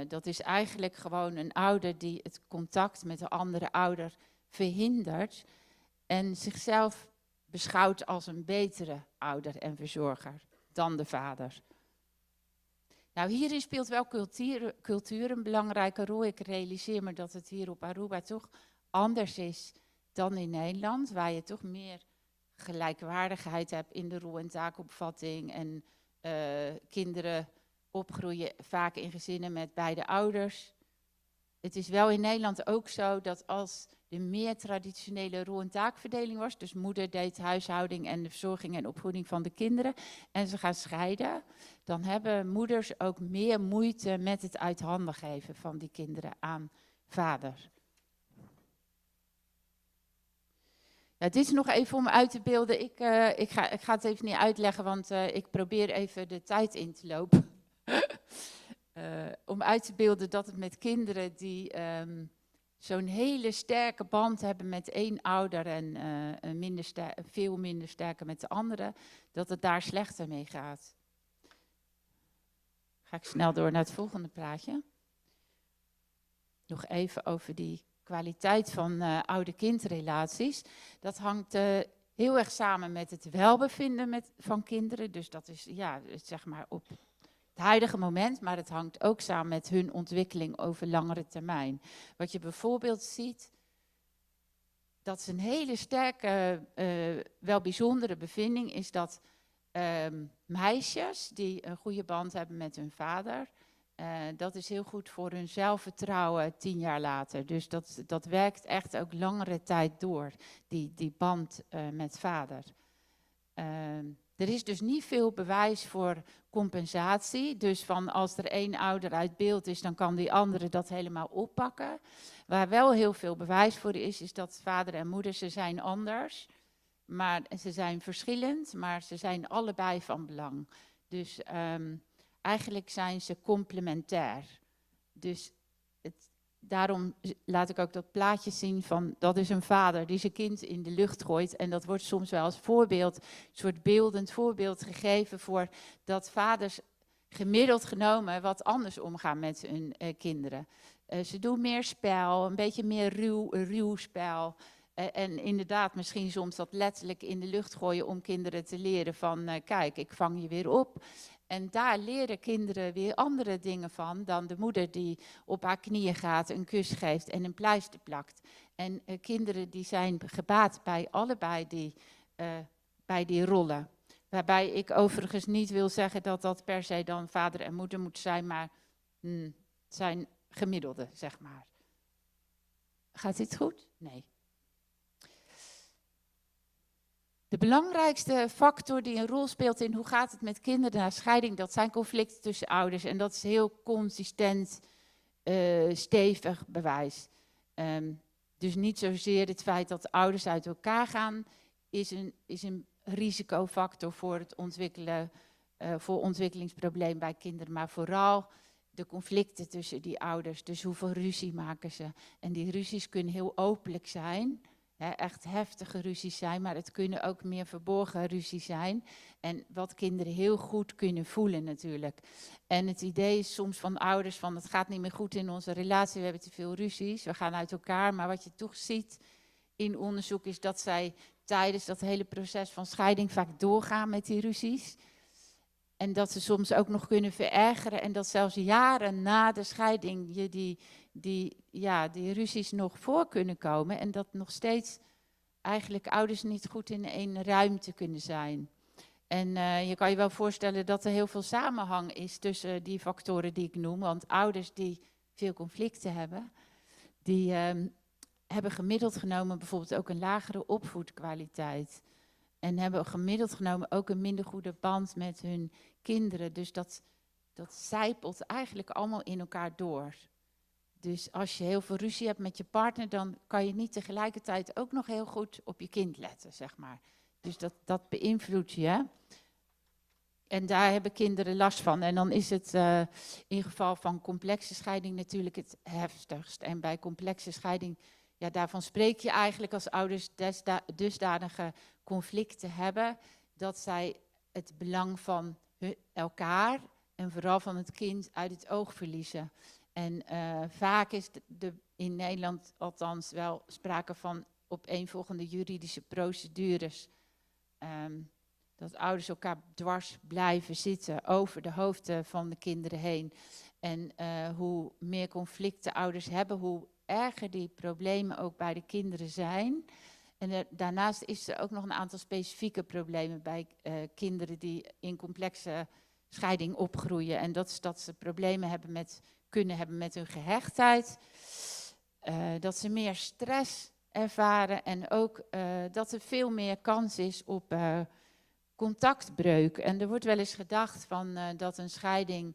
dat is eigenlijk gewoon een ouder die het contact met de andere ouder verhindert. En zichzelf beschouwt als een betere ouder en verzorger dan de vader. Nou, hierin speelt wel cultuur een belangrijke rol. Ik realiseer me dat het hier op Aruba toch anders is dan in Nederland, waar je toch meer gelijkwaardigheid hebt in de rol- en taakopvatting. En kinderen opgroeien vaak in gezinnen met beide ouders. Het is wel in Nederland ook zo dat als de meer traditionele rol- en taakverdeling was, dus moeder deed huishouding en de verzorging en opvoeding van de kinderen, en ze gaan scheiden, dan hebben moeders ook meer moeite met het uit handen geven van die kinderen aan vader. Ja, dit is nog even om uit te beelden. Ik ga het even niet uitleggen, want ik probeer even de tijd in te lopen. Om uit te beelden dat het met kinderen die zo'n hele sterke band hebben met één ouder en veel minder sterke met de andere, dat het daar slechter mee gaat. Ga ik snel door naar het volgende plaatje. Nog even over die kwaliteit van ouder-kindrelaties. Dat hangt heel erg samen met het welbevinden van kinderen. Dus dat is zeg maar op het huidige moment, maar het hangt ook samen met hun ontwikkeling over langere termijn. Wat je bijvoorbeeld ziet, dat is een hele sterke, wel bijzondere bevinding, is dat meisjes die een goede band hebben met hun vader, dat is heel goed voor hun zelfvertrouwen 10 jaar later. Dus dat werkt echt ook langere tijd door, die band met vader. Er is dus niet veel bewijs voor compensatie. Dus van als er één ouder uit beeld is, dan kan die andere dat helemaal oppakken. Waar wel heel veel bewijs voor is dat vader en moeder, ze zijn anders. Maar ze zijn verschillend, maar ze zijn allebei van belang. Dus eigenlijk zijn ze complementair. Dus daarom laat ik ook dat plaatje zien van, dat is een vader die zijn kind in de lucht gooit. En dat wordt soms wel als voorbeeld, een soort beeldend voorbeeld gegeven voor dat vaders gemiddeld genomen wat anders omgaan met hun kinderen. Ze doen meer spel, een beetje meer ruw spel. En inderdaad, misschien soms dat letterlijk in de lucht gooien om kinderen te leren van, kijk, ik vang je weer op. En daar leren kinderen weer andere dingen van dan de moeder die op haar knieën gaat, een kus geeft en een pleister plakt. En kinderen die zijn gebaat bij allebei bij die rollen. Waarbij ik overigens niet wil zeggen dat dat per se dan vader en moeder moet zijn, maar het zijn gemiddelde, zeg maar. Gaat dit goed? Nee. De belangrijkste factor die een rol speelt in hoe gaat het met kinderen na scheiding, dat zijn conflicten tussen ouders. En dat is heel consistent, stevig bewijs. Dus niet zozeer het feit dat ouders uit elkaar gaan, is een risicofactor voor het voor ontwikkelingsprobleem bij kinderen. Maar vooral de conflicten tussen die ouders. Dus hoeveel ruzie maken ze. En die ruzies kunnen heel openlijk zijn. Echt heftige ruzies zijn, maar het kunnen ook meer verborgen ruzies zijn. En wat kinderen heel goed kunnen voelen natuurlijk. En het idee is soms van ouders van het gaat niet meer goed in onze relatie, we hebben te veel ruzies, we gaan uit elkaar. Maar wat je toch ziet in onderzoek is dat zij tijdens dat hele proces van scheiding vaak doorgaan met die ruzies. En dat ze soms ook nog kunnen verergeren en dat zelfs jaren na de scheiding je die ruzies nog voor kunnen komen. En dat nog steeds eigenlijk ouders niet goed in één ruimte kunnen zijn. En je kan je wel voorstellen dat er heel veel samenhang is tussen die factoren die ik noem. Want ouders die veel conflicten hebben, die hebben gemiddeld genomen bijvoorbeeld ook een lagere opvoedkwaliteit. En hebben gemiddeld genomen ook een minder goede band met hun kinderen. Dus dat zijpelt eigenlijk allemaal in elkaar door. Dus als je heel veel ruzie hebt met je partner, dan kan je niet tegelijkertijd ook nog heel goed op je kind letten, zeg maar. Dus dat beïnvloedt je. En daar hebben kinderen last van. En dan is het in geval van complexe scheiding natuurlijk het heftigst. En bij complexe scheiding, ja, daarvan spreek je eigenlijk als ouders dusdanige conflicten hebben, dat zij het belang van elkaar en vooral van het kind uit het oog verliezen. En vaak is in Nederland althans wel sprake van opeenvolgende juridische procedures. Dat ouders elkaar dwars blijven zitten over de hoofden van de kinderen heen. En hoe meer conflicten ouders hebben, hoe erger die problemen ook bij de kinderen zijn. En daarnaast is er ook nog een aantal specifieke problemen bij kinderen die in complexe scheiding opgroeien. En dat is dat ze problemen kunnen hebben met hun gehechtheid. Dat ze meer stress ervaren en ook dat er veel meer kans is op contactbreuk. En er wordt wel eens gedacht dat een scheiding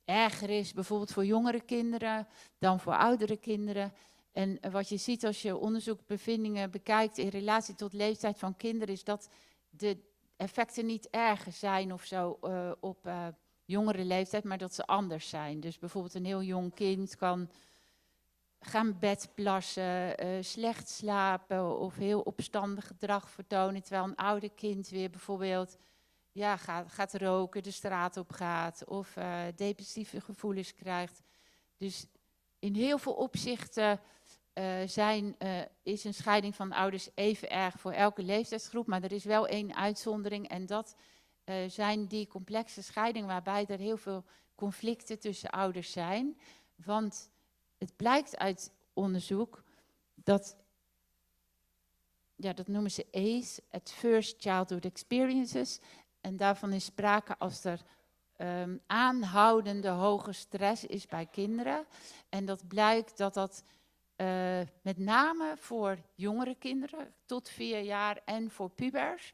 erger is, bijvoorbeeld voor jongere kinderen dan voor oudere kinderen. En wat je ziet als je onderzoekbevindingen bekijkt in relatie tot leeftijd van kinderen, is dat de effecten niet erger zijn of zo op jongere leeftijd, maar dat ze anders zijn. Dus bijvoorbeeld een heel jong kind kan gaan bedplassen, slecht slapen of heel opstandig gedrag vertonen, terwijl een ouder kind weer bijvoorbeeld gaat roken, de straat op gaat of depressieve gevoelens krijgt. Dus in heel veel opzichten is een scheiding van ouders even erg voor elke leeftijdsgroep, maar er is wel één uitzondering en dat zijn die complexe scheidingen waarbij er heel veel conflicten tussen ouders zijn. Want het blijkt uit onderzoek dat noemen ze ACE, Adverse Childhood Experiences. En daarvan is sprake als er aanhoudende hoge stress is bij kinderen. En dat blijkt dat met name voor jongere kinderen tot 4 jaar en voor pubers,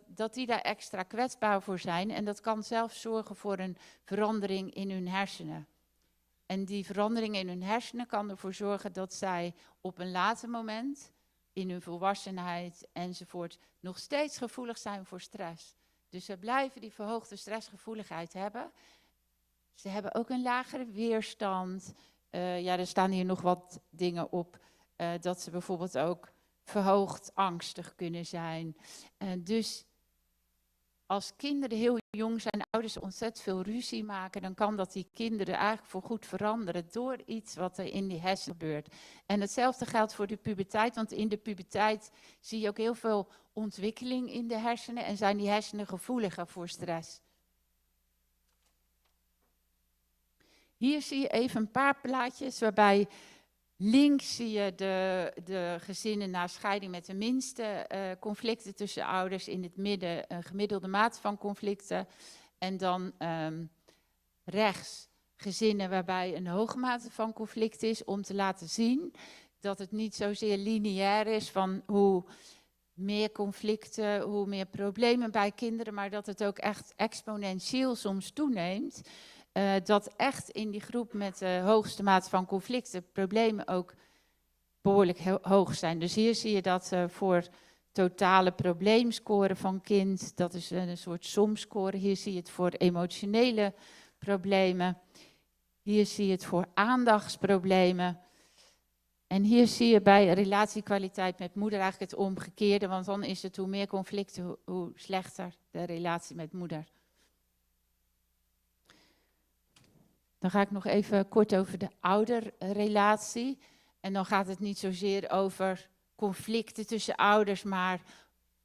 dat die daar extra kwetsbaar voor zijn. En dat kan zelfs zorgen voor een verandering in hun hersenen. En die verandering in hun hersenen kan ervoor zorgen dat zij op een later moment, in hun volwassenheid enzovoort, nog steeds gevoelig zijn voor stress. Dus ze blijven die verhoogde stressgevoeligheid hebben. Ze hebben ook een lagere weerstand. Er staan hier nog wat dingen op. Dat ze bijvoorbeeld ook verhoogd angstig kunnen zijn. Dus als kinderen heel jong zijn, ouders ontzettend veel ruzie maken, dan kan dat die kinderen eigenlijk voorgoed veranderen door iets wat er in die hersenen gebeurt. En hetzelfde geldt voor de puberteit, want in de puberteit zie je ook heel veel ontwikkeling in de hersenen en zijn die hersenen gevoeliger voor stress. Hier zie je even een paar plaatjes waarbij links zie je de gezinnen na scheiding met de minste conflicten tussen ouders. In het midden een gemiddelde mate van conflicten. En dan rechts gezinnen waarbij een hoge mate van conflict is. Om te laten zien dat het niet zozeer lineair is van hoe meer conflicten, hoe meer problemen bij kinderen. Maar dat het ook echt exponentieel soms toeneemt. Dat echt in die groep met de hoogste mate van conflicten problemen ook behoorlijk hoog zijn. Dus hier zie je dat voor totale probleemscore van kind, dat is een soort somscore. Hier zie je het voor emotionele problemen. Hier zie je het voor aandachtsproblemen. En hier zie je bij relatiekwaliteit met moeder eigenlijk het omgekeerde, want dan is het hoe meer conflicten, hoe slechter de relatie met moeder. Dan ga ik nog even kort over de ouderrelatie. En dan gaat het niet zozeer over conflicten tussen ouders, maar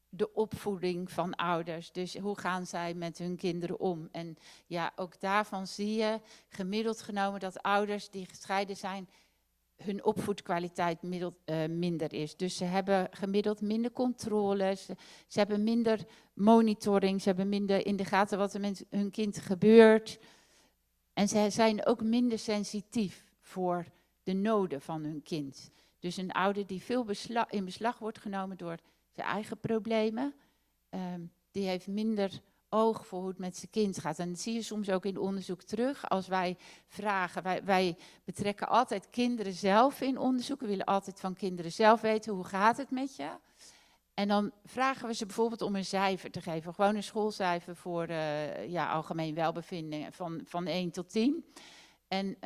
de opvoeding van ouders. Dus hoe gaan zij met hun kinderen om? En ja, ook daarvan zie je gemiddeld genomen dat ouders die gescheiden zijn, hun opvoedkwaliteit minder is. Dus ze hebben gemiddeld minder controle, ze hebben minder monitoring, ze hebben minder in de gaten wat er met hun kind gebeurt. En ze zijn ook minder sensitief voor de noden van hun kind. Dus een ouder die veel in beslag wordt genomen door zijn eigen problemen, die heeft minder oog voor hoe het met zijn kind gaat. En dat zie je soms ook in onderzoek terug. Als wij vragen, wij betrekken altijd kinderen zelf in onderzoek. We willen altijd van kinderen zelf weten, hoe gaat het met je? En dan vragen we ze bijvoorbeeld om een cijfer te geven. Gewoon een schoolcijfer voor algemeen welbevinden van 1 tot 10. En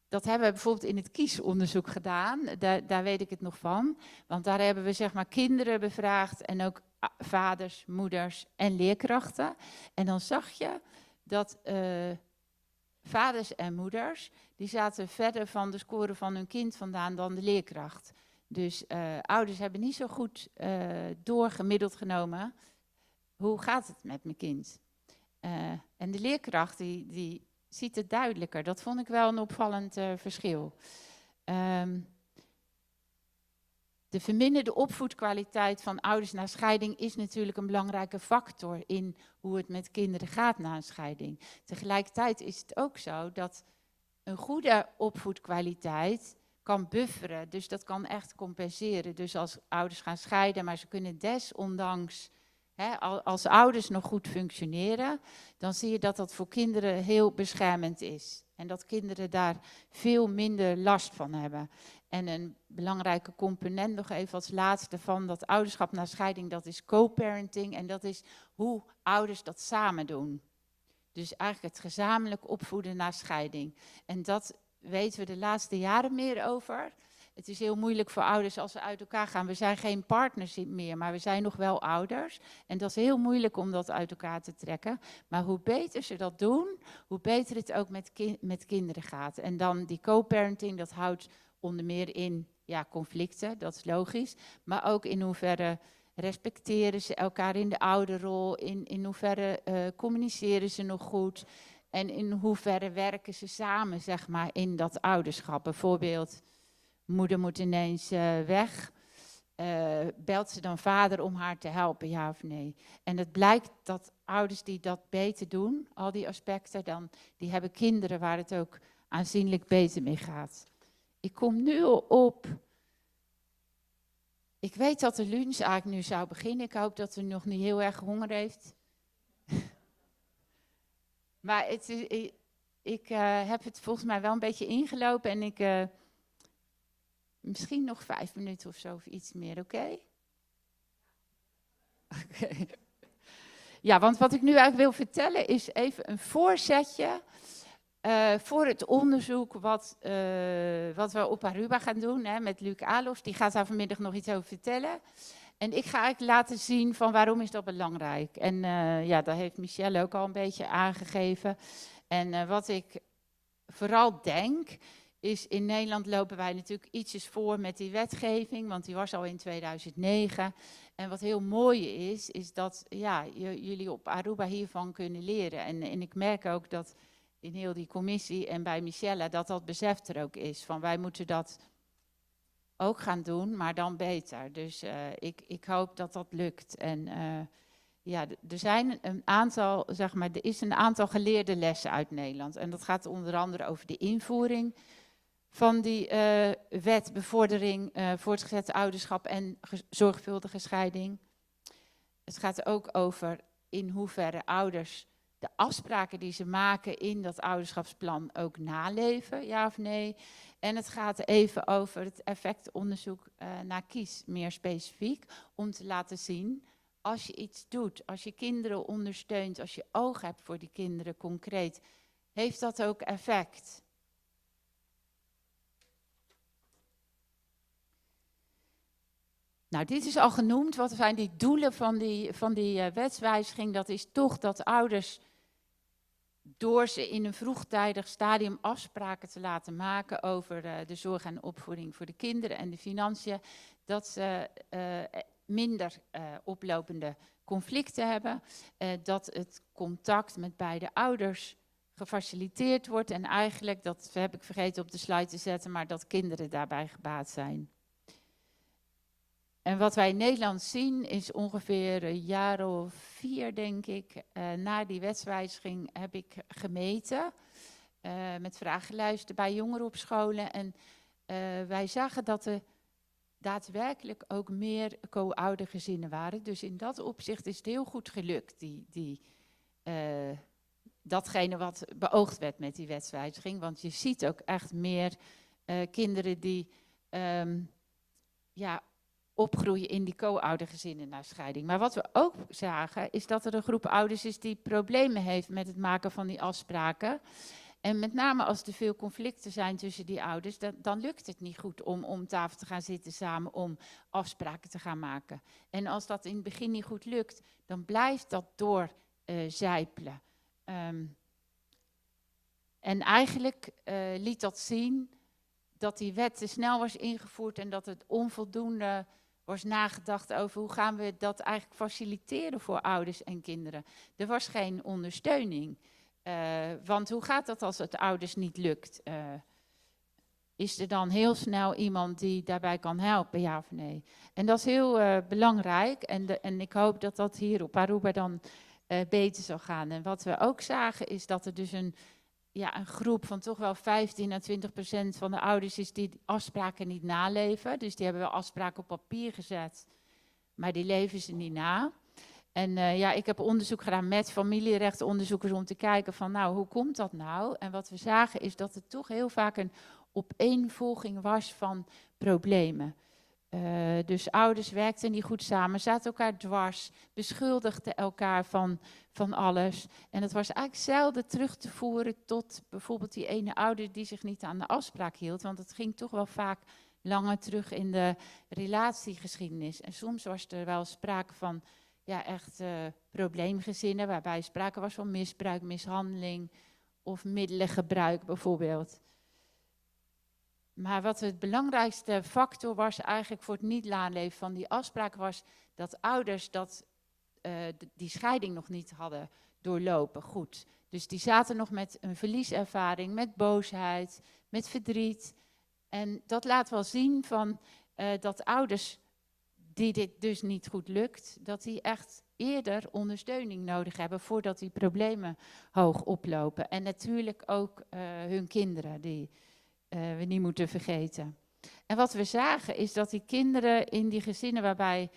dat hebben we bijvoorbeeld in het kiesonderzoek gedaan. Daar weet ik het nog van. Want daar hebben we zeg maar kinderen bevraagd en ook vaders, moeders en leerkrachten. En dan zag je dat vaders en moeders, die zaten verder van de score van hun kind vandaan dan de leerkracht. Dus ouders hebben niet zo goed doorgemiddeld genomen, hoe gaat het met mijn kind? En de leerkracht die ziet het duidelijker. Dat vond ik wel een opvallend verschil. De verminderde opvoedkwaliteit van ouders na scheiding is natuurlijk een belangrijke factor in hoe het met kinderen gaat na een scheiding. Tegelijkertijd is het ook zo dat een goede opvoedkwaliteit kan bufferen, dus dat kan echt compenseren. Dus als ouders gaan scheiden, maar ze kunnen desondanks, als ouders nog goed functioneren, dan zie je dat dat voor kinderen heel beschermend is. En dat kinderen daar veel minder last van hebben. En een belangrijke component nog even als laatste van dat ouderschap na scheiding, dat is co-parenting. En dat is hoe ouders dat samen doen. Dus eigenlijk het gezamenlijk opvoeden na scheiding. En dat weten we de laatste jaren meer over. Het is heel moeilijk voor ouders als ze uit elkaar gaan. We zijn geen partners meer, maar we zijn nog wel ouders. En dat is heel moeilijk om dat uit elkaar te trekken. Maar hoe beter ze dat doen, hoe beter het ook met kinderen gaat. En dan die co-parenting, dat houdt onder meer in conflicten, dat is logisch. Maar ook in hoeverre respecteren ze elkaar in de ouderrol, in hoeverre communiceren ze nog goed. En in hoeverre werken ze samen, zeg maar, in dat ouderschap. Bijvoorbeeld, moeder moet ineens weg. Belt ze dan vader om haar te helpen, ja of nee? En het blijkt dat ouders die dat beter doen, al die aspecten, die hebben kinderen waar het ook aanzienlijk beter mee gaat. Ik kom nu op. Ik weet dat de lunch eigenlijk nu zou beginnen. Ik hoop dat u nog niet heel erg honger heeft. Maar ik heb het volgens mij wel een beetje ingelopen en ik... misschien nog 5 minuten of zo of iets meer, oké? Oké. Ja, want wat ik nu eigenlijk wil vertellen is even een voorzetje voor het onderzoek wat we op Aruba gaan doen met Luc Alof. Die gaat daar vanmiddag nog iets over vertellen. En ik ga eigenlijk laten zien van waarom is dat belangrijk. En dat heeft Michelle ook al een beetje aangegeven. En wat ik vooral denk, is in Nederland lopen wij natuurlijk ietsjes voor met die wetgeving, want die was al in 2009. En wat heel mooi is dat jullie op Aruba hiervan kunnen leren. En ik merk ook dat in heel die commissie en bij Michelle dat besef er ook is. Van wij moeten dat ook gaan doen, maar dan beter. Dus ik hoop dat dat lukt. En er zijn een aantal, zeg maar, er is een aantal geleerde lessen uit Nederland. En dat gaat onder andere over de invoering van die wet bevordering voortgezet ouderschap en zorgvuldige scheiding. Het gaat ook over in hoeverre ouders de afspraken die ze maken in dat ouderschapsplan ook naleven, ja of nee. En het gaat even over het effectonderzoek naar kies, meer specifiek, om te laten zien, als je iets doet, als je kinderen ondersteunt, als je oog hebt voor die kinderen concreet, heeft dat ook effect. Nou, dit is al genoemd. Wat zijn die doelen van die wetswijziging? Dat is toch dat ouders, door ze in een vroegtijdig stadium afspraken te laten maken over de zorg en opvoeding voor de kinderen en de financiën, dat ze minder oplopende conflicten hebben, dat het contact met beide ouders gefaciliteerd wordt en eigenlijk, dat heb ik vergeten op de slide te zetten, maar dat kinderen daarbij gebaat zijn. En wat wij in Nederland zien is ongeveer een jaar of 4, denk ik, na die wetswijziging heb ik gemeten, met vragenlijsten bij jongeren op scholen. En wij zagen dat er daadwerkelijk ook meer co-oudergezinnen waren. Dus in dat opzicht is het heel goed gelukt, datgene wat beoogd werd met die wetswijziging. Want je ziet ook echt meer kinderen die opgroeien in die co-oudergezinnen na scheiding. Maar wat we ook zagen, is dat er een groep ouders is die problemen heeft met het maken van die afspraken. En met name als er veel conflicten zijn tussen die ouders, dan lukt het niet goed om tafel te gaan zitten samen om afspraken te gaan maken. En als dat in het begin niet goed lukt, dan blijft dat doorzijpelen. En eigenlijk liet dat zien dat die wet te snel was ingevoerd en dat het onvoldoende was nagedacht over hoe gaan we dat eigenlijk faciliteren voor ouders en kinderen. Er was geen ondersteuning. Want hoe gaat dat als het ouders niet lukt? is er dan heel snel iemand die daarbij kan helpen, ja of nee? En dat is heel belangrijk en ik hoop dat dat hier op Aruba dan beter zal gaan. En wat we ook zagen is dat er dus een groep van toch wel 15 à 20% van de ouders is die afspraken niet naleven. Dus die hebben wel afspraken op papier gezet, maar die leven ze niet na. En ik heb onderzoek gedaan met familierechtonderzoekers om te kijken van nou, hoe komt dat nou? En wat we zagen is dat er toch heel vaak een opeenvolging was van problemen. Dus ouders werkten niet goed samen, zaten elkaar dwars, beschuldigden elkaar van alles. En het was eigenlijk zelden terug te voeren tot bijvoorbeeld die ene ouder die zich niet aan de afspraak hield. Want het ging toch wel vaak langer terug in de relatiegeschiedenis. En soms was er wel sprake van echt probleemgezinnen, waarbij sprake was van misbruik, mishandeling of middelengebruik bijvoorbeeld. Maar wat het belangrijkste factor was eigenlijk voor het niet naleven van die afspraak was dat ouders die scheiding nog niet hadden doorlopen goed. Dus die zaten nog met een verlieservaring, met boosheid, met verdriet. En dat laat wel zien dat ouders die dit dus niet goed lukt, dat die echt eerder ondersteuning nodig hebben voordat die problemen hoog oplopen. En natuurlijk ook hun kinderen, die we niet moeten vergeten. En wat we zagen is dat die kinderen in die gezinnen waarbij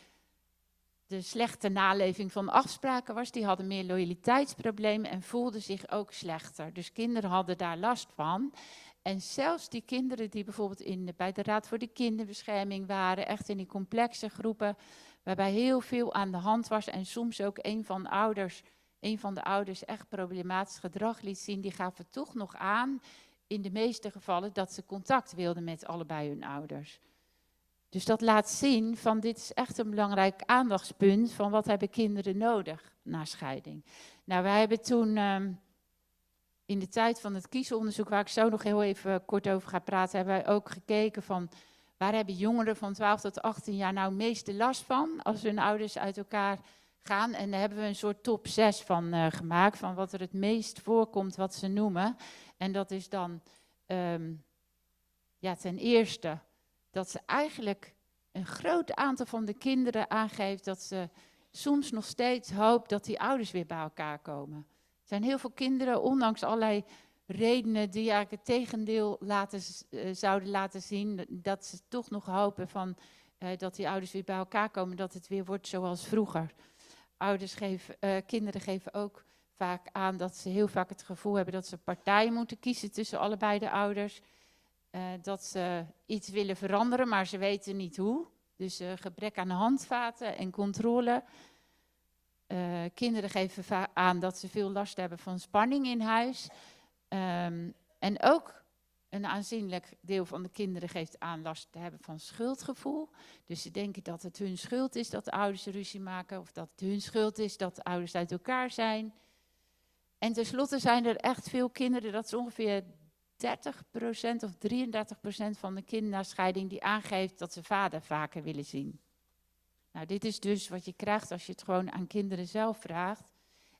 de slechte naleving van afspraken was, die hadden meer loyaliteitsproblemen en voelden zich ook slechter. Dus kinderen hadden daar last van. En zelfs die kinderen die bijvoorbeeld bij de Raad voor de Kinderbescherming waren, echt in die complexe groepen, waarbij heel veel aan de hand was en soms ook een van de ouders echt problematisch gedrag liet zien, die gaven toch nog aan, in de meeste gevallen, dat ze contact wilden met allebei hun ouders. Dus dat laat zien van dit is echt een belangrijk aandachtspunt van wat hebben kinderen nodig na scheiding. Nou, wij hebben toen in de tijd van het kiesonderzoek, waar ik zo nog heel even kort over ga praten, hebben wij ook gekeken van waar hebben jongeren van 12 tot 18 jaar nou meeste last van als hun ouders uit elkaar gaan. En daar hebben we een soort top 6 van gemaakt, van wat er het meest voorkomt wat ze noemen. En dat is dan ten eerste dat ze eigenlijk een groot aantal van de kinderen aangeeft dat ze soms nog steeds hoopt dat die ouders weer bij elkaar komen. Er zijn heel veel kinderen, ondanks allerlei redenen die eigenlijk het tegendeel zouden laten zien, dat ze toch nog hopen dat die ouders weer bij elkaar komen, dat het weer wordt zoals vroeger. Kinderen geven ook vaak aan dat ze heel vaak het gevoel hebben dat ze partij moeten kiezen tussen allebei de ouders. Dat ze iets willen veranderen, maar ze weten niet hoe. Dus gebrek aan handvaten en controle. Kinderen geven aan dat ze veel last hebben van spanning in huis. En ook een aanzienlijk deel van de kinderen geeft aan last te hebben van schuldgevoel. Dus ze denken dat het hun schuld is dat de ouders ruzie maken, of dat het hun schuld is dat de ouders uit elkaar zijn. En tenslotte zijn er echt veel kinderen, dat is ongeveer 30% of 33% van de kinderen na scheiding die aangeeft dat ze vader vaker willen zien. Nou, dit is dus wat je krijgt als je het gewoon aan kinderen zelf vraagt.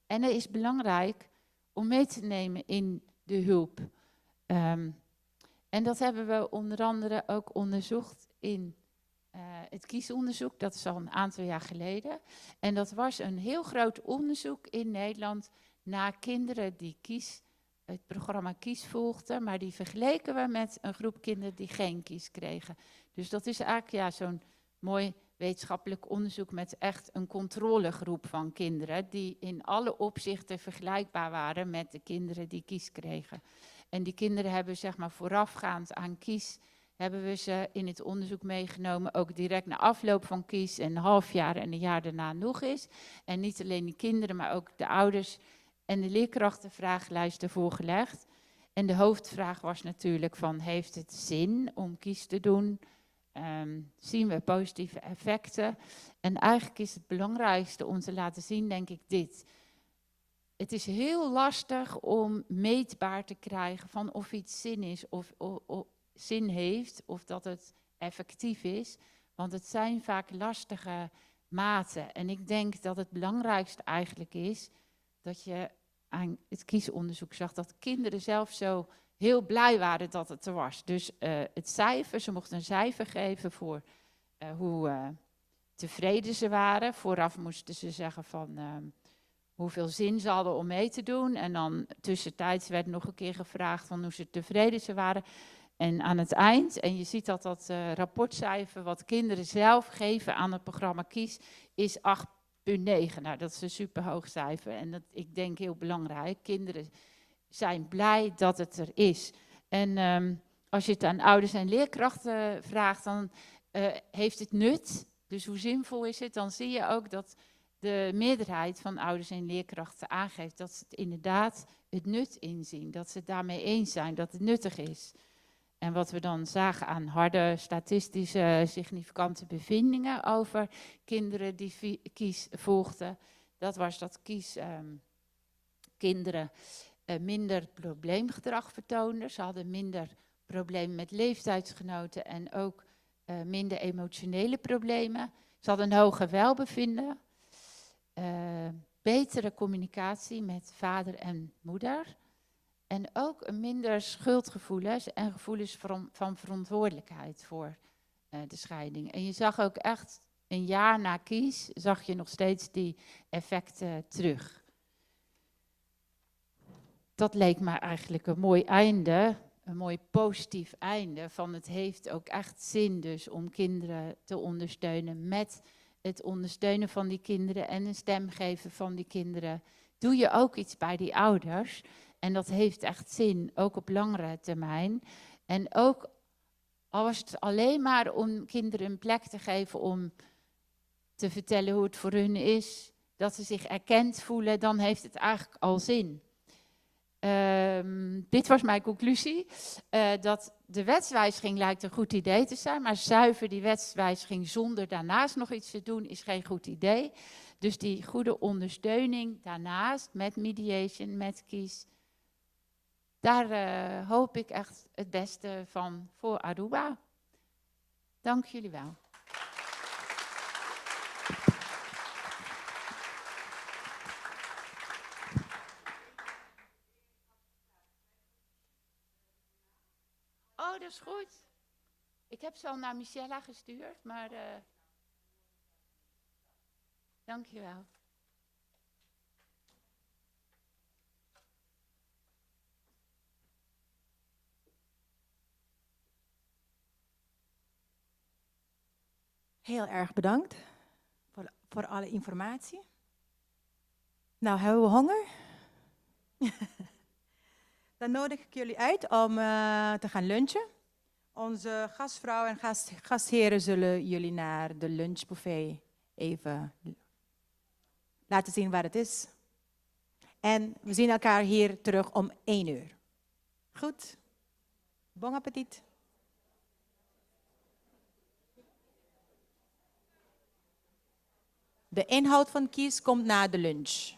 En het is belangrijk om mee te nemen in de hulp. En dat hebben we onder andere ook onderzocht in het kiesonderzoek. Dat is al een aantal jaar geleden. En dat was een heel groot onderzoek in Nederland naar kinderen die het programma Kies volgden, maar die vergeleken we met een groep kinderen die geen Kies kregen. Dus dat is eigenlijk zo'n mooi wetenschappelijk onderzoek met echt een controlegroep van kinderen die in alle opzichten vergelijkbaar waren met de kinderen die Kies kregen. En die kinderen hebben voorafgaand aan Kies, hebben we ze in het onderzoek meegenomen, ook direct na afloop van Kies, een half jaar en een jaar daarna nog eens. En niet alleen die kinderen, maar ook de ouders en de leerkrachten vragenlijsten voorgelegd. En de hoofdvraag was natuurlijk van, heeft het zin om Kies te doen? Zien we positieve effecten? En eigenlijk is het belangrijkste om te laten zien, denk ik, dit. Het is heel lastig om meetbaar te krijgen van of iets zin is of zin heeft, of dat het effectief is. Want het zijn vaak lastige maten. En ik denk dat het belangrijkste eigenlijk is dat je aan het kiesonderzoek zag dat kinderen zelf zo heel blij waren dat het er was. Dus het cijfer, ze mochten een cijfer geven voor hoe tevreden ze waren. Vooraf moesten ze zeggen van hoeveel zin ze hadden om mee te doen. En dan tussentijds werd nog een keer gevraagd van hoe ze tevreden ze waren. En aan het eind, en je ziet dat rapportcijfer wat kinderen zelf geven aan het programma Kies, is 8,9. Nou, dat is een superhoog cijfer. En dat, ik denk heel belangrijk, kinderen zijn blij dat het er is. En als je het aan ouders en leerkrachten vraagt, dan heeft het nut. Dus hoe zinvol is het? Dan zie je ook dat de meerderheid van ouders en leerkrachten aangeeft dat ze het inderdaad het nut inzien. Dat ze het daarmee eens zijn, dat het nuttig is. En wat we dan zagen aan harde statistische significante bevindingen over kinderen die Kies volgden, dat was dat Kies kinderen minder probleemgedrag vertoonden. Ze hadden minder problemen met leeftijdsgenoten en ook minder emotionele problemen. Ze hadden een hoger welbevinden, betere communicatie met vader en moeder. En ook een minder schuldgevoelens en gevoelens van verantwoordelijkheid voor de scheiding. En je zag ook echt, een jaar na Kies, zag je nog steeds die effecten terug. Dat leek me eigenlijk een mooi einde, een mooi positief einde van het heeft ook echt zin dus om kinderen te ondersteunen met het ondersteunen van die kinderen en een stem geven van die kinderen. Doe je ook iets bij die ouders en dat heeft echt zin, ook op langere termijn. En ook al was het alleen maar om kinderen een plek te geven om te vertellen hoe het voor hun is, dat ze zich erkend voelen, dan heeft het eigenlijk al zin. Dit was mijn conclusie, dat de wetswijziging lijkt een goed idee te zijn, maar zuiver die wetswijziging zonder daarnaast nog iets te doen is geen goed idee. Dus die goede ondersteuning daarnaast met mediation, met Kies, daar hoop ik echt het beste van voor Aruba. Dank jullie wel. Oh, dat is goed. Ik heb ze al naar Michella gestuurd, maar dank je wel. Heel erg bedankt voor alle informatie. Nou, hebben we honger? Dan nodig ik jullie uit om te gaan lunchen. Onze gastvrouwen en gastheren zullen jullie naar de lunchbuffet even laten zien waar het is. En we zien elkaar hier terug om 1 uur. Goed? Bon appetit. De inhoud van Kies komt na de lunch.